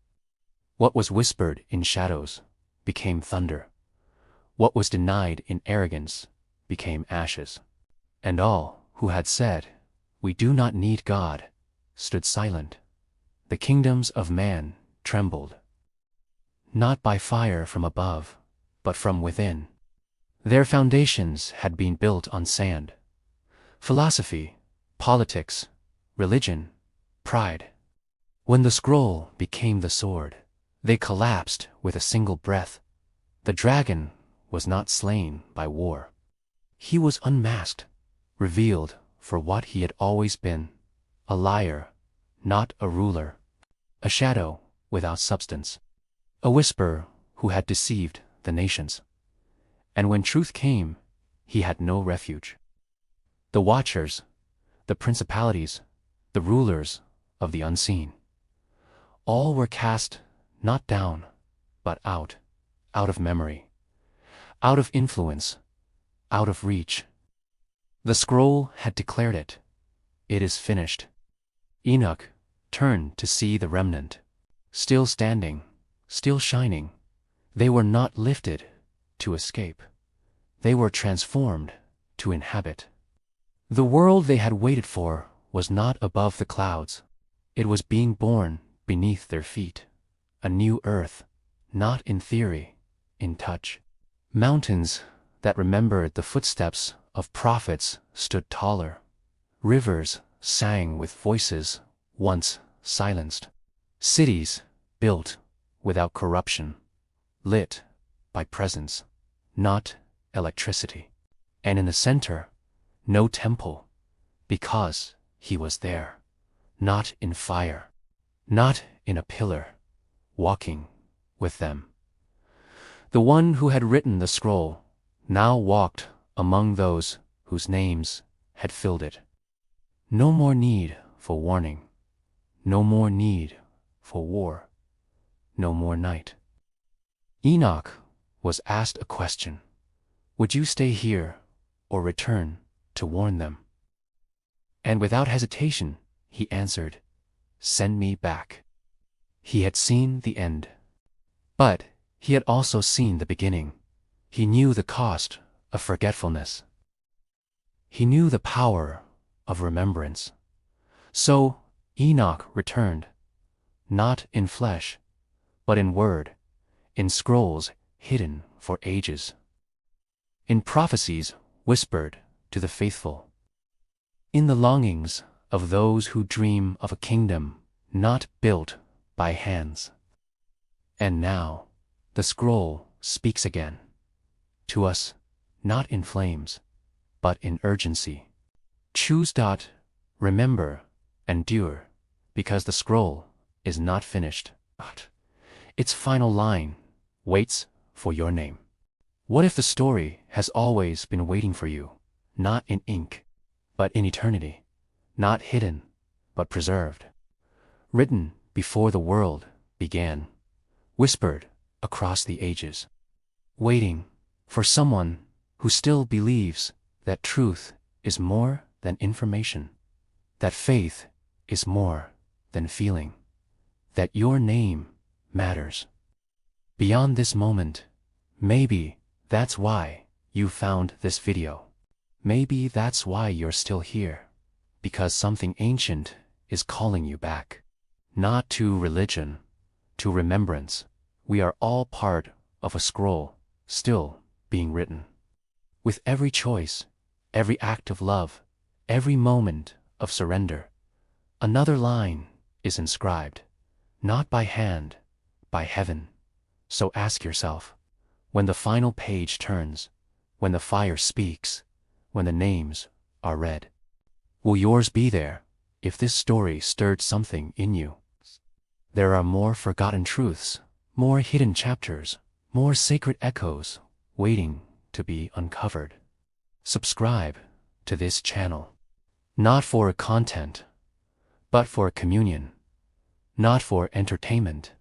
What was whispered in shadows became thunder. What was denied in arrogance became ashes. And all who had said, "We do not need God," stood silent. The kingdoms of man trembled, not by fire from above, but from within. Their foundations had been built on sand. Philosophy, politics, religion, pride. When the scroll became the sword, they collapsed with a single breath. The dragon was not slain by war. He was unmasked, revealed for what he had always been, a liar, not a ruler, a shadow without substance, a whisper who had deceived the nations. And when truth came, he had no refuge. The watchers, the principalities, the rulers of the unseen, all were cast not down, but out of memory, out of influence, out of reach. The scroll had declared it. It is finished. Enoch turned to see the remnant, still standing, still shining. They were not lifted to escape. They were transformed to inhabit. The world they had waited for was not above the clouds. It was being born beneath their feet, a new earth, not in theory, in touch. Mountains that remembered the footsteps of prophets stood taller. Rivers sang with voices once silenced. Cities built without corruption, lit by presence, not electricity. And in the center, no temple, because he was there, not in fire, not in a pillar, walking with them. The one who had written the scroll now walked among those whose names had filled it. No more need for warning, no more need for war, no more night. Enoch was asked a question: would you stay here or return to warn them? And without hesitation, he answered, send me back. He had seen the end, but he had also seen the beginning. He knew the cost of forgetfulness. He knew the power of remembrance. So Enoch returned, not in flesh, but in word, in scrolls hidden for ages, in prophecies whispered to the faithful, in the longings of those who dream of a kingdom not built by hands. And now the scroll speaks again, to us not in flames, but in urgency. Choose. Remember, endure, because the scroll is not finished. Its final line waits for your name. What if the story has always been waiting for you, not in ink, but in eternity, not hidden, but preserved, written before the world began, whispered across the ages, waiting for someone who still believes that truth is more than information, that faith is more than feeling, that your name matters. Beyond this moment, maybe that's why you found this video. Maybe that's why you're still here, because something ancient is calling you back. Not to religion, to remembrance. We are all part of a scroll still being written. With every choice, every act of love, every moment of surrender, another line is inscribed, not by hand, by heaven. So ask yourself, when the final page turns, when the fire speaks, when the names are read, will yours be there if this story stirred something in you? There are more forgotten truths, more hidden chapters, more sacred echoes waiting to be uncovered. Subscribe to this channel, not for content, but for communion, not for entertainment,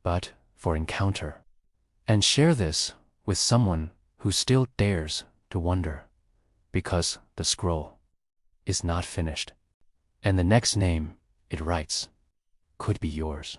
but for encounter. And share this with someone who still dares to wonder, because the scroll is not finished, and the next name it writes could be yours.